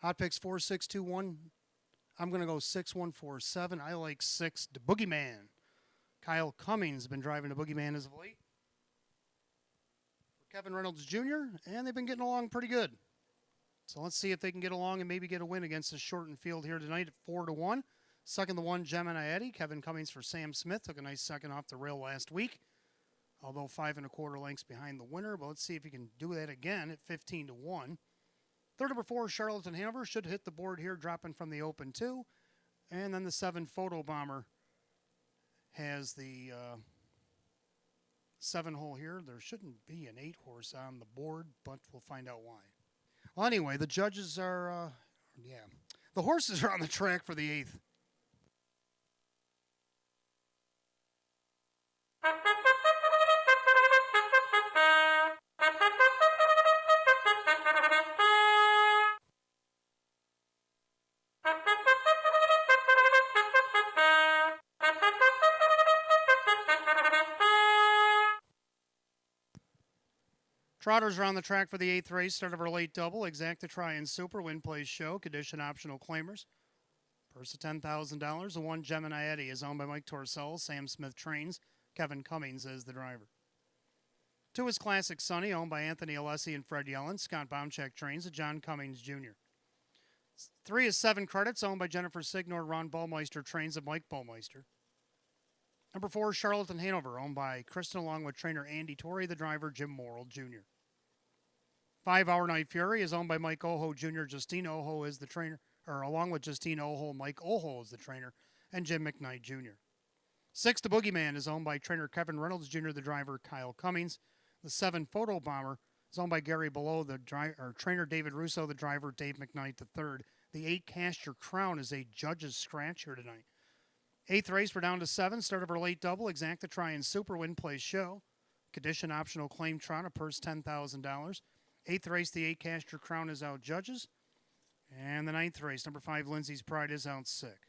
Hot picks 4, 6, 2, 1. I'm going to go 6, 1, 4, 7. I like 6, the Boogeyman. Kyle Cummings has been driving the Boogeyman as of late. Kevin Reynolds Jr., and they've been getting along pretty good. So let's see if they can get along and maybe get a win against the shortened field here tonight at 4-1. Second, the 1, Gemini Eddie. Kevin Cummings for Sam Smith. Took a nice second off the rail last week, although 5 1/4 lengths behind the winner. But let's see if he can do that again at 15-1. Third, number 4, Charlotte Hanover. Should hit the board here, dropping from the open 2. And then the 7, Photo Bomber has the 7 hole here. There shouldn't be an 8 horse on the board, but we'll find out why. Well, anyway, the judges are, the horses are on the track for the 8th. Trotters are on the track for the 8th race, start of our late double. Exacta Try and Super, Win Plays Show, condition optional claimers. Purse of $10,000. The 1, Gemini Eddie, is owned by Mike Torcell. Sam Smith trains. Kevin Cummings is the driver. 2 is Classic Sunny, owned by Anthony Alessi and Fred Yellen. Scott Baumcheck trains. John Cummings Jr. 3 is 7 Credits, owned by Jennifer Signor. Ron Baumeister trains of Mike Baumeister. Number 4, Charlotte Hanover, owned by Kristen along with trainer Andy Torrey, the driver Jim Morrill Jr. 5 Hour Night Fury is owned by Mike Oho Jr. Justine Oho is the trainer, or along with Justine Oho, Mike Oho is the trainer, and Jim McKnight Jr. 6, The Boogeyman, is owned by trainer Kevin Reynolds Jr., the driver Kyle Cummings. The 7, Photo Bomber, is owned by Gary Below, the trainer David Russo, the driver Dave McKnight III. The 8, Cast Your Crown, is a judge's scratch here tonight. 8th race, we're down to 7. Start of our late double. Exacta Try and Super, Win Plays Show. Condition optional claim Tron, a purse $10,000. 8th race, the 8, Cast Your Crown, is out, judges. And the 9th race, number 5, Lindsay's Pride, is out, sick.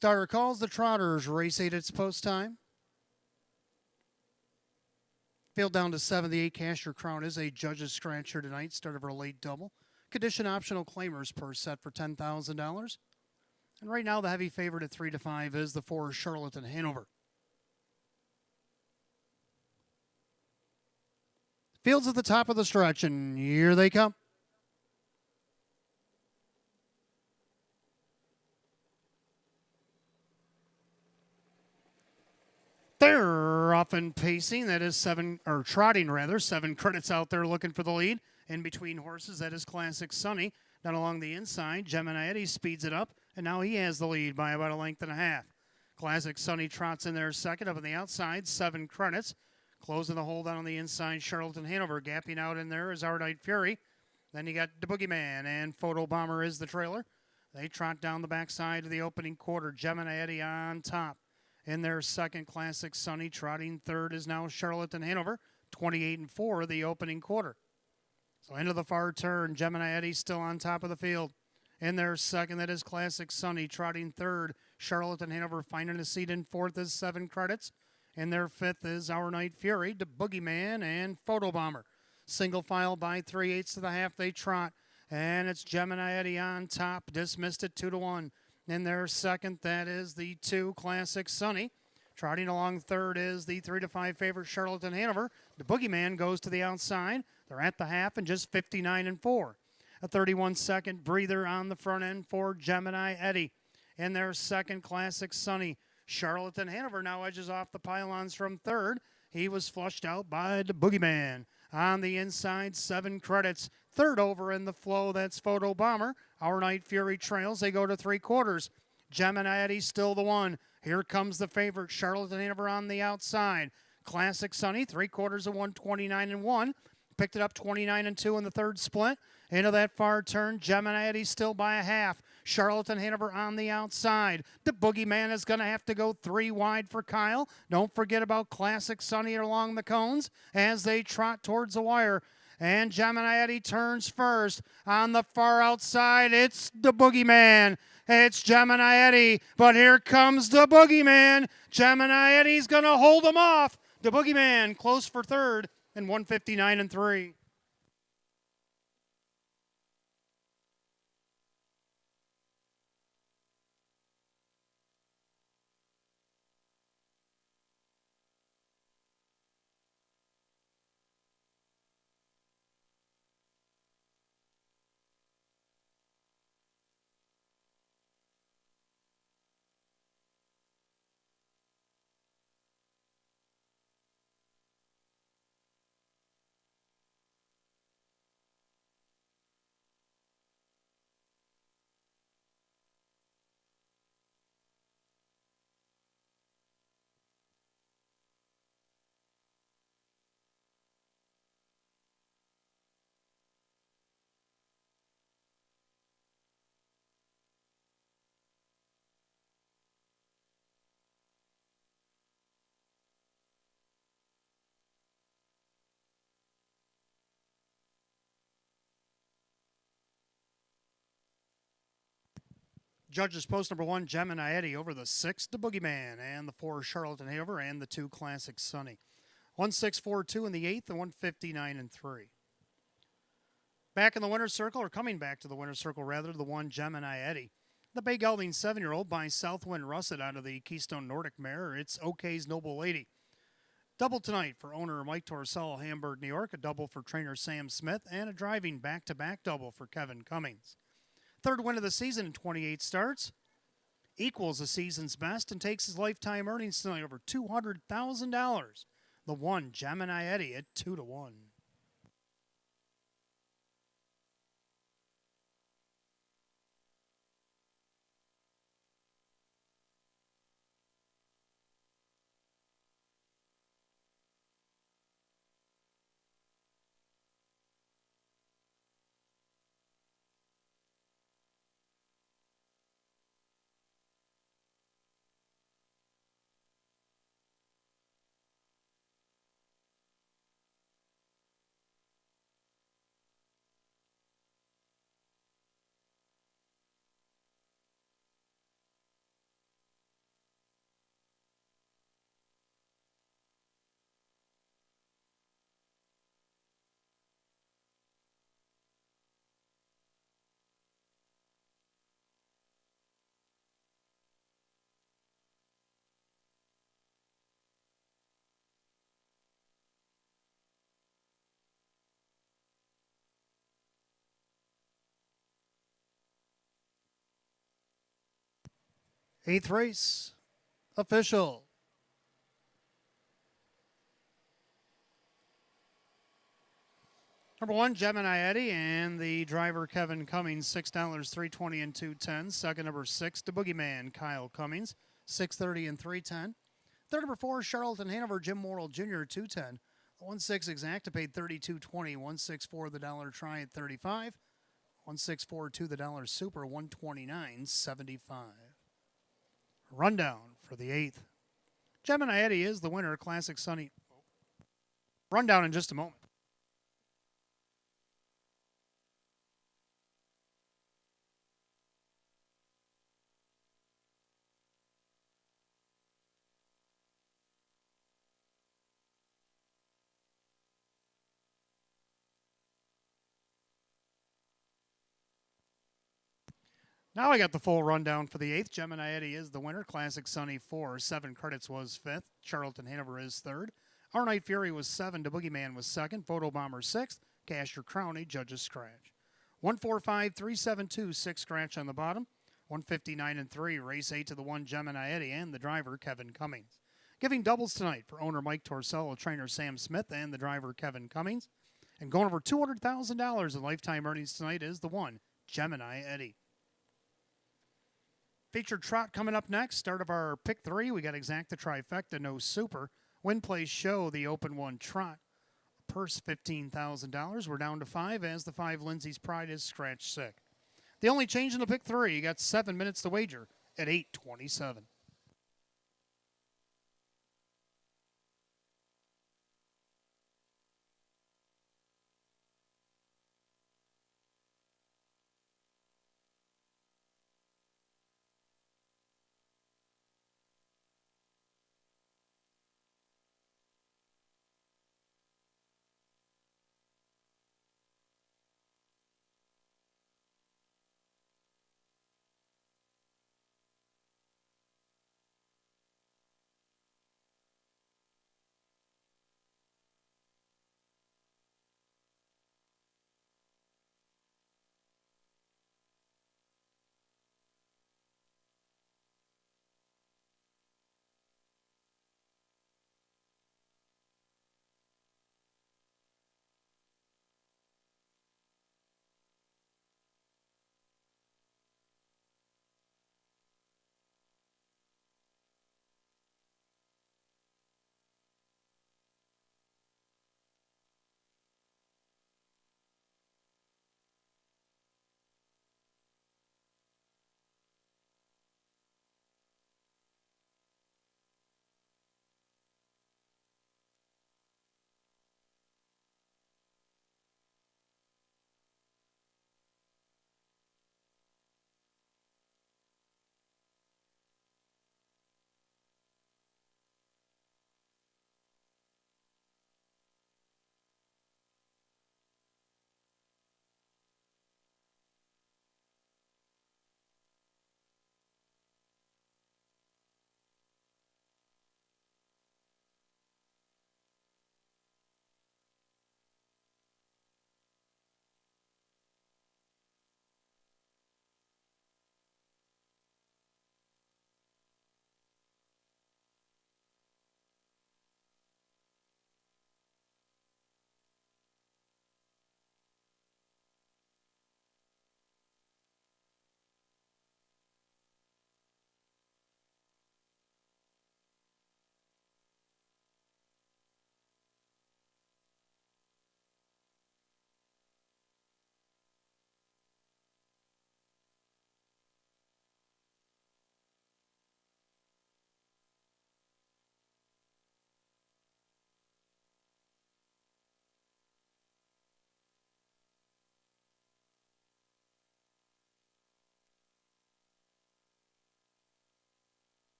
Starter calls the Trotters. Race 8 its post time. Field down to 78. Cash Your Crown is a judge's scratch here tonight. Start of our late double. Condition optional claimers per set for $10,000. And right now the heavy favorite at 3 to 5 is the 4 Charlotte and Hanover. Fields at the top of the stretch, and here they come. They're off and pacing. That is trotting rather. 7 credits out there looking for the lead. In between horses, that is Classic Sunny. Down along the inside, Gemini Eddie speeds it up, and now he has the lead by about a length and a half. Classic Sunny trots in there second. Up on the outside, 7 credits. Closing the hole down on the inside, Charlotte and Hanover. Gapping out in there is Our Night Fury. Then you got the Boogeyman, and Photo Bomber is the trailer. They trot down the backside of the opening quarter. Gemini Eddie on top. In their second, Classic Sunny. Trotting third is now Charlotte and Hanover. 28-4 the opening quarter. So into the far turn, Gemini Eddie still on top of the field. In their second, that is Classic Sunny. Trotting third, Charlotte and Hanover finding a seat in fourth is 7 credits. In their fifth is Our Night Fury, the Boogeyman, and Photo Bomber. Single file by 3/8 of the half they trot. And it's Gemini Eddie on top, dismissed at 2 to 1. In their second, that is the 2 Classic Sunny. Trotting along third is the 3 to 5 favorite Charlotte and Hanover. The Boogeyman goes to the outside. They're at the half and just 59-4. A 31-second breather on the front end for Gemini Eddie. In their second, Classic Sunny. Charlotte and Hanover now edges off the pylons from third. He was flushed out by the Boogeyman. On the inside, 7 credits. Third over in the flow, that's Photo Bomber. Our Night Fury trails. They go to 3/4. Gemini Eddie still the one. Here comes the favorite, Charlotte and Hanover on the outside. Classic Sunny, 3/4 of 129-1. Picked it up 29-2 in the third split. Into that far turn, Gemini Eddie still by a half. Charlotte and Hanover on the outside. The Boogeyman is going to have to go 3 wide for Kyle. Don't forget about Classic Sunny along the cones as they trot towards the wire. And Gemini Eddie turns first. On the far outside, it's the Boogeyman. It's Gemini Eddie, but here comes the Boogeyman. Gemini Eddie's going to hold him off. The Boogeyman close for third and 159-3. Judges post number 1, Gemini Eddie over the 6, the Boogeyman, and the 4, Charlotte and Hanover, and the 2, Classic Sunny. 1-6-4-2 in the 8th, and 159-3. Back in the winner's circle, or coming back to the winner's circle rather, the 1, Gemini Eddie. The Bay Gelding 7-year-old by Southwind Russet out of the Keystone Nordic mare. It's OK's Noble Lady. Double tonight for owner Mike Torcell, Hamburg, New York. A double for trainer Sam Smith, and a driving back-to-back double for Kevin Cummings. Third win of the season in 28 starts. Equals the season's best and takes his lifetime earnings tonight over $200,000. The 1, Gemini Eddie at 2 to 1. Eighth race, official. Number 1, Gemini Eddie, and the driver Kevin Cummings, $6, $3.20 and $2.10. Second, number 6, the Boogeyman, Kyle Cummings, $6.30 and $3.10. Third, number 4, Charlton Hanover, Jim Morrill Jr., $2.10. 1-6 exacta paid $32.20. 1-6-4 the dollar try at $35. 1-6-4-2 the dollar super, $129.75. Rundown for the 8th. Gemini Eddie is the winner. Classic Sunny. Rundown in just a moment. Now I got the full rundown for the 8th. Gemini Eddie is the winner. Classic Sunny 4. 7 credits was 5th. Charlton Hanover is 3rd. Our Night Fury was 7. The Boogeyman was 2nd. Photo Bomber 6th. Casher Crowney, Judges Scratch. 145-372, 6 scratch on the bottom. 159 and 3. Race 8 to the 1, Gemini Eddie, and the driver Kevin Cummings. Giving doubles tonight for owner Mike Torsello, trainer Sam Smith, and the driver Kevin Cummings. And going over $200,000 in lifetime earnings tonight is the 1, Gemini Eddie. Featured trot coming up next. Start of our pick 3. We got exacta trifecta, no super. Win place show, the open 1 trot. Purse $15,000. We're down to 5 as the 5 Lindsay's Pride is scratch sick. The only change in the pick 3, you got 7 minutes to wager at 8:27.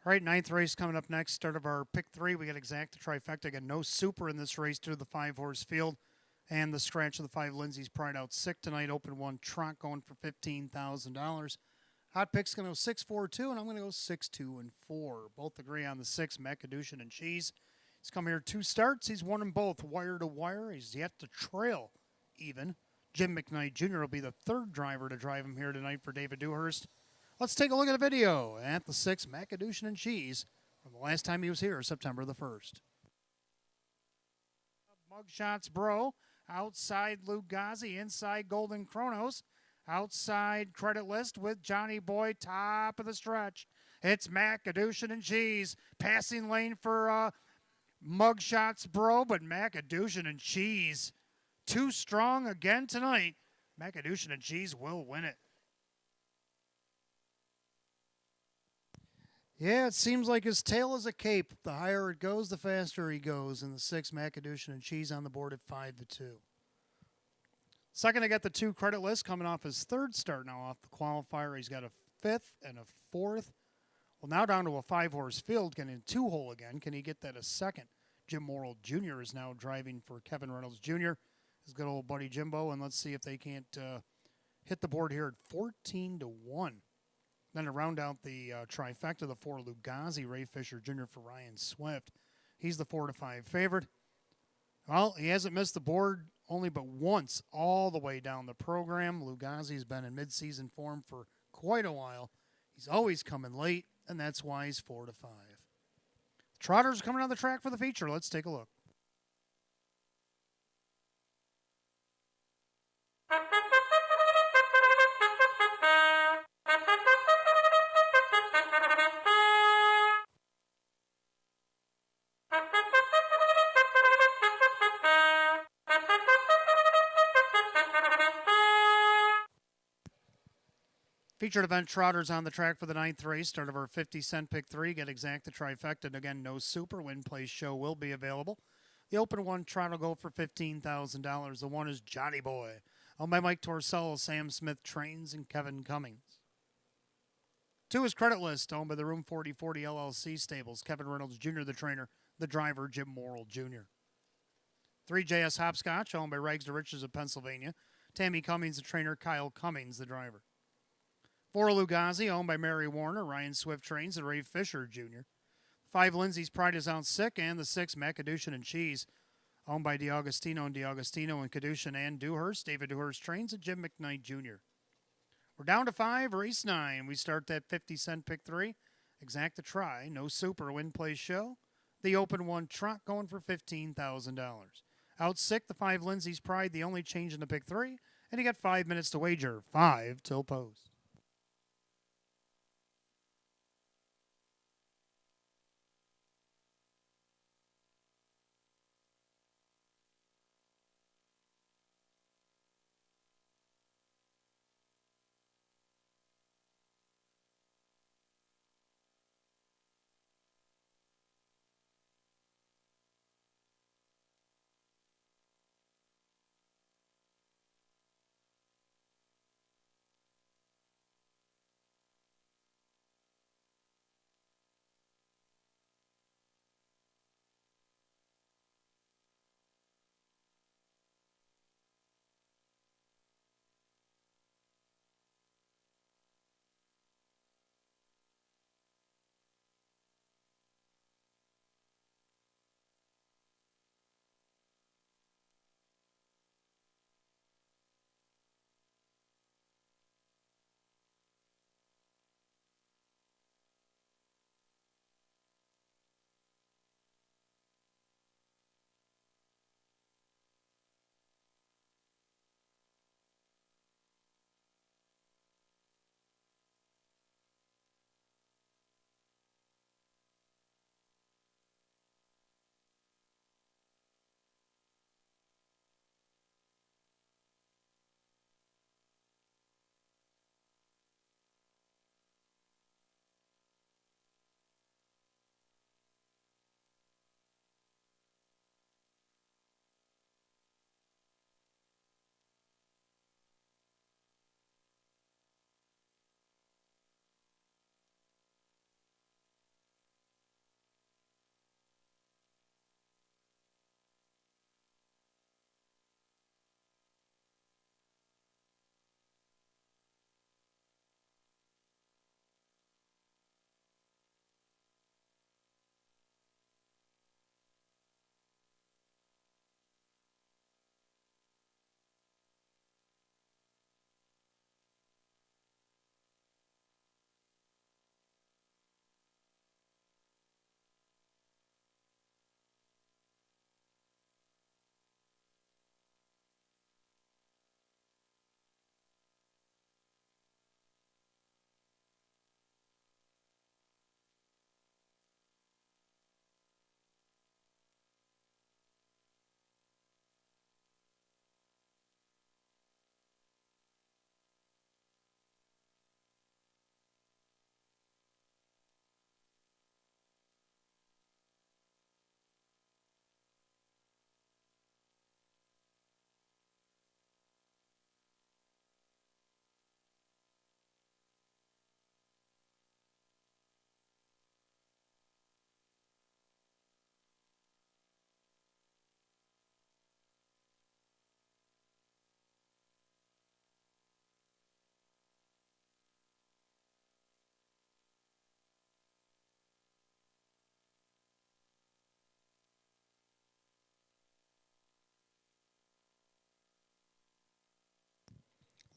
All right, ninth race coming up next. Start of our pick three. We got exact trifecta. Again, no super in this race due to the 5-horse field. And the scratch of the 5 Lindsay's Pride out sick tonight. Open 1 trot going for $15,000. Hot pick's going to go 6, 4, 2, and I'm going to go 6, 2, and 4. Both agree on the 6, Macadushin and Cheese. He's come here 2 starts. He's won them both wire to wire. He's yet to trail even. Jim McKnight Jr. will be the 3rd driver to drive him here tonight for David Dewhurst. Let's take a look at a video at the 6, Macadushin and Cheese, from the last time he was here, September the 1st. Mugshots Bro, outside Lugazi, inside Golden Chronos, outside Credit List with Johnny Boy, top of the stretch. It's Macadushin and Cheese, passing lane for Mugshots Bro, but Macadushin and Cheese, too strong again tonight. Macadushin and Cheese will win it. Yeah, it seems like his tail is a cape. The higher it goes, the faster he goes. And the 6, Macadushin and Cheese on the board at 5 to 2. Second, I got the 2 Credit List coming off his 3rd start now off the qualifier. He's got a 5th and a 4th. Well, now down to a 5-horse field, getting in 2-hole again. Can he get that a 2nd? Jim Morrill Jr. is now driving for Kevin Reynolds Jr., his good old buddy Jimbo. And let's see if they can't hit the board here at 14 to 1. Then to round out the trifecta, the 4 Lugazi, Ray Fisher Jr. for Ryan Swift. He's the 4 to 5 favorite. Well, he hasn't missed the board only but once all the way down the program. Lugazi's been in midseason form for quite a while. He's always coming late, and that's why he's 4 to 5. Trotters coming on the track for the feature. Let's take a look. Featured event Trotters on the track for the 9th race. Start of our 50-cent pick 3. Get exact the trifecta. And again, no super. Win place show will be available. The open 1 trot will go for $15,000. The 1 is Johnny Boy. Owned by Mike Torsello, Sam Smith Trains, and Kevin Cummings. 2 is Credit List, owned by the Room 4040 LLC stables. Kevin Reynolds Jr., the trainer. The driver, Jim Morrill Jr. 3 JS Hopscotch, owned by Rags to Riches of Pennsylvania. Tammy Cummings, the trainer. Kyle Cummings, the driver. 4 Lugazi, owned by Mary Warner, Ryan Swift Trains, and Ray Fisher Jr. 5 Lindsay's Pride is out sick, and the 6 Macadushin and Cheese, owned by DiAugustino and Cadushin and Dewhurst, David Dewhurst Trains, and Jim McKnight Jr. We're down to 5, race 9. We start that 50-cent pick 3. Exact to try, no super, win place show. The open 1 trot going for $15,000. Out sick, the 5 Lindsay's Pride, the only change in the pick 3, and you got 5 minutes to wager, 5 till post.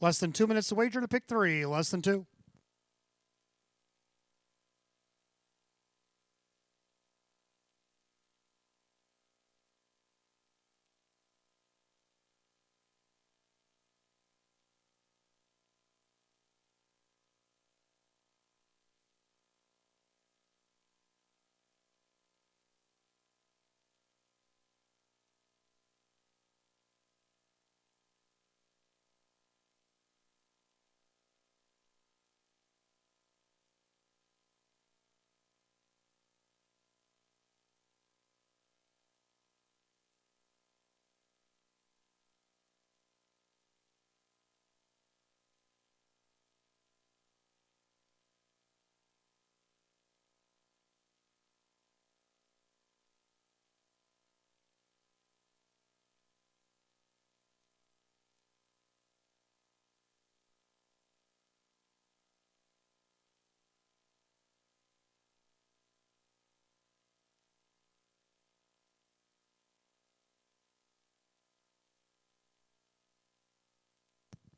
Less than 2 minutes to wager to pick 3. Less than 2.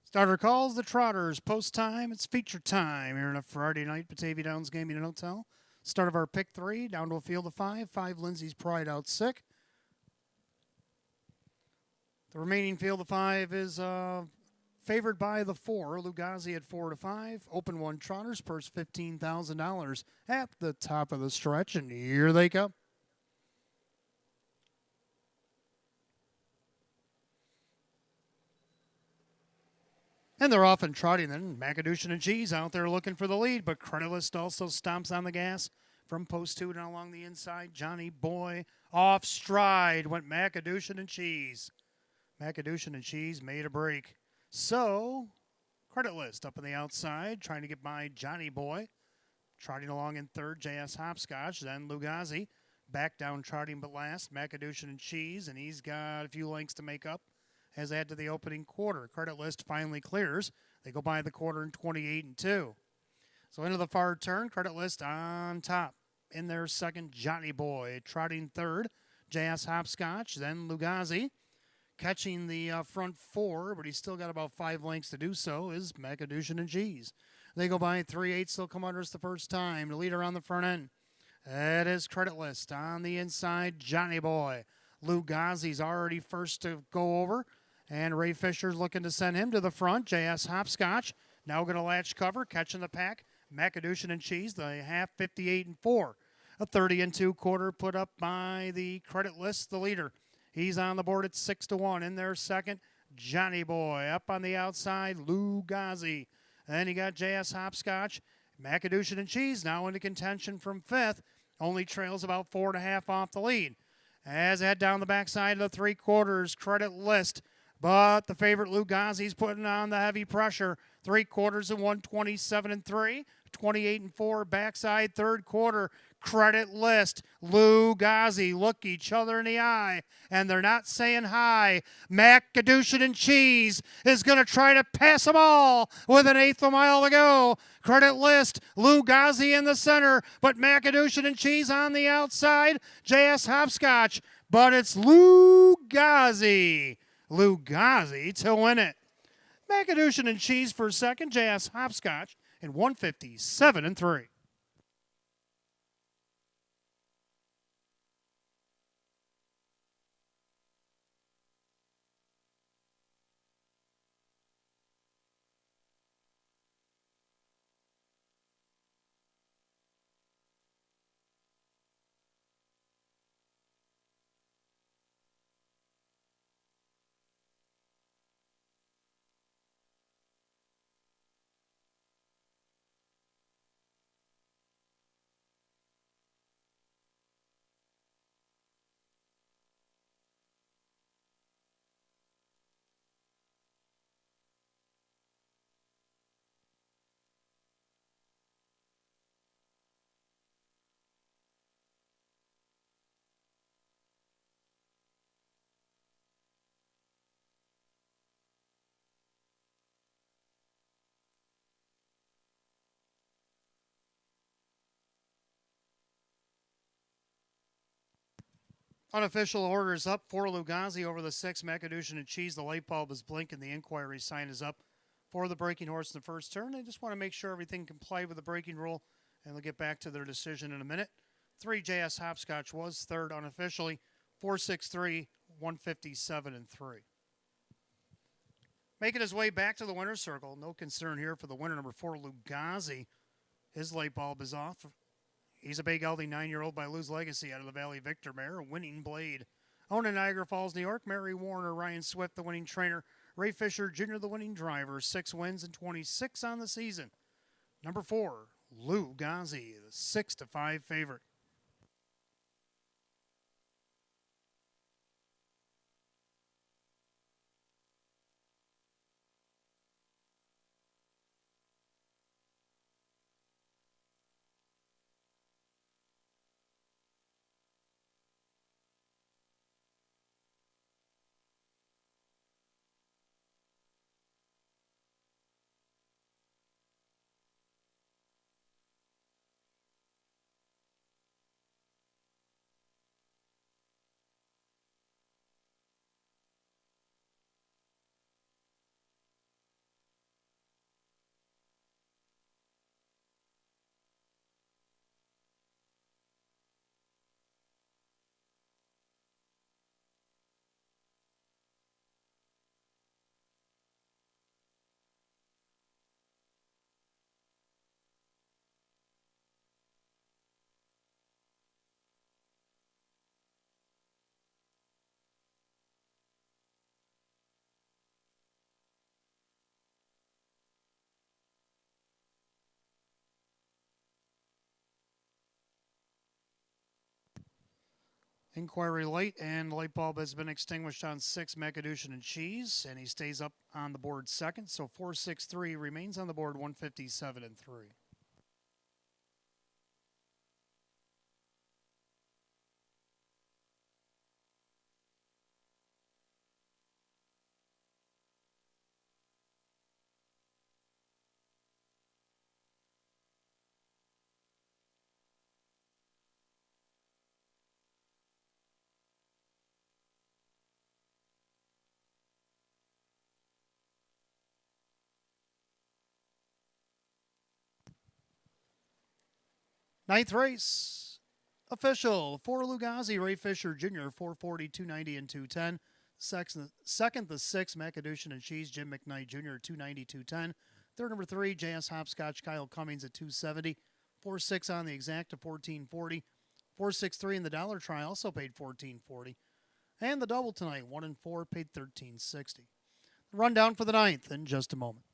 Starter calls, the Trotters. Post time, it's feature time here on a Friday night Batavia Downs Gaming and Hotel. Start of our pick 3, down to a field of 5. 5 Lindsay's Pride out sick. The remaining field of 5 is favored by the 4. Lugazi at 4 to 5. Open 1 Trotters, purse $15,000 at the top of the stretch, and here they come. And they're off and trotting then. Macadushin and Cheese out there looking for the lead, but Credit List also stomps on the gas from post 2 down along the inside. Johnny Boy off stride went Macadushin and Cheese. Macadushin and Cheese made a break. So, Credit List up on the outside, trying to get by Johnny Boy. Trotting along in third, J.S. Hopscotch. Then Lugazi back down trotting but last. Macadushin and Cheese, and he's got a few lengths to make up as add to the opening quarter. Credit List finally clears. They go by the quarter in 28 and 2. So into the far turn, Credit List on top. In their second, Johnny Boy trotting third, J.S. Hopscotch. Then Lugazi catching the front 4, but he's still got about 5 lengths to do so, is Macadushin and Cheese. They go by 3/8, still come under us the first time. The leader on the front end. That is Credit List. On the inside, Johnny Boy. Lugazi's already first to go over. And Ray Fisher's looking to send him to the front. J.S. Hopscotch now going to latch cover, catching the pack. Macadushin and Cheese, the half 58 and 4. A 30 and 2 quarter put up by the Credit List, the leader. He's on the board at 6 to 1. In there second, Johnny Boy. Up on the outside, Lugazi. Then you got J.S. Hopscotch. Macadushin and Cheese now into contention from 5th. Only trails about 4.5 off the lead. As they head down the backside of the 3 quarters, Credit List. But the favorite Lugazi's putting on the heavy pressure. 3 quarters and 127 and 3. 28 and 4 backside third quarter. Credit List, Lugazi look each other in the eye, and they're not saying hi. Macadushin and Cheese is going to try to pass them all with an 1/8 of a mile to go. Credit List, Lugazi in the center, but Macadushin and Cheese on the outside. J.S. Hopscotch, but it's Lugazi to win it. Macadushin and Cheese for second, J.S. Hopscotch in 157 and 3. Unofficial orders up for Lugazi over the 6. Macadushin and Cheese. The light bulb is blinking. The inquiry sign is up for the breaking horse in the first turn. They just want to make sure everything complied with the breaking rule, and they'll get back to their decision in a minute. 3 JS Hopscotch was third unofficially. 463, 157 and 3. Making his way back to the winner's circle. No concern here for the winner, number 4, Lugazi. His light bulb is off. He's a big, healthy 9-year-old by Lou's Legacy out of the Valley Victor mare, Winning Blade. Owned in Niagara Falls, New York, Mary Warner, Ryan Swift, the winning trainer. Ray Fisher Jr., the winning driver. 6 wins and 26 on the season. Number 4, Lugazi, the 6-5 favorite. Inquiry light, and light bulb has been extinguished on 6, Macadocian and Cheese, and he stays up on the board second. So 463 remains on the board, 157 and 3. Ninth race, official. 4 Lugazi, Ray Fisher Jr., 440, 290, and 210. Second, the 6, Macadocian and Cheese, Jim McKnight Jr., 290, 210. Third, number 3, JS Hopscotch, Kyle Cummings at 270. 4-6 on the exact to 1440. 463 in the dollar try also paid 1440. And the double tonight, 1 and 4, paid 1360. The rundown for the ninth in just a moment.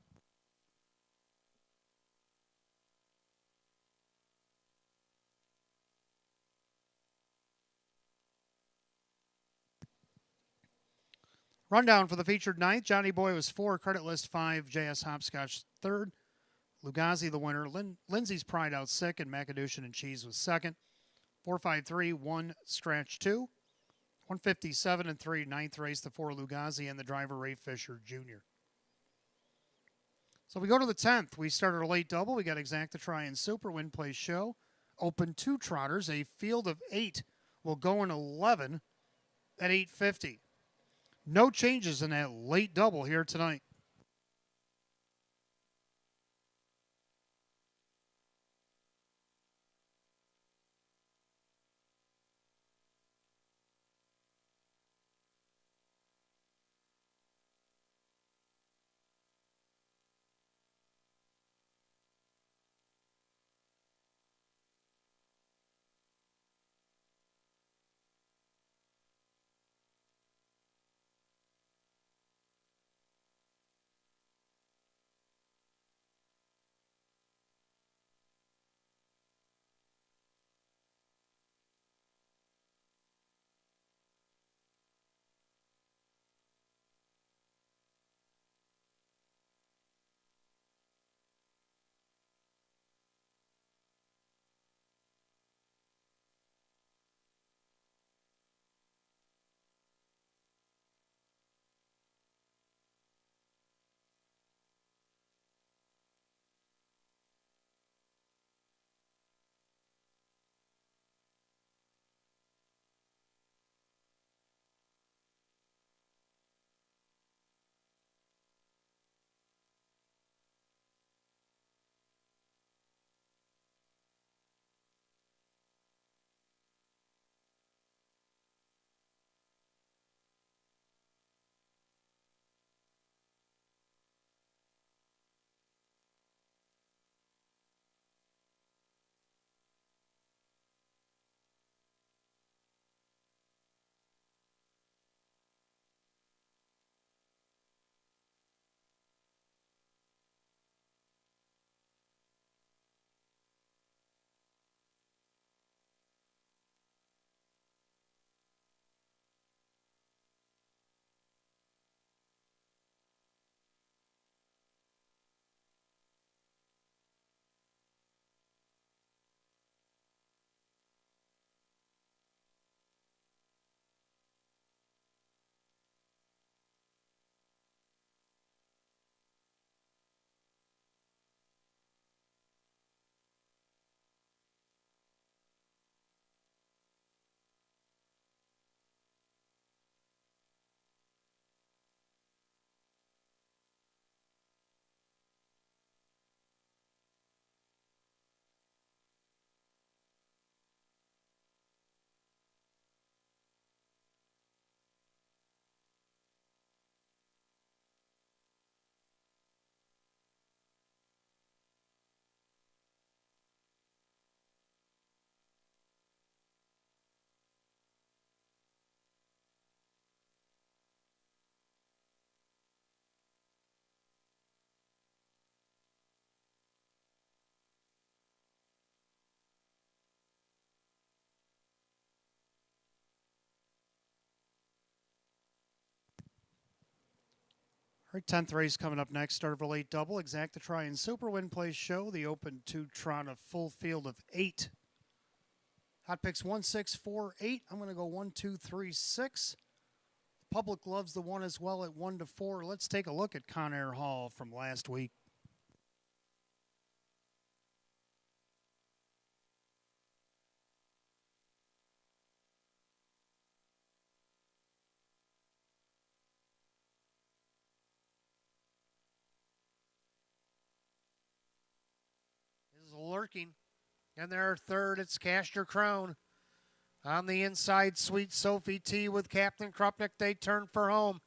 Rundown for the featured ninth. Johnny Boy was 4, Credit List 5, JS Hopscotch third. Lugazi the winner. Lindsay's Pride out sick, and Macadocian and Cheese was second. 453, 1, Scratch 2. 157 and 3, ninth race, the 4 Lugazi and the driver Ray Fisher Jr. So we go to the 10th. We started a late double. We got Exacta Try and Super Win Play Show. Open 2 trotters. A field of 8 will go in 11 at 850. No changes in that late double here tonight. All right, 10th race coming up next. Start of a late double. Exact the Try and Super Win Play Show. The Open 2 Tron, a full field of 8. Hot picks 1, 6, 4, 8. I'm going to go 1, 2, 3, 6. The public loves the 1 as well at 1 to 4. Let's take a look at Conair Hall from last week. Is lurking. And their third, it's Cast Your Crown. On the inside, Sweet Sophie T with Captain Krupnik. They turn for home.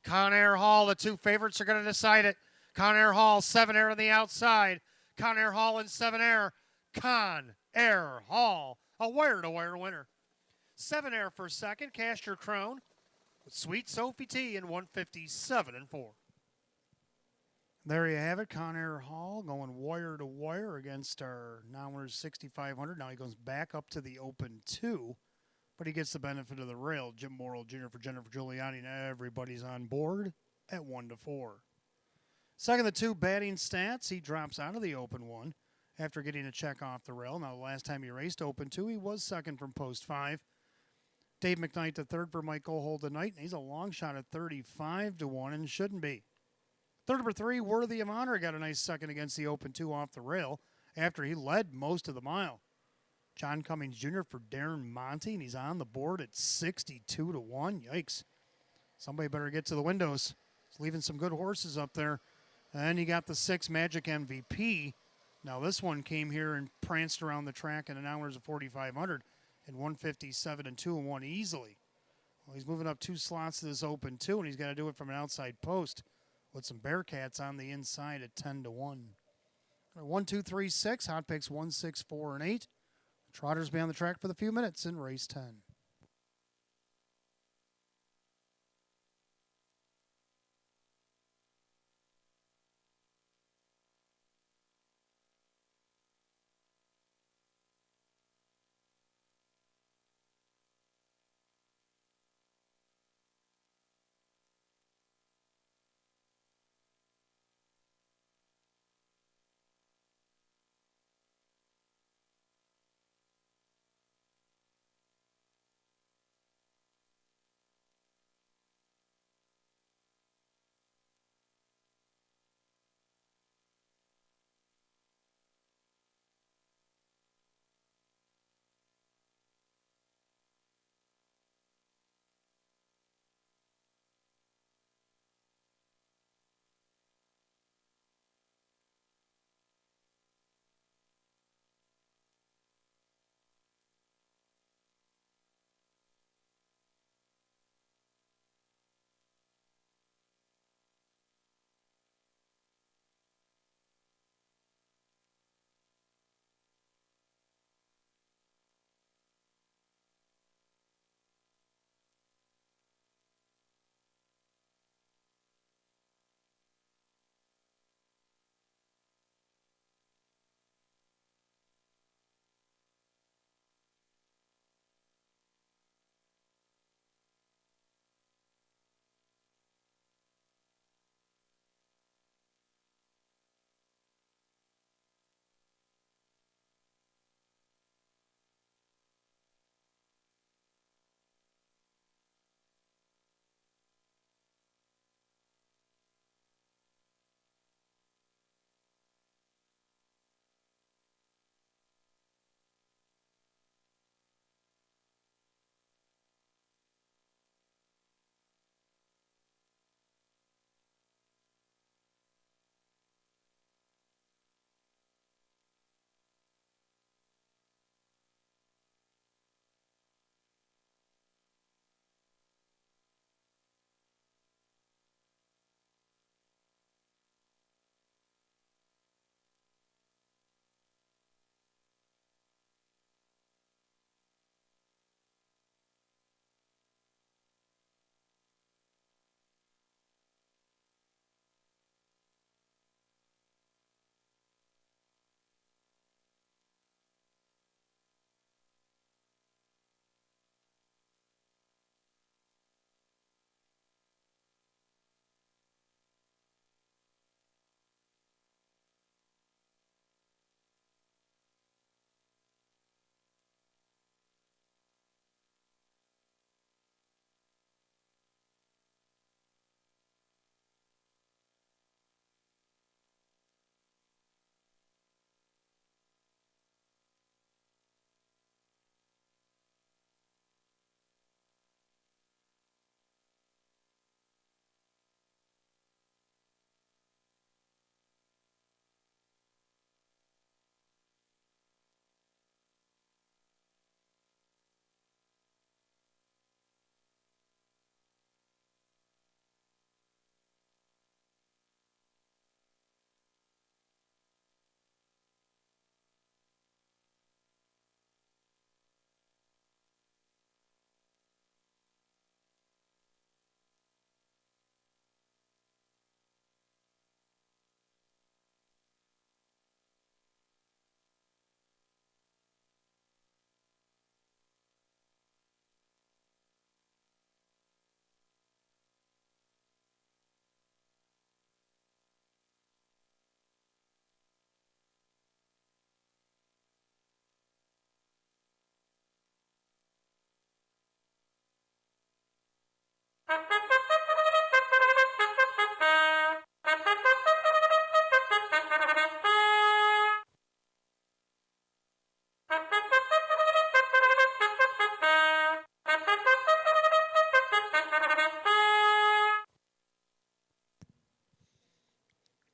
Conair Hall, the two favorites are going to decide it. Conair Hall, 7 air on the outside. Conair Hall in 7 air. Conair Hall, a wire-to-wire winner. 7 air for second, Cast Your Crown with Sweet Sophie T in 157 and 4. There you have it. Conair Hall going wire to wire against our non-winners 6,500. Now he goes back up to the Open 2, but he gets the benefit of the rail. Jim Morrill Jr. for Jennifer Giuliani, and everybody's on board at 1 to 4. Second, the 2 batting stats. He drops out of the Open 1 after getting a check off the rail. Now, the last time he raced Open 2, he was second from post 5. Dave McKnight the third for Michael Hold tonight, and he's a long shot at 35 to 1 and shouldn't be. Third, number 3, Worthy of Honor, got a nice second against the Open 2 off the rail after he led most of the mile. John Cummings Jr. for Darren Monty, and he's on the board at 62 to 1. Yikes. Somebody better get to the windows. He's leaving some good horses up there. And you got the 6 Magic MVP. Now this one came here and pranced around the track in an hours of 4,500 and 157 and 2 and 1 easily. Well, he's moving up 2 slots to this Open 2, and he's got to do it from an outside post with some Bearcats on the inside at 10 to 1. 1, 2, 3, 6. Hot picks 1, 6, 4, and 8. Trotters be on the track for the few minutes in race 10.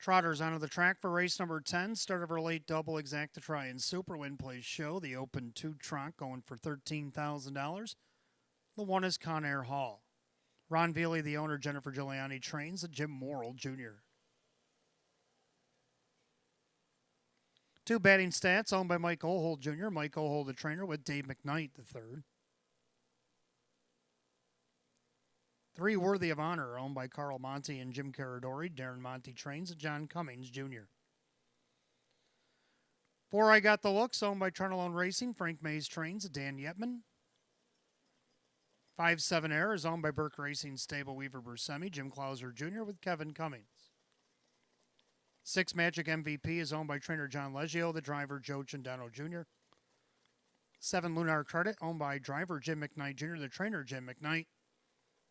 Trotters onto the track for race number 10. Start of our late double exacta try and super win plays show. The open 2 trot going for $13,000. The one is Conair Hall. Ron Veely, the owner, Jennifer Giuliani trains, and Jim Morrill Jr. 2 batting stats owned by Mike Ohold Jr. Mike Ohold, the trainer, with Dave McKnight, the third. 3 Worthy of Honor, owned by Carl Monty and Jim Caradori. Darren Monty trains, and John Cummings Jr. 4 I Got the Looks, owned by Trentalone Racing. Frank Mays trains, Dan Yetman. 5-7 Air is owned by Burke Racing Stable Weaver Buscemi, Jim Clauser Jr. with Kevin Cummings. 6 Magic MVP is owned by trainer John Leggio, the driver Joe Chandano Jr. 7 Lunar Credit, owned by driver Jim McKnight Jr., the trainer Jim McKnight.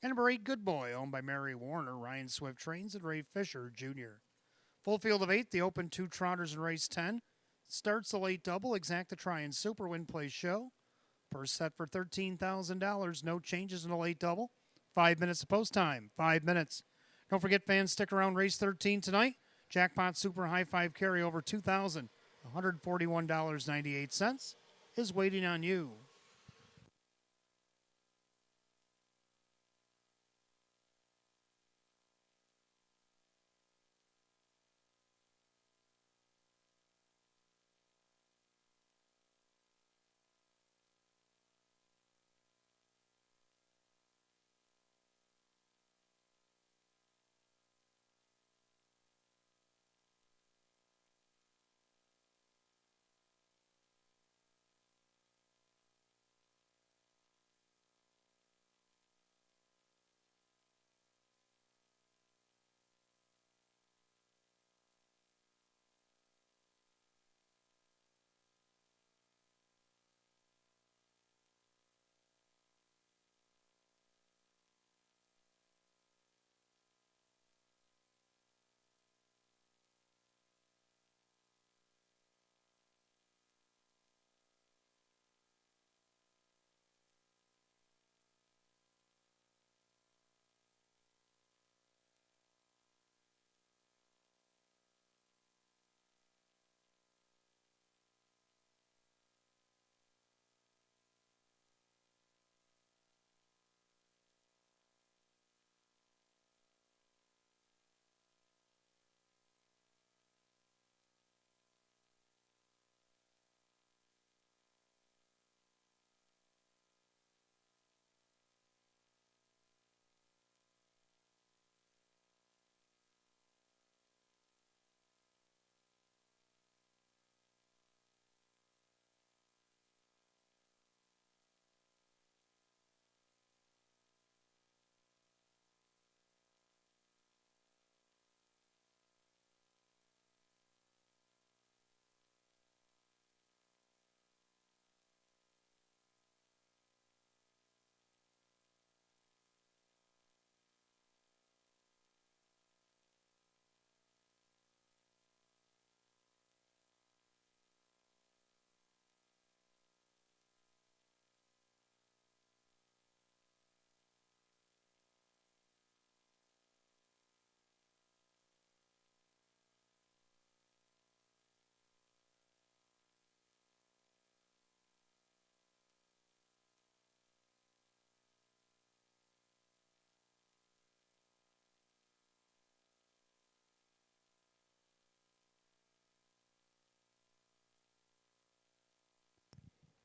And number 8 Good Boy, owned by Mary Warner, Ryan Swift trains, and Ray Fisher Jr. Full field of 8, the open 2 trotters in race 10. Starts the late double, exacta try and super win play show. Purse set for $13,000. No changes in the late double. 5 minutes of post time. 5 minutes. Don't forget, fans, stick around race 13 tonight. Jackpot Super High 5 carryover $2,141.98 is waiting on you.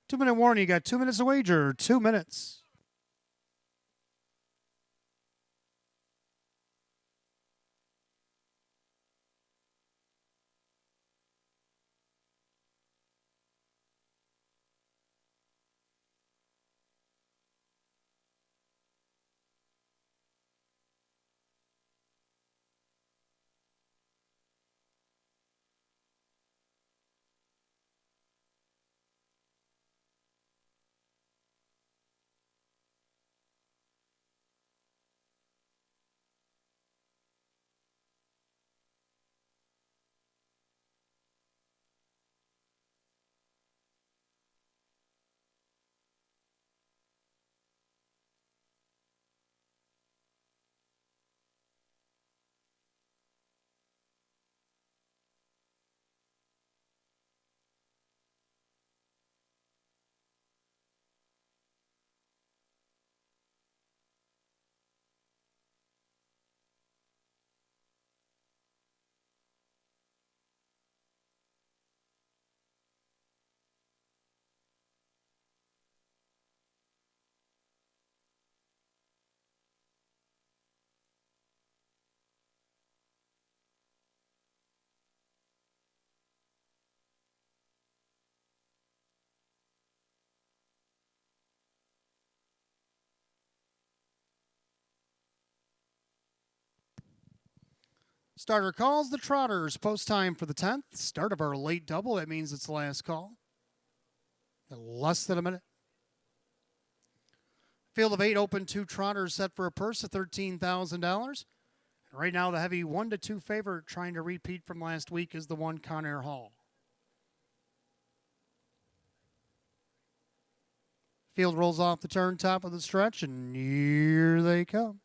Two-minute warning. You got 2 minutes to wager. 2 minutes. Starter calls the Trotters. Post time for the 10th. Start of our late double. That means it's the last call. In less than a minute. Field of 8 open 2 Trotters set for a purse of $13,000. Right now, the heavy 1-2 favorite trying to repeat from last week is the 1 Conair Hall. Field rolls off the turn, top of the stretch, and here they come.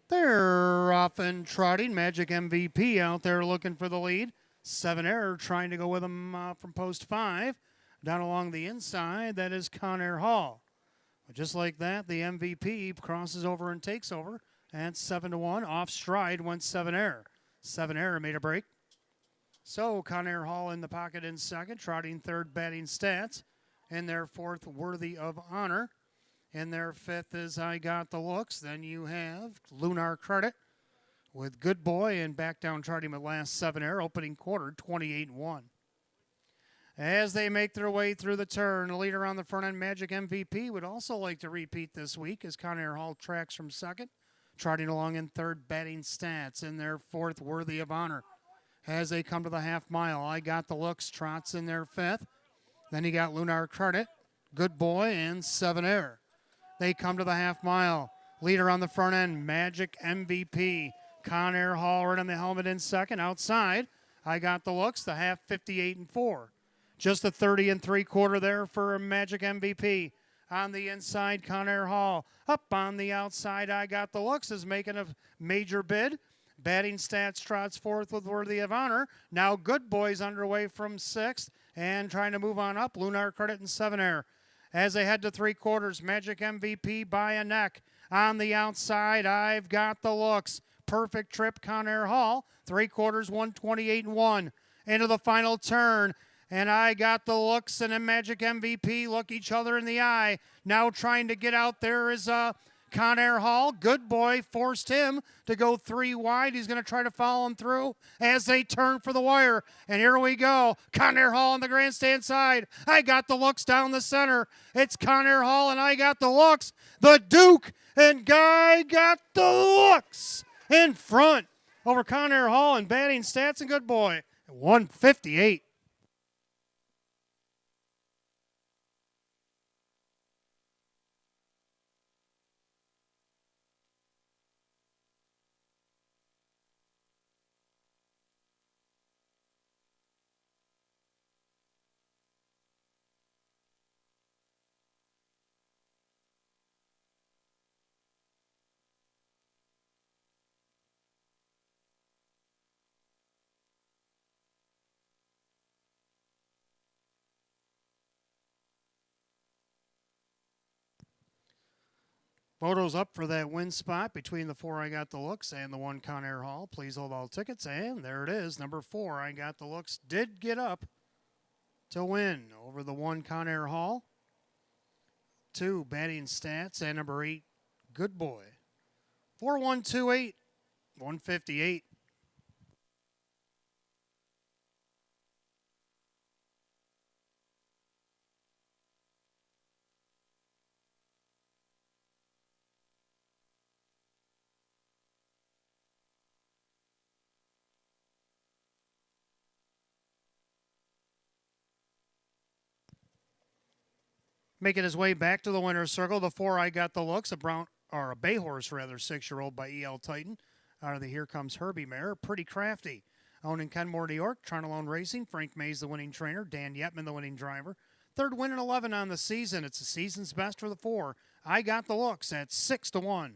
They're off and trotting. Magic MVP out there looking for the lead. 7 Air trying to go with him from post 5. Down along the inside, that is Conair Hall. But just like that, the MVP crosses over and takes over. And 7-1. Off stride went 7 Air. 7 Air made a break. So Conair Hall in the pocket in second, trotting third, batting stats. In their fourth, worthy of honor. In their fifth is I Got the Looks. Then you have Lunar Credit with Good Boy and back down trotting at last 7 Air, opening quarter 28-1. As they make their way through the turn, the leader on the front end, Magic MVP, would also like to repeat this week as Conair Hall tracks from second, trotting along in third, batting stats. In their fourth, worthy of honor. As they come to the half mile, I Got the Looks trots in their fifth. Then you got Lunar Credit, Good Boy, and 7 Air. They come to the half mile. Leader on the front end, Magic MVP. Conair Hall right on the helmet in second. Outside, I Got the Looks, the half 58-4. Just a 30 3/4 there for Magic MVP. On the inside, Conair Hall. Up on the outside, I Got the Looks is making a major bid. Batting stats trots fourth with worthy of honor. Now Good Boy's underway from sixth and trying to move on up. Lunar Credit and 7 Air. As they head to 3/4, Magic MVP by a neck. On the outside, I've Got the Looks. Perfect trip, Conair Hall. 3/4, 128-1. Into the final turn. And I Got the Looks and a Magic MVP look each other in the eye. Now trying to get out there is Conair Hall. Good Boy forced him to go 3 wide. He's going to try to follow him through as they turn for the wire. And here we go. Conair Hall on the grandstand side. I Got the Looks down the center. It's Conair Hall and I Got the Looks. The Duke and Guy Got the Looks in front over Conair Hall and batting stats and Good Boy. 158. Photos up for that win spot between the 4 I Got the Looks and the 1 Conair Hall. Please hold all tickets. And there it is. Number 4 I Got the Looks did get up to win over the 1 Conair Hall. 2 batting stats and number 8 Good Boy. 4-1-2-8, 158. Making his way back to the winner's circle, the 4 I Got the Looks, a bay horse rather, 6-year-old by E.L. Titan. Out of the Here Comes Herbie mare, Pretty Crafty. Owned in Kenmore, New York, Charnelone Racing, Frank Mays the winning trainer, Dan Yetman the winning driver. Third win in 11 on the season. It's the season's best for the 4. I Got the Looks at 6-1.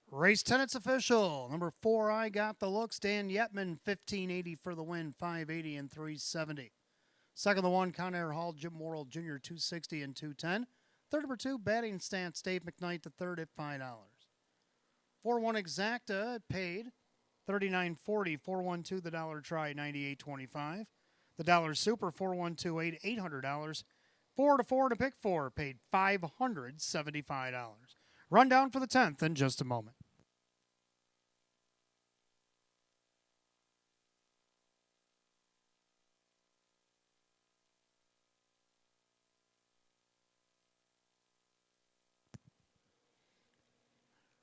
Race 10, it's official. Number 4, I Got the Looks. Dan Yetman, 1580 for the win, 580 and 370. Second, the 1, Conair Hall, Jim Morrill Jr., 260 and 210. Third, number 2, Batting Stance, Dave McKnight, the third at $5. 4-1 Exacta, it paid $39.40. 4-1-2, the dollar try, $98.25. The dollar super, 4-1-2-8, $800. 4-4 to pick 4, paid $575. Rundown for the 10th in just a moment.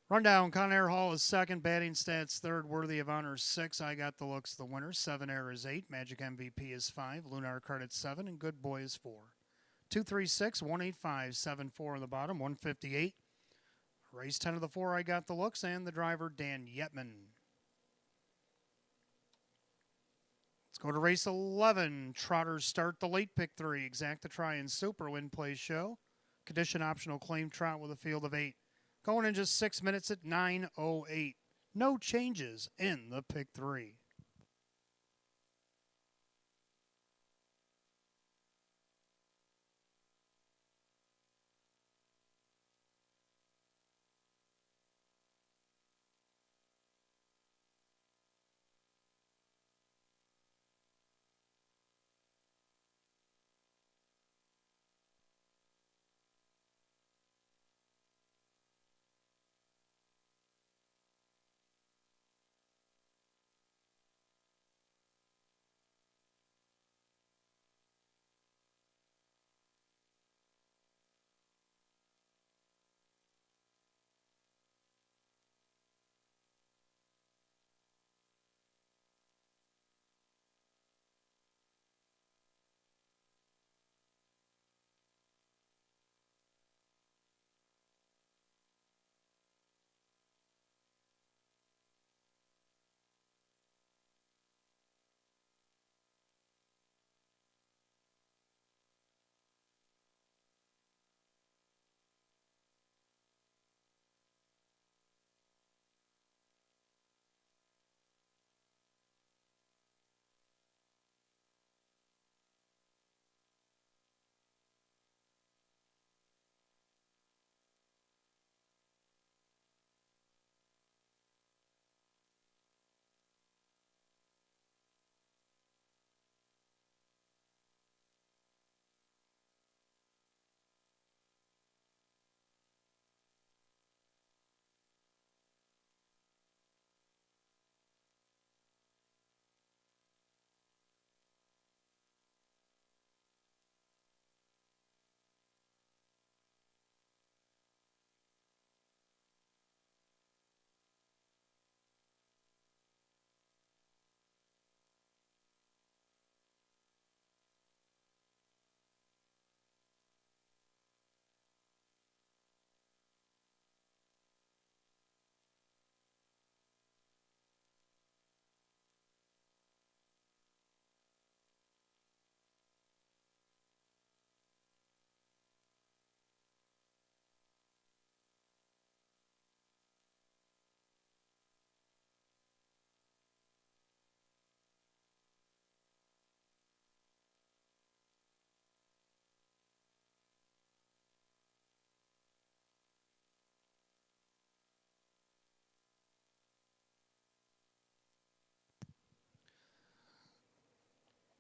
Rundown, Conair Hall is second, Batting Stats third, Worthy of Honor 6, I Got the Looks the winner, 7 Air is 8, Magic MVP is 5, Lunar Credit 7, and Good Boy is 4. 236, 185, 74 on the bottom, 158. Race 10 of the 4, I Got the Looks, and the driver, Dan Yetman. Let's go to race 11. Trotters start the late pick 3. Exacta Try and Super Win Play Show. Condition optional claim trot with a field of 8. Going in just 6 minutes at 9:08. No changes in the pick 3.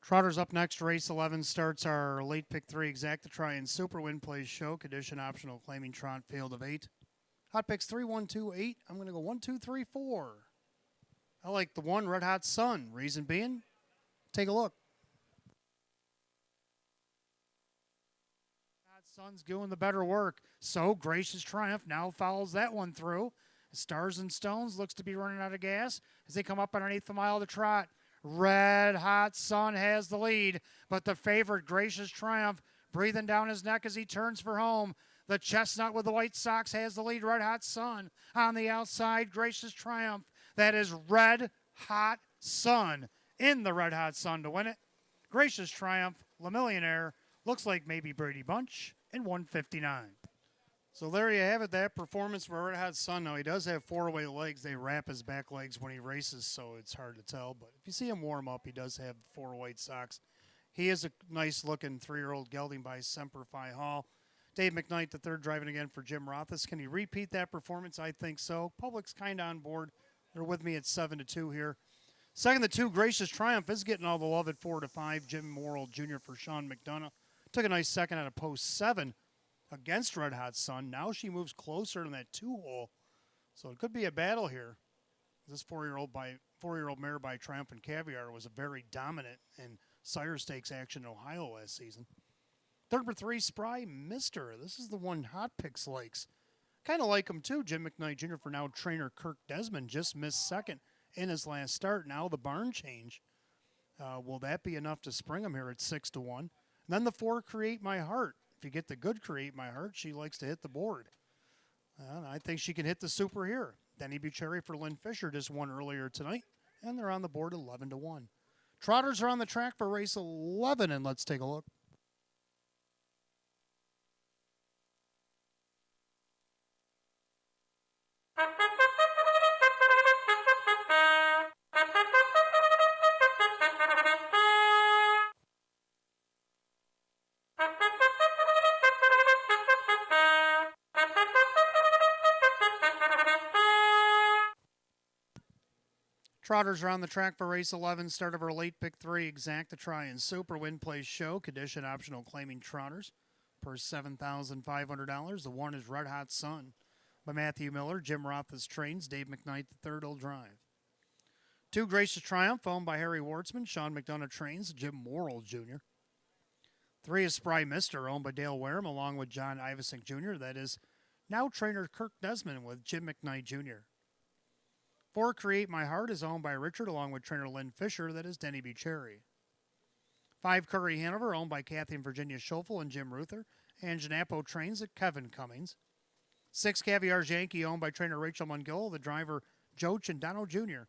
Trotters up next. Race 11 starts our late pick 3 Exacta Try and Super Win Plays Show. Condition optional claiming trot field of 8. Hot picks 3, 1, 2, 8. I'm going to go 1, 2, 3, 4. I like the 1, Red Hot Sun. Reason being, take a look. Hot Sun's doing the better work. So Gracious Triumph now follows that one through. Stars and Stones looks to be running out of gas as they come up underneath the mile of the trot. Red Hot Sun has the lead, but the favorite, Gracious Triumph, breathing down his neck as he turns for home. The Chestnut with the White Sox has the lead. Red Hot Sun on the outside. Gracious Triumph. That is Red Hot Sun in the Red Hot Sun to win it. Gracious Triumph, Le Millionaire, looks like maybe Brady Bunch in 159. So there you have it. That performance for Red Hot Sun. Now he does have four-way legs. They wrap his back legs when he races, so it's hard to tell. But if you see him warm up, he does have four white socks. He is a nice-looking three-year-old gelding by Semper Fi Hall. Dave McKnight, the third, driving again for Jim Rothis. Can he repeat that performance? I think so. Public's kind of on board. They're with me at 7-2 here. Second, the two, Gracious Triumph is getting all the love at 4-5. Jim Morrill Jr. for Sean McDonough. Took a nice second out of post 7 against Red Hot Sun. Now she moves closer to that 2-hole. So it could be a battle here. This four-year-old mare by Triumphant Caviar was a very dominant in sire stakes action in Ohio last season. Third for 3, Spry Mister. This is the one Hot Picks likes. Kind of like him too. Jim McKnight Jr. for now trainer Kirk Desmond just missed second in his last start. Now the barn change. Will that be enough to spring him here at 6-1? And then the 4, Create My Heart. If you get the good Create My Heart, she likes to hit the board. I think she can hit the super here. Denny Bucherri for Lynn Fisher just won earlier tonight, and they're on the board 11-1. Trotters are on the track for race 11, and let's take a look. Trotters are on the track for race 11, start of our late pick 3, Exacta Try and Super Win Place Show, condition optional claiming Trotters, per $7,500. The 1 is Red Hot Sun by Matthew Miller, Jim Roth's trains, Dave McKnight the third will drive. 2, Gracious Triumph, owned by Harry Wartzman, Sean McDonough trains, Jim Morrill Jr. 3 is Spry Mister, owned by Dale Wareham, along with John Ivasink Jr. That is now trainer Kirk Desmond with Jim McKnight Jr. 4, Create My Heart is owned by Richard, along with trainer Lynn Fisher. That is Denny Bucherri. 5, Curry Hanover, owned by Kathy and Virginia Schoeffel and Jim Ruther. And Janapo trains at Kevin Cummings. 6, Caviar's Yankee, owned by trainer Rachel Mungill, the driver Joe Chandano Jr.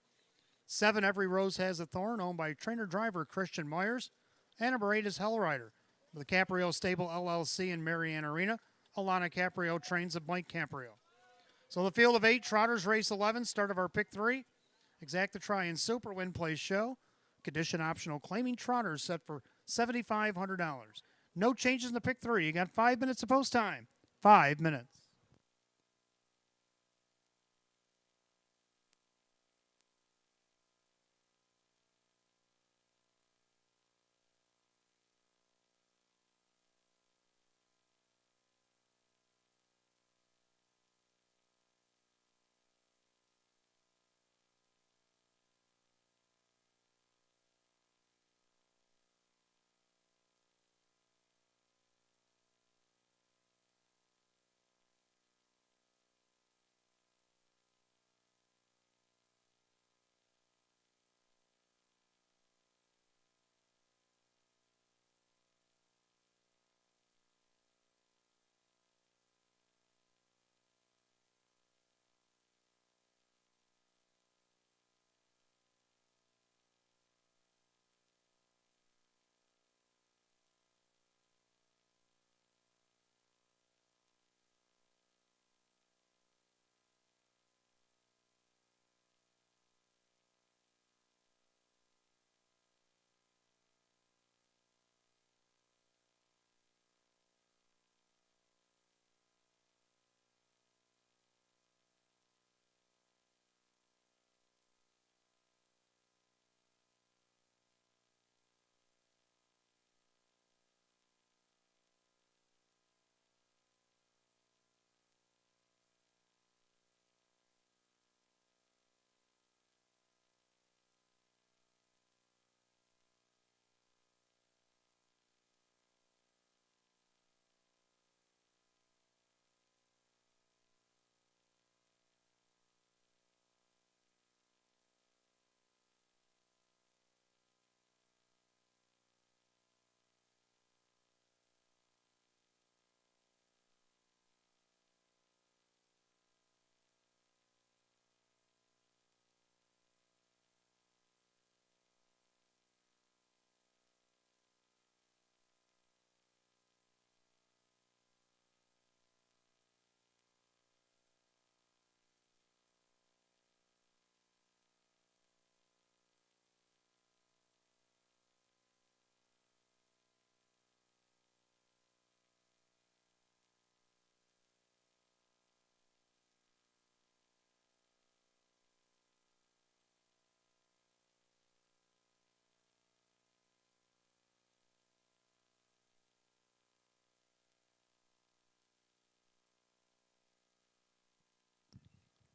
7, Every Rose Has a Thorn, owned by trainer driver Christian Myers. And number 8 is Hellrider, with the Caprio Stable LLC in Marianne Arena. Alana Caprio trains at Mike Caprio. So the field of 8, Trotters race 11, start of our pick 3. Exacta Try and Super Win Place Show. Condition optional claiming Trotters set for $7,500. No changes in the pick 3. You got 5 minutes of post time. 5 minutes.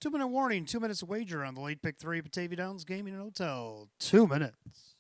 2-minute warning, 2 minutes wager on the late pick 3, Batavia Downs Gaming and Hotel. 2 minutes.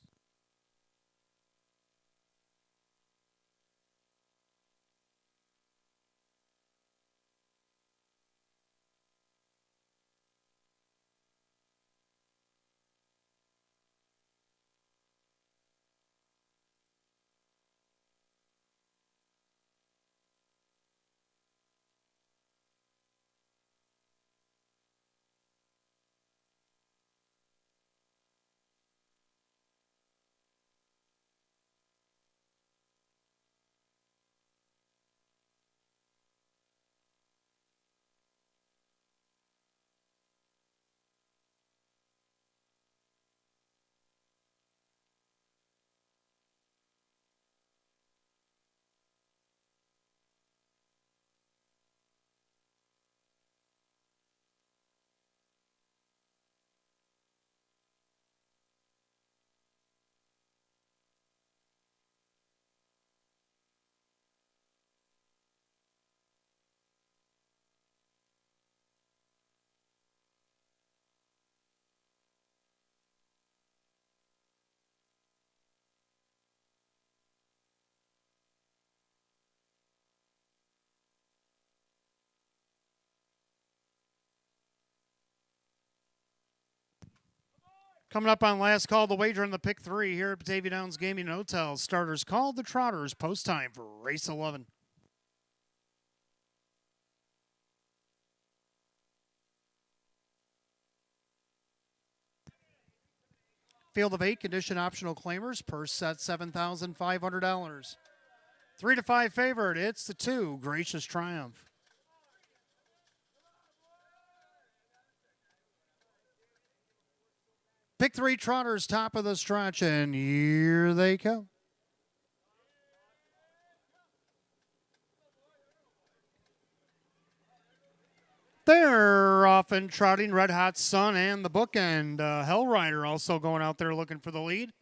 Coming up on last call, the wager on the pick 3 here at Batavia Downs Gaming and Hotel. Starters called the Trotters. Post time for race 11. Field of 8, condition optional claimers. Purse set $7,500. 3 to 5 favorite. It's the 2, Gracious Triumph. Pick 3 Trotters, top of the stretch, and here they come. They're off and trotting. Red Hot Sun and the bookend. Hellrider also going out there looking for the lead.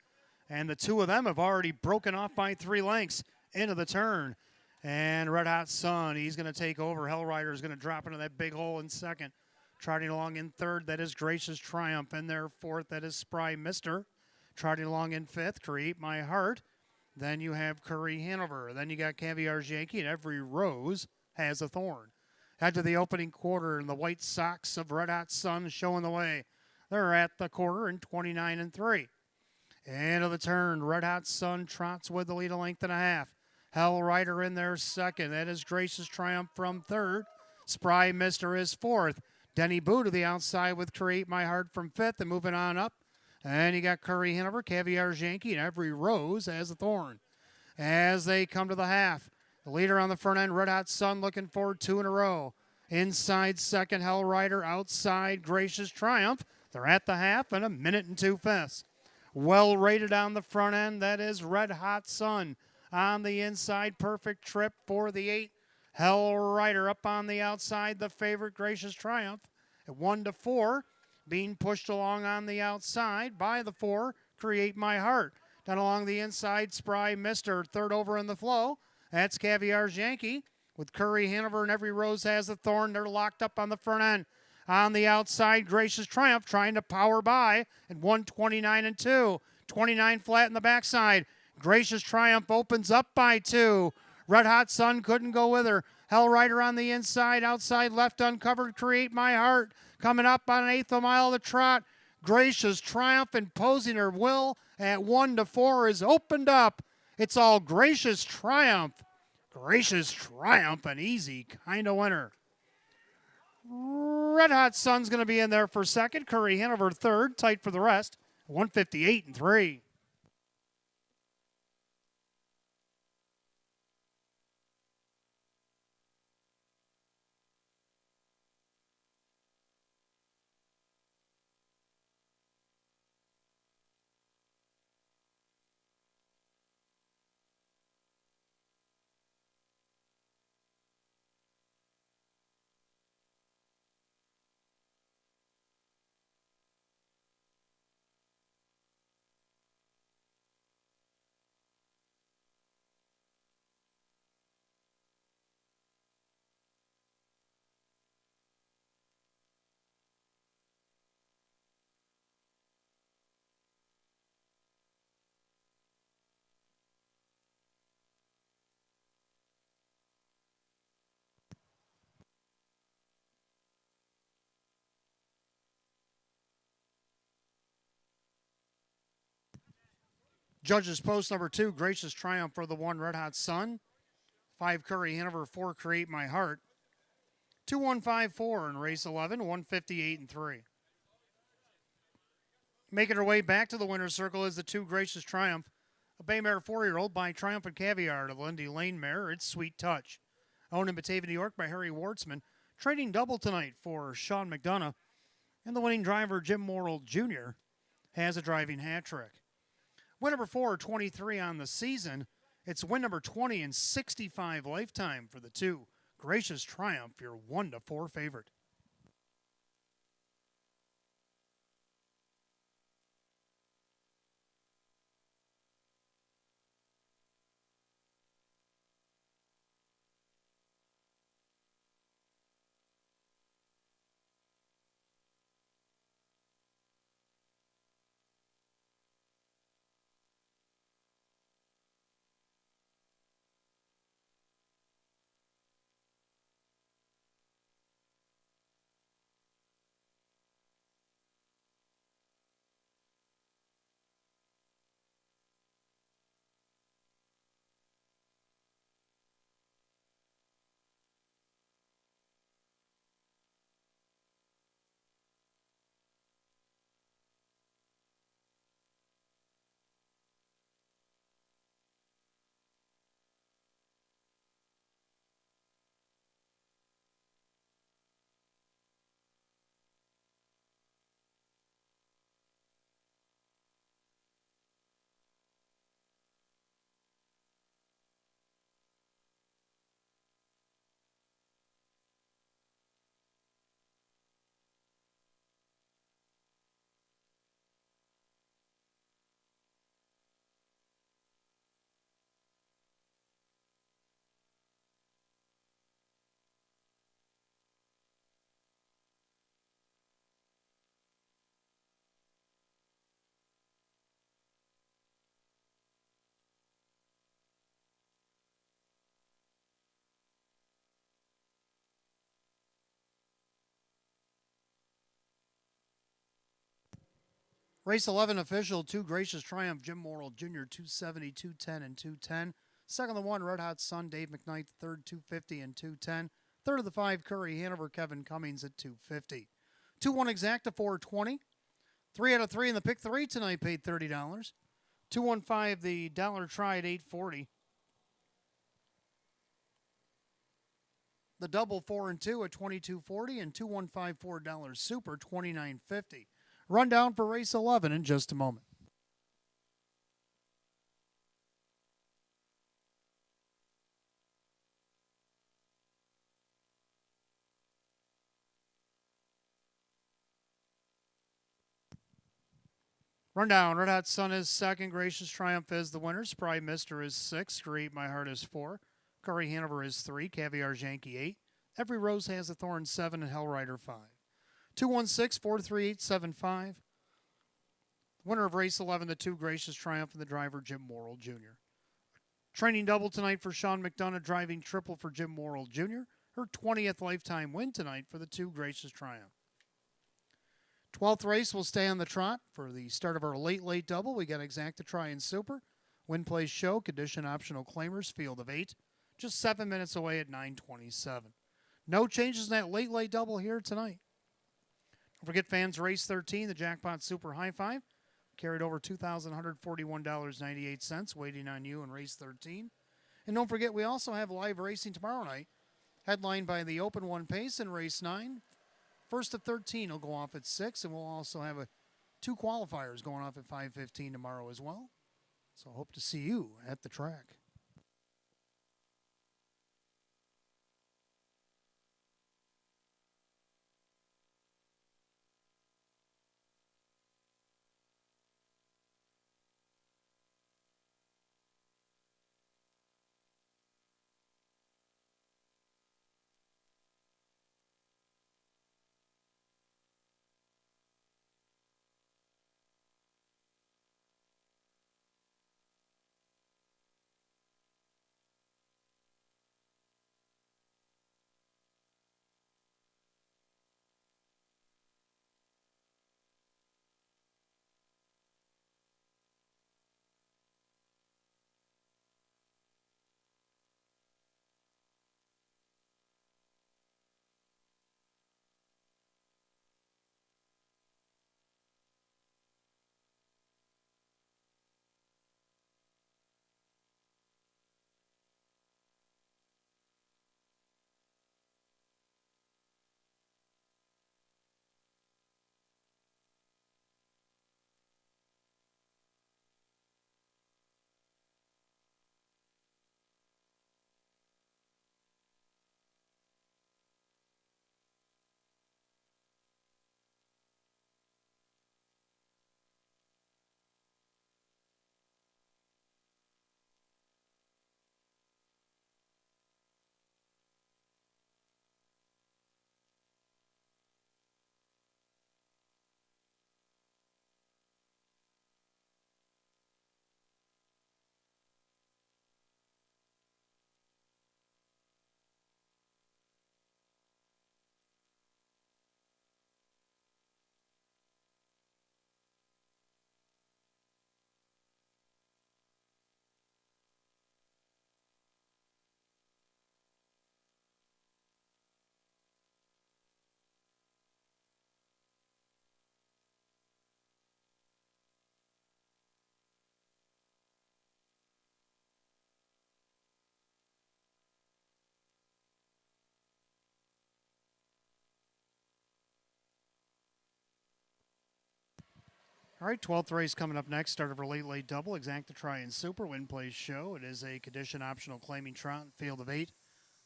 And the two of them have already broken off by 3 lengths into the turn. And Red Hot Sun, he's going to take over. Hellrider is going to drop into that big hole in second. Trotting along in third, that is Gracious Triumph. In there, fourth, that is Spry Mister. Trotting along in fifth, Create My Heart. Then you have Curry Hanover. Then you got Caviar's Yankee, and every rose has a thorn. Head to the opening quarter, and the White Sox of Red Hot Sun showing the way. They're at the quarter in 29-3. Into the turn, Red Hot Sun trots with the lead a length and a half. Hellrider in there second. That is Gracious Triumph from third. Spry Mister is fourth. Denny Boo to the outside with Create My Heart from fifth, and moving on up. And you got Curry Hanover, Caviar's Yankee, and every rose has a thorn. As they come to the half, the leader on the front end, Red Hot Sun, looking for 2 in a row. Inside second, Hellrider. Outside, Gracious Triumph. They're at the half in 1 minute and 2 fifths. Well rated on the front end, that is Red Hot Sun. On the inside, perfect trip for the 8. Hellrider up on the outside, the favorite, Gracious Triumph. At 1 to 4, being pushed along on the outside by the 4, Create My Heart. Down along the inside, Spry Mister. Third over in the flow, that's Caviar's Yankee. With Curry Hanover and every rose has a thorn. They're locked up on the front end. On the outside, Gracious Triumph trying to power by at 129-2. 29 flat in the backside. Gracious Triumph opens up by 2. Red Hot Sun couldn't go with her. Hellrider on the inside, outside left uncovered, Create My Heart. Coming up on an eighth of a mile of the trot. Gracious Triumph imposing her will at 1 to 4 is opened up. It's all Gracious Triumph. Gracious Triumph, an easy kind of winner. Red Hot Sun's going to be in there for second. Curry Hanover third, tight for the rest. 158-3. Judges post number 2, Gracious Triumph for the 1, Red Hot Sun. 5, Curry Hanover, 4, Create My Heart. 2154 in race 11, 158 and 3. Making her way back to the winner's circle is the 2, Gracious Triumph. A bay mare 4-year-old by Triumphant Caviar, the Lindy Lane mare. It's Sweet Touch. Owned in Batavia, New York by Harry Wartzman. Trading double tonight for Sean McDonough. And the winning driver, Jim Morrill Jr., has a driving hat trick. Win number 4, 23 on the season. It's win number 20 and 65 lifetime for the 2, Gracious Triumph, your 1-4 favorite. Race 11 official, 2, Gracious Triumph, Jim Morrill Jr., 270, 210, and 210. Second of the 1, Red Hot Sun, Dave McKnight. Third, 250 and 210. Third of the 5, Curry Hanover, Kevin Cummings at 250. 2-1 exacta, 420. 3 out of 3 in the pick 3 tonight paid $30. 215, the dollar try at $840. The double 4 and 2 at $22.40, and 2154 dollars super $29.50. Rundown for race 11 in just a moment. Rundown. Red Hot Sun is second. Gracious Triumph is the winner. Spry Mister is 6. Create My Heart is 4. Curry Hanover is 3. Caviar's Yankee 8. Every Rose Has a Thorn 7. And Hellrider 5. 216-438-75. Winner of race 11, the 2, Gracious Triumph, and the driver, Jim Morrill Jr. Training double tonight for Sean McDonough, driving triple for Jim Morrill Jr. Her 20th lifetime win tonight for the 2, Gracious Triumph. 12th race will stay on the trot for the start of our late double. We got exacta try and super. Win, place, show, condition optional claimers, field of 8. Just 7 minutes away at 9:27. No changes in that late double here tonight. Don't forget, fans, race 13, the Jackpot Super High Five. Carried over $2,141.98 waiting on you in race 13. And don't forget, we also have live racing tomorrow night, headlined by the Open 1 Pace in race 9. First of 13 will go off at 6, and we'll also have 2 qualifiers going off at 5:15 tomorrow as well. So hope to see you at the track. All right, 12th race coming up next. Start of our late double. Exacta Try and Super Win Place Show. It is a condition optional claiming trot, field of 8.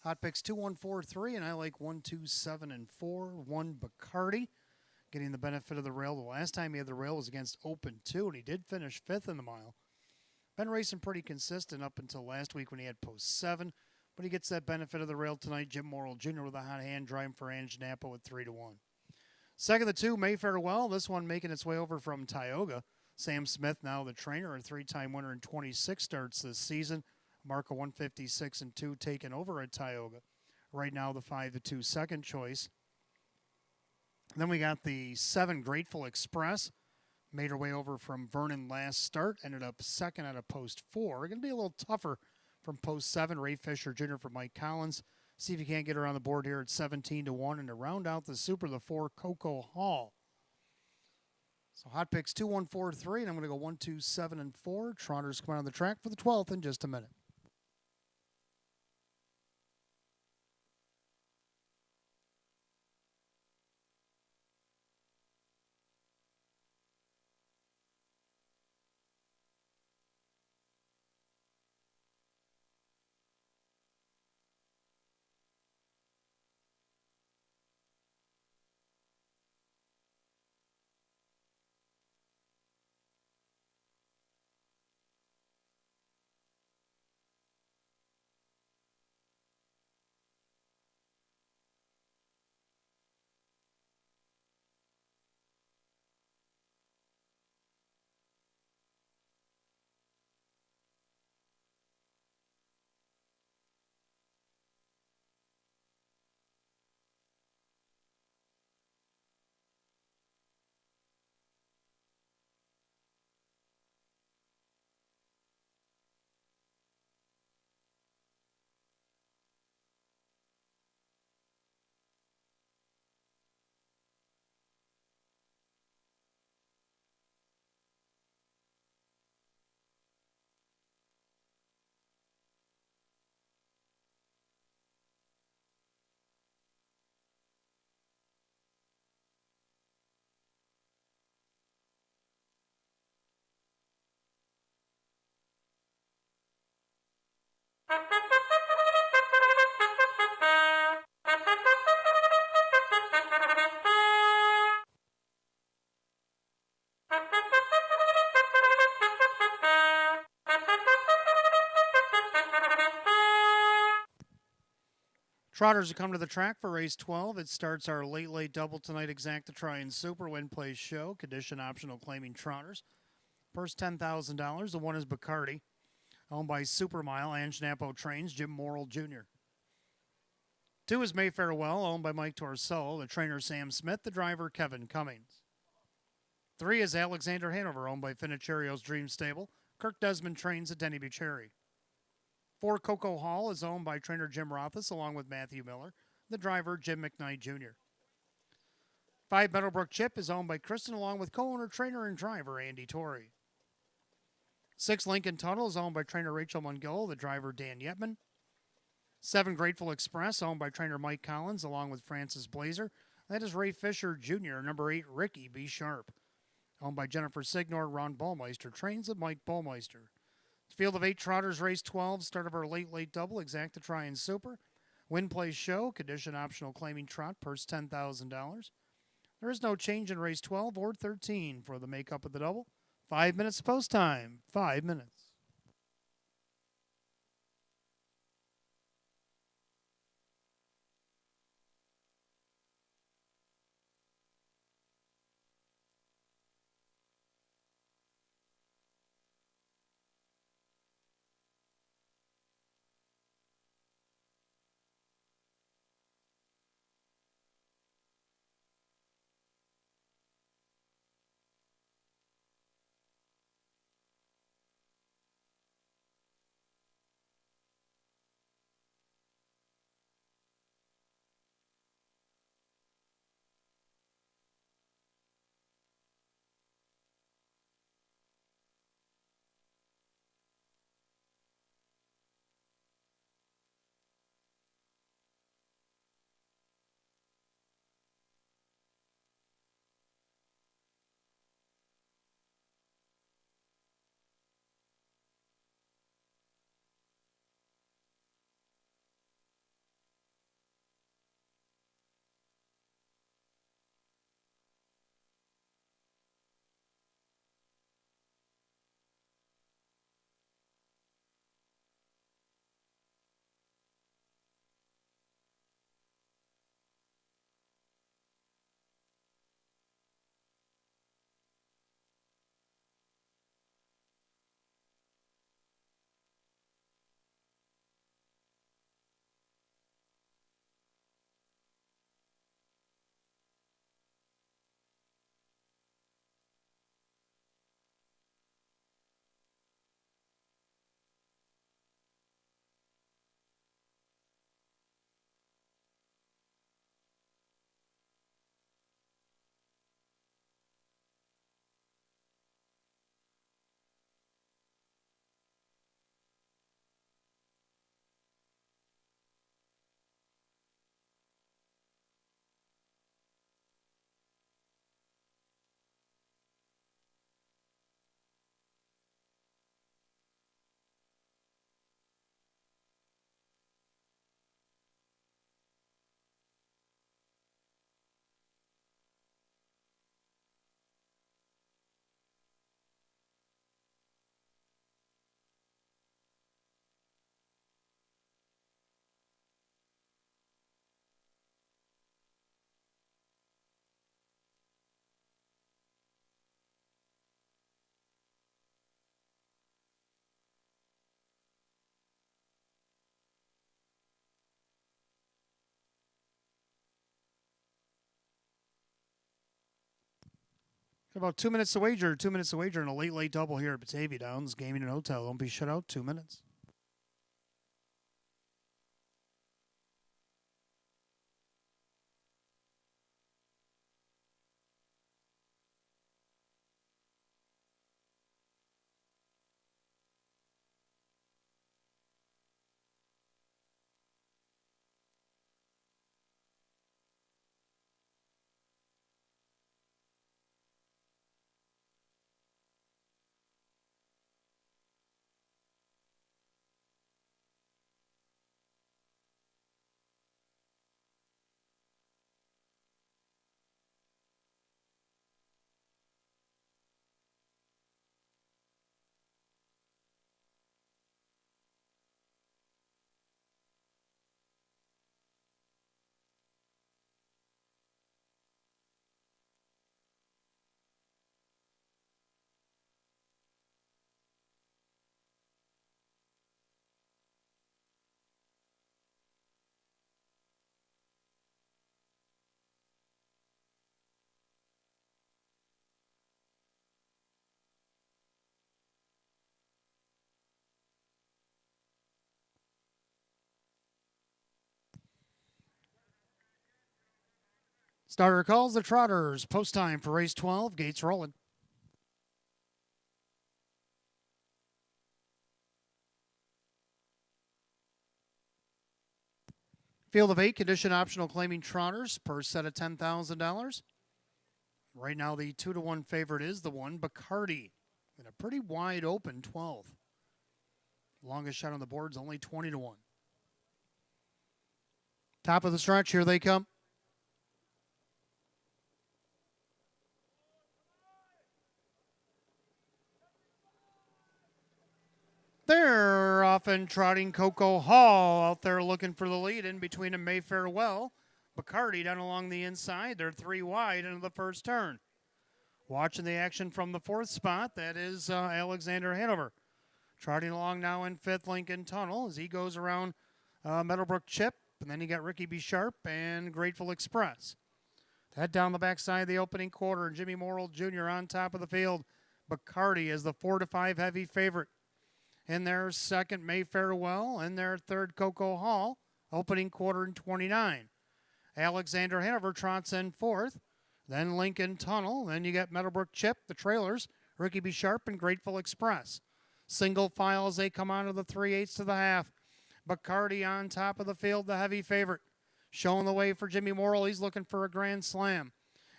Hot picks 2, 1, 4, 3, and I like 1, 2, 7, and 4. 1 Bacardi getting the benefit of the rail. The last time he had the rail was against Open 2, and he did finish 5th in the mile. Been racing pretty consistent up until last week when he had post 7, but he gets that benefit of the rail tonight. Jim Morrill Jr. with a hot hand driving for Ange Napa at 3 to 1. Second of the 2, Mayfair Well. This one making its way over from Tioga. Sam Smith, now the trainer, a 3-time winner in 26 starts this season. Marco 156 and 2 taken over at Tioga. Right now the 5 to 2 second choice. Then we got the 7 Grateful Express. Made her way over from Vernon last start. Ended up second out of post 4. Going to be a little tougher from post 7. Ray Fisher Jr. for Mike Collins. See if you can't get her on the board here at 17 to 1. And to round out the Super, the 4 Coco Hall. So hot picks 2, 1, 4, 3. And I'm going to go 1, 2, 7, and 4. Trotters come out on the track for the 12th in just a minute. Trotters who come to the track for race 12. It starts our late double tonight. Exacta Try and Super Win Place Show. Condition optional claiming Trotters. First $10,000. The 1 is Bacardi. Owned by Supermile. Ange Napo Trains. Jim Morrill Jr. 2 is Mayfair Well. Owned by Mike Torsello. The trainer Sam Smith. The driver Kevin Cummings. 3 is Alexander Hanover. Owned by Finicherio's Dream Stable. Kirk Desmond Trains at Denny Bucherry. 4 Coco Hall is owned by trainer Jim Rothus along with Matthew Miller. The driver Jim McKnight Jr. 5 Meadowbrook Chip is owned by Kristen along with co-owner, trainer, and driver Andy Torrey. 6 Lincoln Tunnel is owned by trainer Rachel Mungillo, the driver Dan Yetman. 7 Grateful Express owned by trainer Mike Collins along with Francis Blazer. That is Ray Fisher Jr. Number 8 Ricky B. Sharp. Owned by Jennifer Signor, Ron Ballmeister. Trains of Mike Ballmeister. Field of 8 Trotters, race 12, start of our late double, Exacta Try and Super. Win Place Show, condition optional claiming trot, purse $10,000. There is no change in race 12 or 13 for the makeup of the double. 5 minutes post time, 5 minutes. About 2 minutes to wager. 2 minutes to wager and a late double here at Batavia Downs Gaming and Hotel. Don't be shut out. 2 minutes. Starter calls the Trotters. Post time for race 12. Gates rolling. Field of 8, condition optional claiming Trotters. Per set of $10,000. Right now, the 2-1 favorite is the one, Bacardi. In a pretty wide open 12. Longest shot on the board is only 20-1. Top of the stretch, here they come. They're off and trotting Coco Hall out there looking for the lead in between them Mayfair Well. Bacardi down along the inside. They're 3 wide into the first turn. Watching the action from the 4th spot, that is Alexander Hanover. Trotting along now in 5th, Lincoln Tunnel as he goes around Meadowbrook Chip. And then you got Ricky B. Sharp and Grateful Express. That down the backside of the opening quarter. And Jimmy Morrill Jr. on top of the field. Bacardi is the 4-5 heavy favorite. In their second, Mayfair Well. In their third, Coco Hall. Opening quarter in 29. Alexander Hanover trots in 4th. Then Lincoln Tunnel. Then you got Meadowbrook Chip, the trailers. Ricky B. Sharp and Grateful Express. Single file as they come out of the 3/8 to the half. Bacardi on top of the field, the heavy favorite. Showing the way for Jimmy Morrill. He's looking for a grand slam.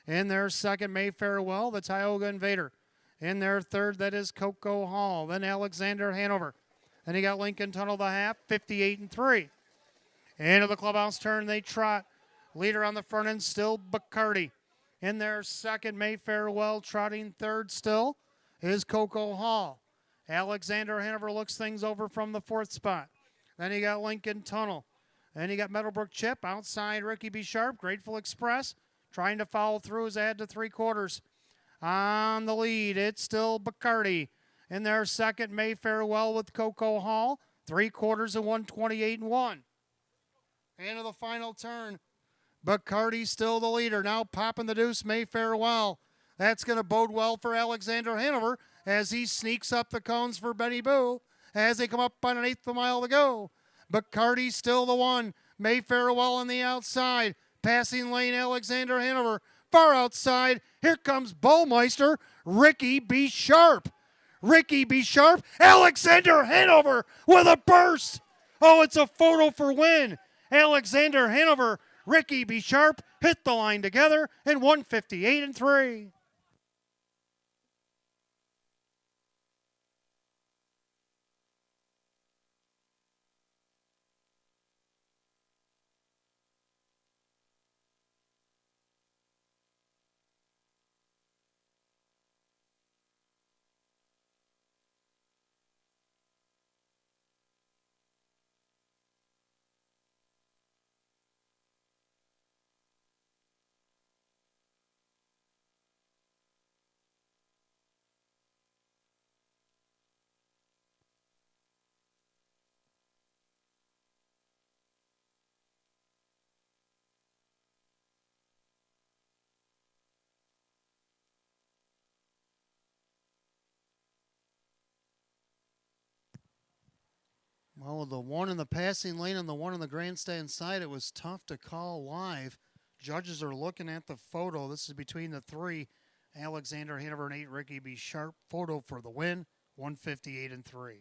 In their second, Mayfair Well, the Tioga Invader. In their third, that is Coco Hall. Then Alexander Hanover. Then you got Lincoln Tunnel, the half, 58-3. Into the clubhouse turn, they trot. Leader on the front end, still Bacardi. In their second, Mayfair Well, trotting third still, is Coco Hall. Alexander Hanover looks things over from the 4th spot. Then you got Lincoln Tunnel. Then you got Meadowbrook Chip. Outside, Ricky B. Sharp. Grateful Express trying to follow through as they head to 3/4. On the lead, it's still Bacardi. In their second, Mayfair Well with Coco Hall. 3/4 and 128-1. Into the final turn. Bacardi still the leader. Now popping the deuce, Mayfair Well. That's going to bode well for Alexander Hanover as he sneaks up the cones for Benny Boo as they come up on an 1/8 of a mile to go. Bacardi still the one. Mayfair Well on the outside. Passing lane, Alexander Hanover. Far outside, here comes Bowmeister, Ricky B. Sharp. Ricky B. Sharp, Alexander Hanover with a burst. Oh, it's a photo for win. Alexander Hanover, Ricky B. Sharp hit the line together in 158-3. Well, the one in the passing lane and the one on the grandstand side, it was tough to call live. Judges are looking at the photo. This is between the three. Alexander Hanover and 8, Ricky B. Sharp. Photo for the win, 158-3.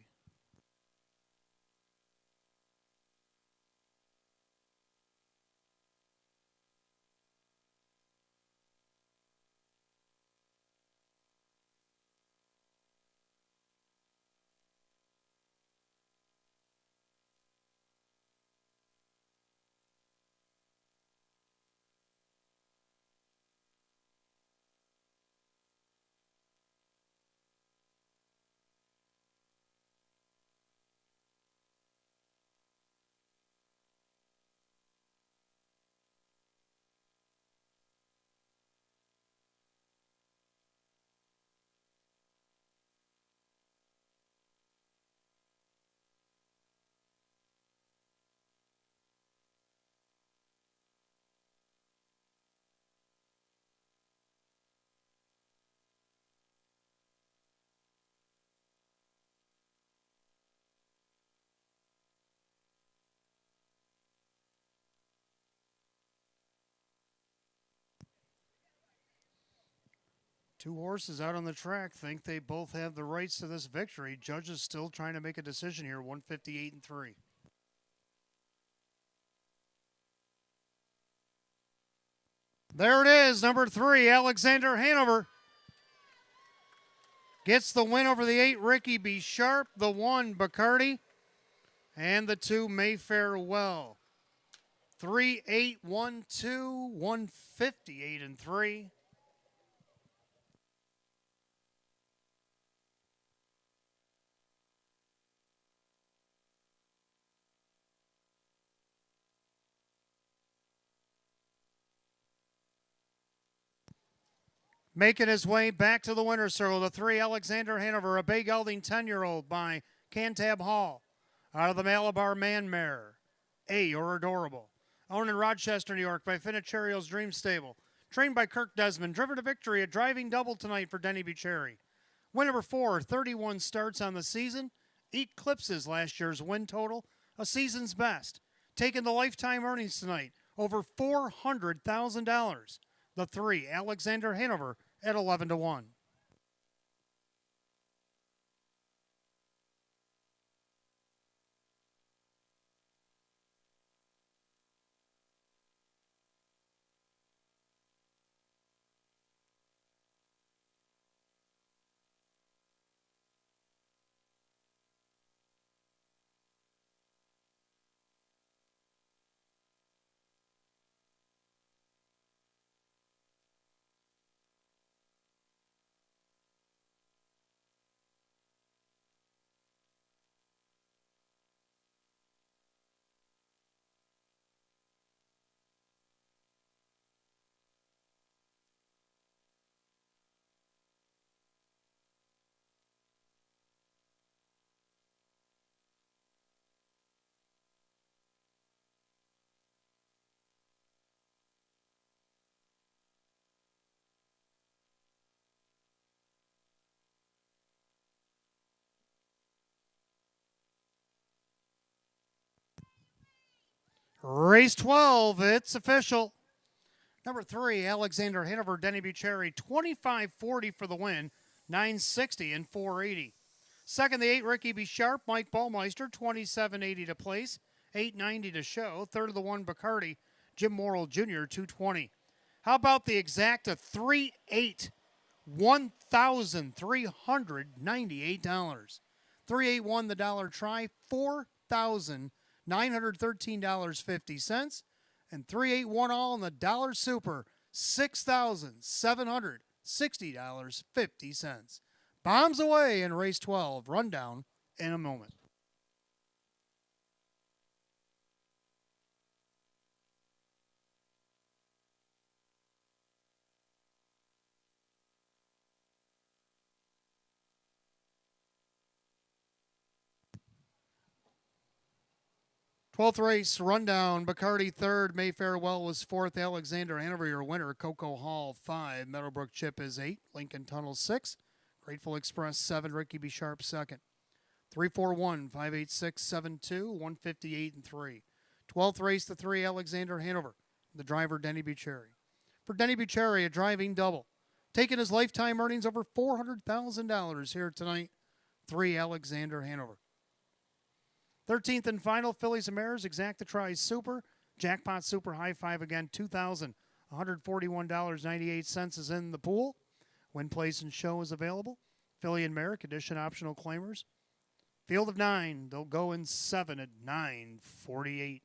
Two horses out on the track think they both have the rights to this victory. Judges still trying to make a decision here, 158-3. There it is, number 3, Alexander Hanover gets the win over the 8, Ricky B. Sharp, the 1, Bacardi, and the 2, Mayfair Well. 3-8-1-2, 158-3. Making his way back to the winner's circle, the 3, Alexander Hanover, a bay gelding 10-year-old by Cantab Hall. Out of the Malabar Man Mare, A, You're Adorable. Owned in Rochester, New York by Finicherio's Dream Stable. Trained by Kirk Desmond, driven to victory, a driving double tonight for Denny Bucherri. Win number 4, 31 starts on the season, eclipses last year's win total, a season's best. Taking the lifetime earnings tonight, over $400,000. The 3, Alexander Hanover, at 11-1. Race 12, it's official. Number 3, Alexander Hanover, Denny Bucherri, 25.40 for the win, 960 and 480. Second, the 8, Ricky B. Sharp, Mike Ballmeister, 27.80 to place, 8.90 to show. Third of the 1, Bacardi, Jim Morrill Jr., 220. How about the exacta 3-8, $1,398. 3-8 the dollar try, $4,913.50. And 3-8 all in the dollar super, $6,760.50. Bombs away in race 12. Rundown in a moment. Twelfth race, rundown. Bacardi third, Mayfair Well was fourth, Alexander Hanover your winner, Coco Hall 5, Meadowbrook Chip is 8, Lincoln Tunnel 6, Grateful Express 7, Ricky B. Sharp second. 341-586-72, 158 and 3. 12th race, the 3, Alexander Hanover. The driver, Denny Bucherri. For Denny Bucherri, a driving double. Taking his lifetime earnings over $400,000 here tonight, 3, Alexander Hanover. 13th and final, Fillies and Mares, Exacta Tries Super. Jackpot Super High Five again, $2,141.98 is in the pool. Win, place, and show is available. Filly and Mare, condition optional claimers. Field of 9, they'll go in 7 at 9:48.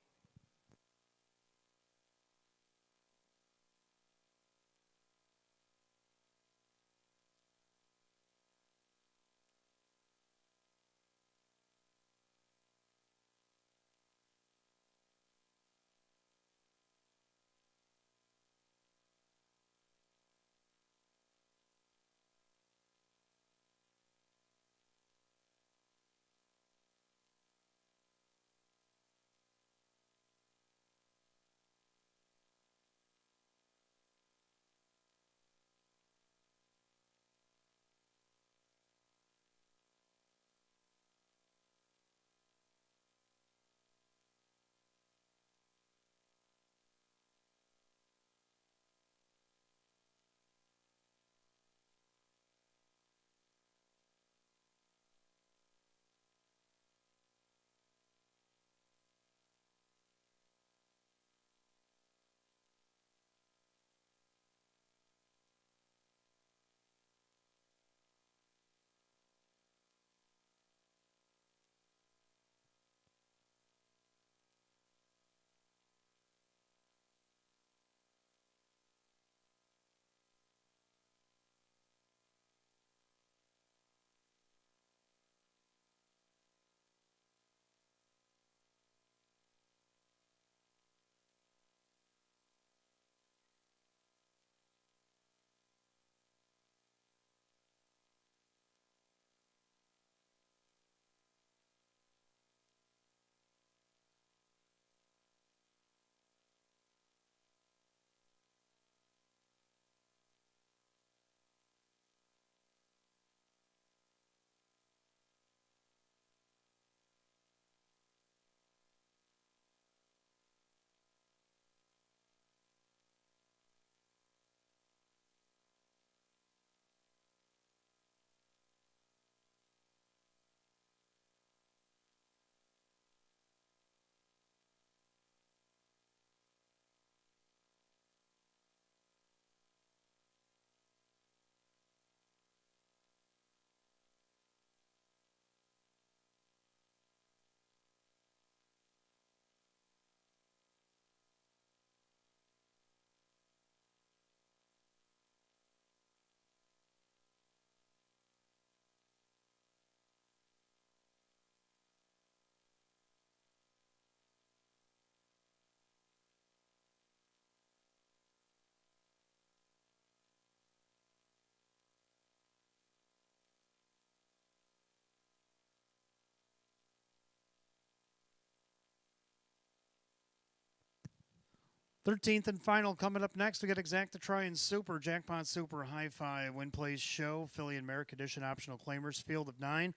13th and final coming up next. We got Exacta Tries Super, Jackpot Super High Five, Win, Plays, Show, Filly and Mare, condition optional claimers, field of 9.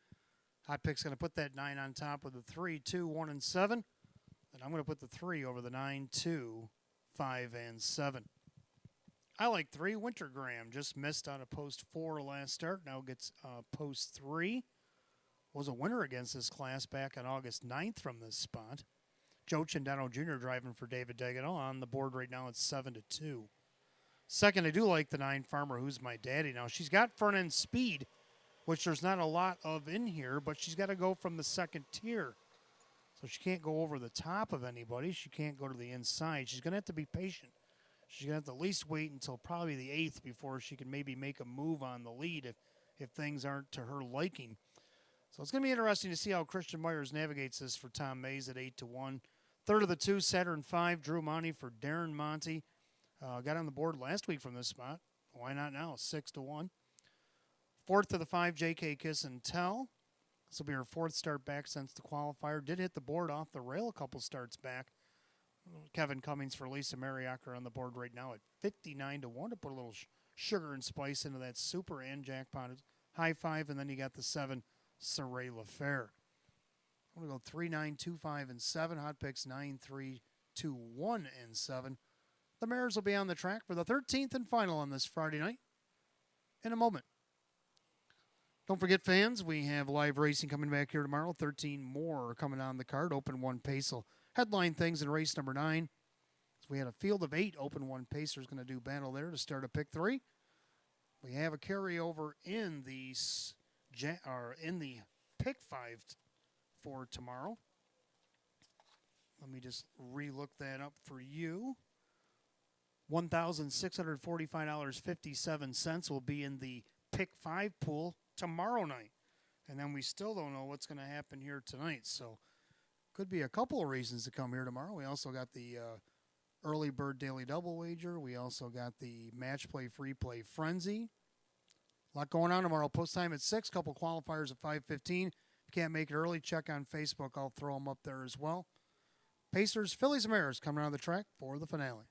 Hot Pick's going to put that 9 on top with the 3, 2, 1, and 7. And I'm going to put the 3 over the 9, 2, 5, and 7. I like 3. Wintergraham just missed on a post 4 last start. Now gets post 3. Was a winner against this class back on August 9th from this spot. Joe Cindano Jr. driving for David Degano. On the board right now, it's 7-2. Second, I do like the 9 Farmer, Who's My Daddy. Now, she's got front end speed, which there's not a lot of in here, but she's got to go from the second tier. So she can't go over the top of anybody. She can't go to the inside. She's going to have to be patient. She's going to have to at least wait until probably the 8th before she can maybe make a move on the lead if things aren't to her liking. So it's going to be interesting to see how Christian Myers navigates this for Tom Mays at 8-1. Third of the 2, Saturn 5, Drew Monty for Darren Monty. Got on the board last week from this spot. Why not now? 6-1. Fourth of the 5, J.K. Kiss and Tell. This will be her 4th start back since the qualifier. Did hit the board off the rail a couple starts back. Kevin Cummings for Lisa Mariacker on the board right now at 59-1 to put a little sugar and spice into that super and jackpot. High Five, and then you got the 7, Saray LaFair. I'm going to go 3, 9, 2, 5, and 7. Hot picks 9, 3, 2, 1, and 7. The mares will be on the track for the 13th and final on this Friday night in a moment. Don't forget, fans, we have live racing coming back here tomorrow. 13 more coming on the card. Open 1 pace will headline things in race number 9. So we had a field of 8. Open 1 pacer is going to do battle there to start a pick 3. We have a carryover in the pick 5 for tomorrow. Let me just re-look that up for you. $1,645.57 will be in the pick 5 pool tomorrow night. And then we still don't know what's going to happen here tonight. So could be a couple of reasons to come here tomorrow. We also got the early bird daily double wager. We also got the match play free play frenzy. A lot going on tomorrow. Post time at 6. Couple qualifiers at 5:15. If you can't make it early, check on Facebook. I'll throw them up there as well. Pacers, Phillies, and Mares coming on the track for the finale.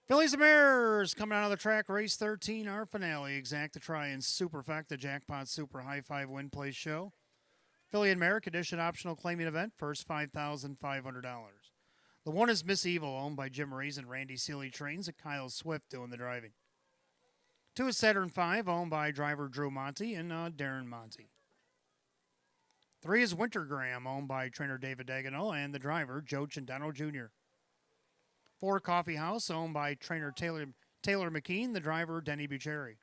Phillies and Mares coming out of the track, race 13, our finale. Exact to try and Superfect, the Jackpot Super High 5 Win Play Show. Philly and Mare Condition optional claiming event, first $5,500. The one is Miss Evil, owned by Jim Rees and Randy Seeley Trains, and Kyle Swift doing the driving. 2 is Saturn 5, owned by driver Drew Monty and Darren Monty. 3 is Wintergram, owned by trainer David Dagenau and the driver Joe Chandano Jr. 4 Coffee House, owned by trainer Taylor McKean, the driver Denny Bucheri.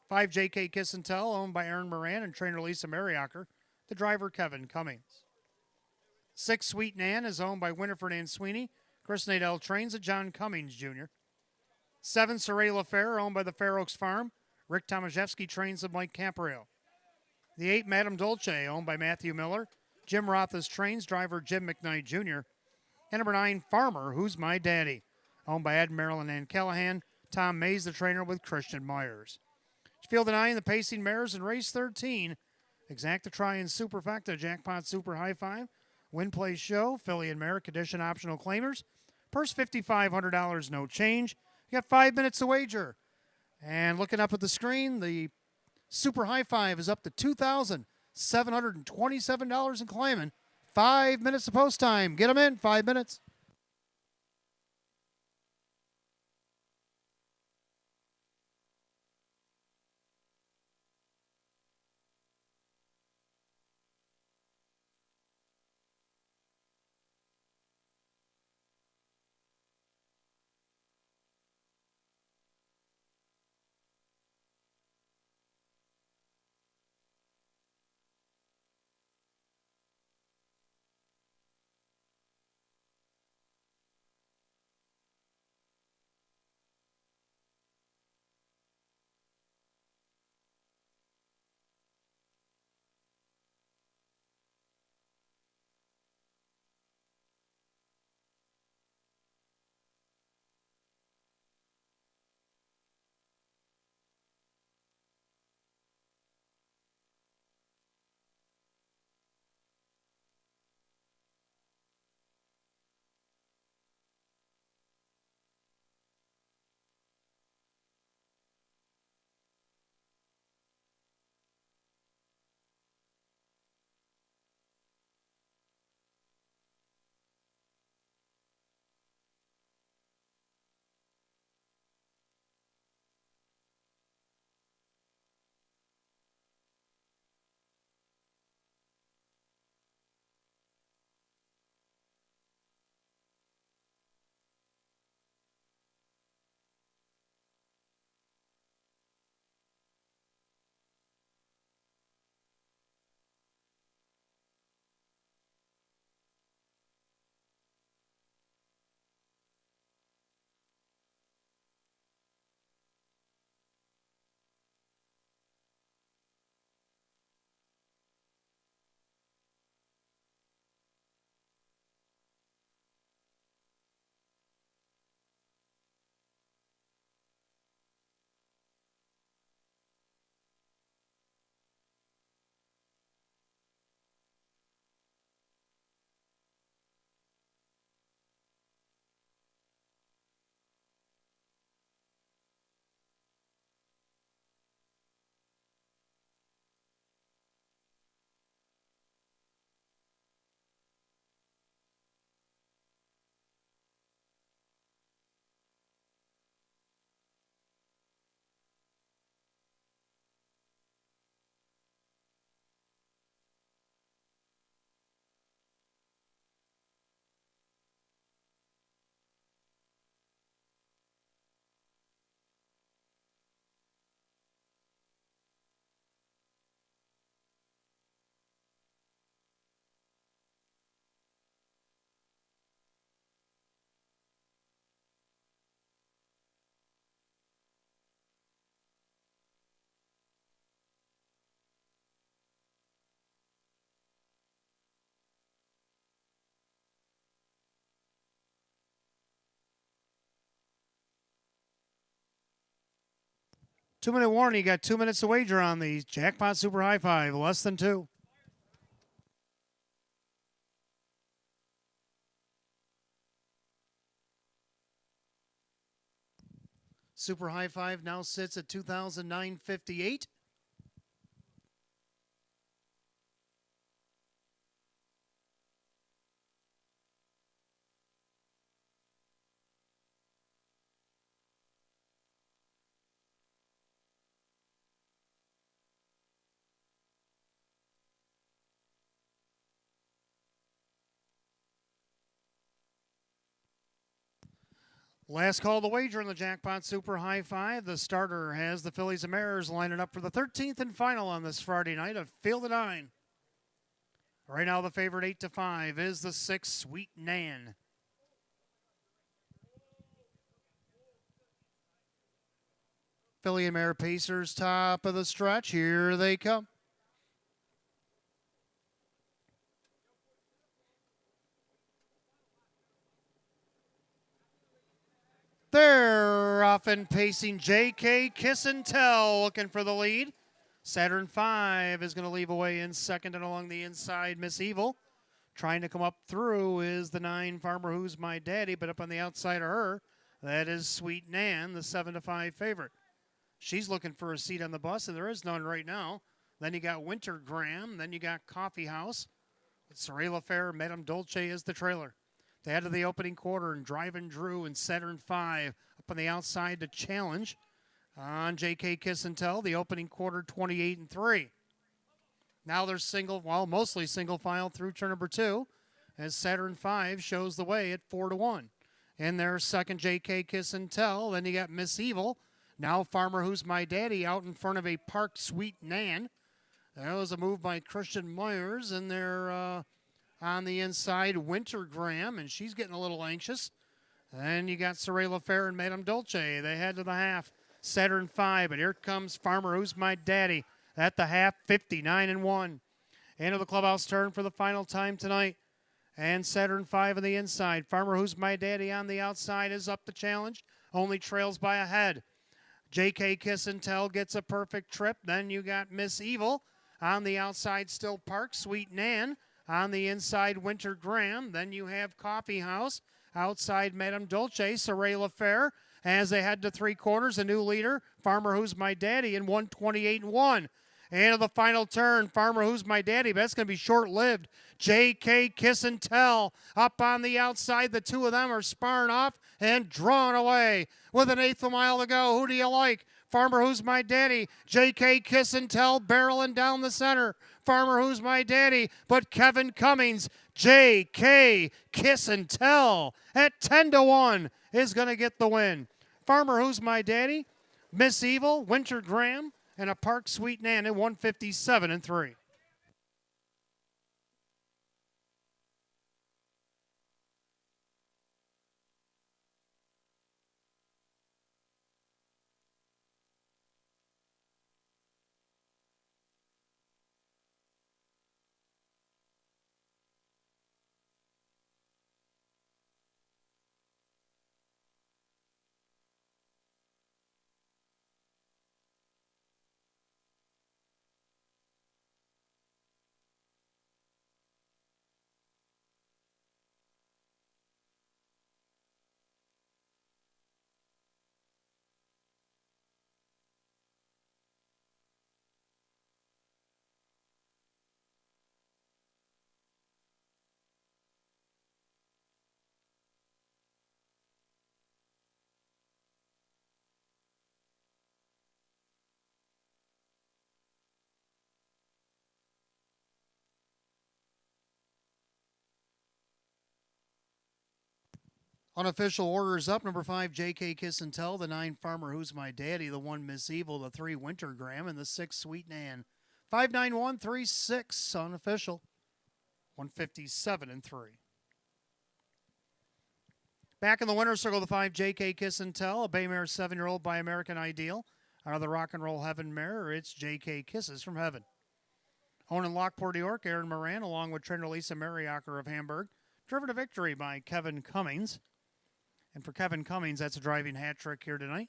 5 J.K. Kiss and Tell, owned by Aaron Moran and trainer Lisa Mariacker, the driver Kevin Cummings. 6 Sweet Nan is owned by Winifred Ann Sweeney, Chris Nadell Trains, and John Cummings Jr. 7 Saray LaFair, owned by the Fair Oaks Farm, Rick Tomaszewski Trains, and Mike Campareo. The 8 Madame Dolce, owned by Matthew Miller, Jim Roth's Trains, driver Jim McKnight Jr., and number 9, Farmer, Who's My Daddy, owned by Ed Marilyn and Callahan, Tom Mays, the trainer, with Christian Myers. Field of 9, the Pacing Mares in race 13. Exact to try and Superfecta, Jackpot Super High 5. Win Play Show, Philly and Mare Condition optional claimers. Purse $5,500, no change. You got 5 minutes to wager. And looking up at the screen, the Super High 5 is up to $2,727 and claiming. 5 minutes to post time. Get them in, 5 minutes. 2-minute warning. You got 2 minutes to wager on the Jackpot Super High Five. Less than 2. Super High Five now sits at 2,958. Last call to wager in the Jackpot Super High Five. The starter has the Fillies and Mares lining up for the 13th and final on this Friday night of Field of 9. Right now, the favorite 8-5 is the 6 Sweet Nan. Filly and Mare Pacers, top of the stretch. Here they come. They're off and pacing. J.K. Kiss and Tell looking for the lead. Saturn 5 is going to leave away in second, and along the inside, Miss Evil. Trying to come up through is the 9 Farmer Who's My Daddy, but up on the outside of her, that is Sweet Nan, the 7-5 favorite. She's looking for a seat on the bus, and there is none right now. Then you got Winter Graham. Then you got Coffee House. Sorella Fair, Madame Dolce is the trailer. They head to the opening quarter, and Drivin' Drew and Saturn 5 up on the outside to challenge on J.K. Kiss and Tell. The opening quarter, 28-3. Now they're mostly single file through turn number 2, as Saturn 5 shows the way at 4-1. In their second, J.K. Kiss and Tell. Then you got Miss Evil. Now Farmer Who's My Daddy out in front of a Park Sweet Nan. That was a move by Christian Myers, and they're on the inside, Winter Graham, and she's getting a little anxious. Then you got Sorella Fair and Madame Dolce. They head to the half, Saturn 5, but here comes Farmer Who's My Daddy at the half, 59-1. Into the clubhouse turn for the final time tonight. And Saturn 5 on the inside. Farmer Who's My Daddy on the outside is up the challenge. Only trails by a head. J.K. Kiss and Tell gets a perfect trip. Then you got Miss Evil. On the outside, still Park, Sweet Nan. On the inside, Winter Graham. Then you have Coffee House. Outside, Madame Dolce, Sorella Fair. As they head to 3 quarters, a new leader, Farmer Who's My Daddy in 128-1. Into the final turn, Farmer Who's My Daddy, but that's going to be short-lived. J.K. Kiss and Tell up on the outside. The two of them are sparring off and drawn away. With an eighth of a mile to go, who do you like? Farmer Who's My Daddy, J.K. Kiss and Tell barreling down the center. Farmer Who's My Daddy, but Kevin Cummings, J.K. Kiss and Tell at 10-1 is going to get the win. Farmer Who's My Daddy, Miss Evil, Winter Graham, and a Park Sweet Nan at 157-3. Unofficial orders up. Number 5, J.K. Kiss and Tell. The 9, Farmer Who's My Daddy. The 1, Miss Evil. The 3, Winter Graham. And the 6, Sweet Nan. 59136 unofficial. 157-3. Back in the winner's circle, the 5, J.K. Kiss and Tell. A Bay Mare 7-year-old by American Ideal. Out of the Rock and Roll Heaven Mare, it's J.K. Kisses from Heaven. Owned in Lockport, New York, Aaron Moran, along with trainer Lisa Mariacker of Hamburg. Driven to victory by Kevin Cummings. And for Kevin Cummings, that's a driving hat trick here tonight.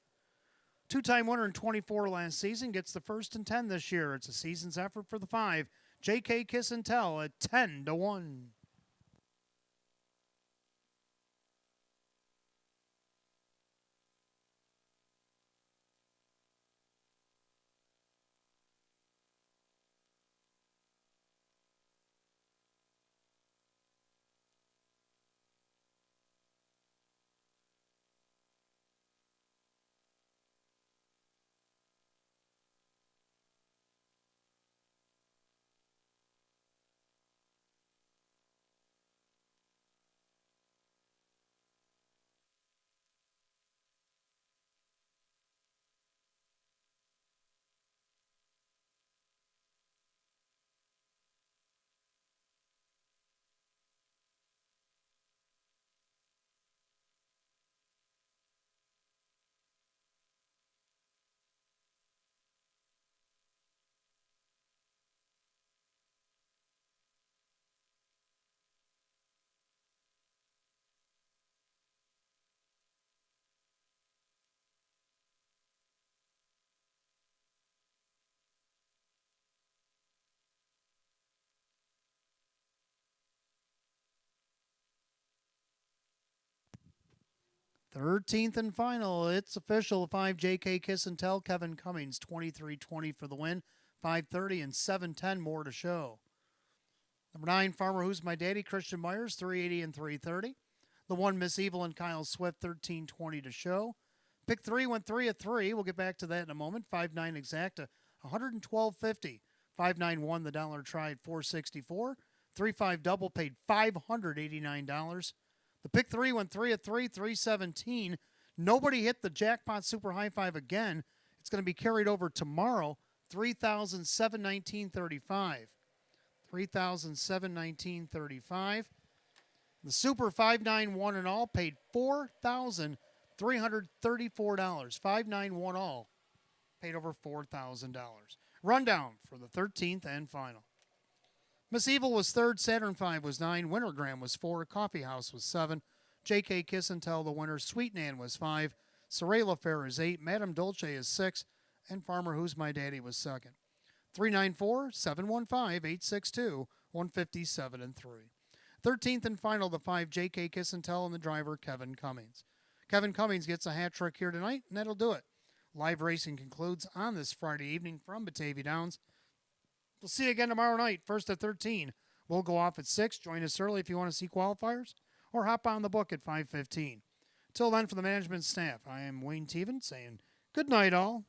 Two-time winner in 24 last season gets the first and 10 this year. It's a season's effort for the 5. J.K. Kiss and Tell at 10-1. 13th and final. It's official. 5 J.K. Kiss and Tell. Kevin Cummings, 23-20 for the win. 5:30 and 7:10 more to show. Number 9, Farmer Who's My Daddy, Christian Myers, 380 and 330. The 1, Miss Evil and Kyle Swift, 13-20 to show. Pick 3 went 3 of 3. We'll get back to that in a moment. 5-9 exacta, 112.50. 5-9 won the dollar try at 464. 3-5 double paid $589. The pick 3 went 3 of 3, 317. Nobody hit the jackpot super high five again. It's going to be carried over tomorrow. 3,719.35. 3,719.35. The super 591 and all paid $4,334. 591 all paid over $4,000. Rundown for the 13th and final. Miss Evil was 3rd, Saturn 5 was 9, Wintergram was 4, Coffee House was 7, J.K. Kiss and Tell the winner, Sweet Nan was 5, Sorella Fair is 8, Madame Dolce is 6, and Farmer Who's My Daddy was 2nd. 394-715-862-157 and 3. 13th and final, the 5 J.K. Kiss and Tell and the driver, Kevin Cummings. Kevin Cummings gets a hat trick here tonight, and that'll do it. Live racing concludes on this Friday evening from Batavia Downs. We'll see you again tomorrow night, 1st at 13. We'll go off at 6. Join us early if you want to see qualifiers, or hop on the book at 5:15. Till then, for the management staff, I am Wayne Teven saying good night, all.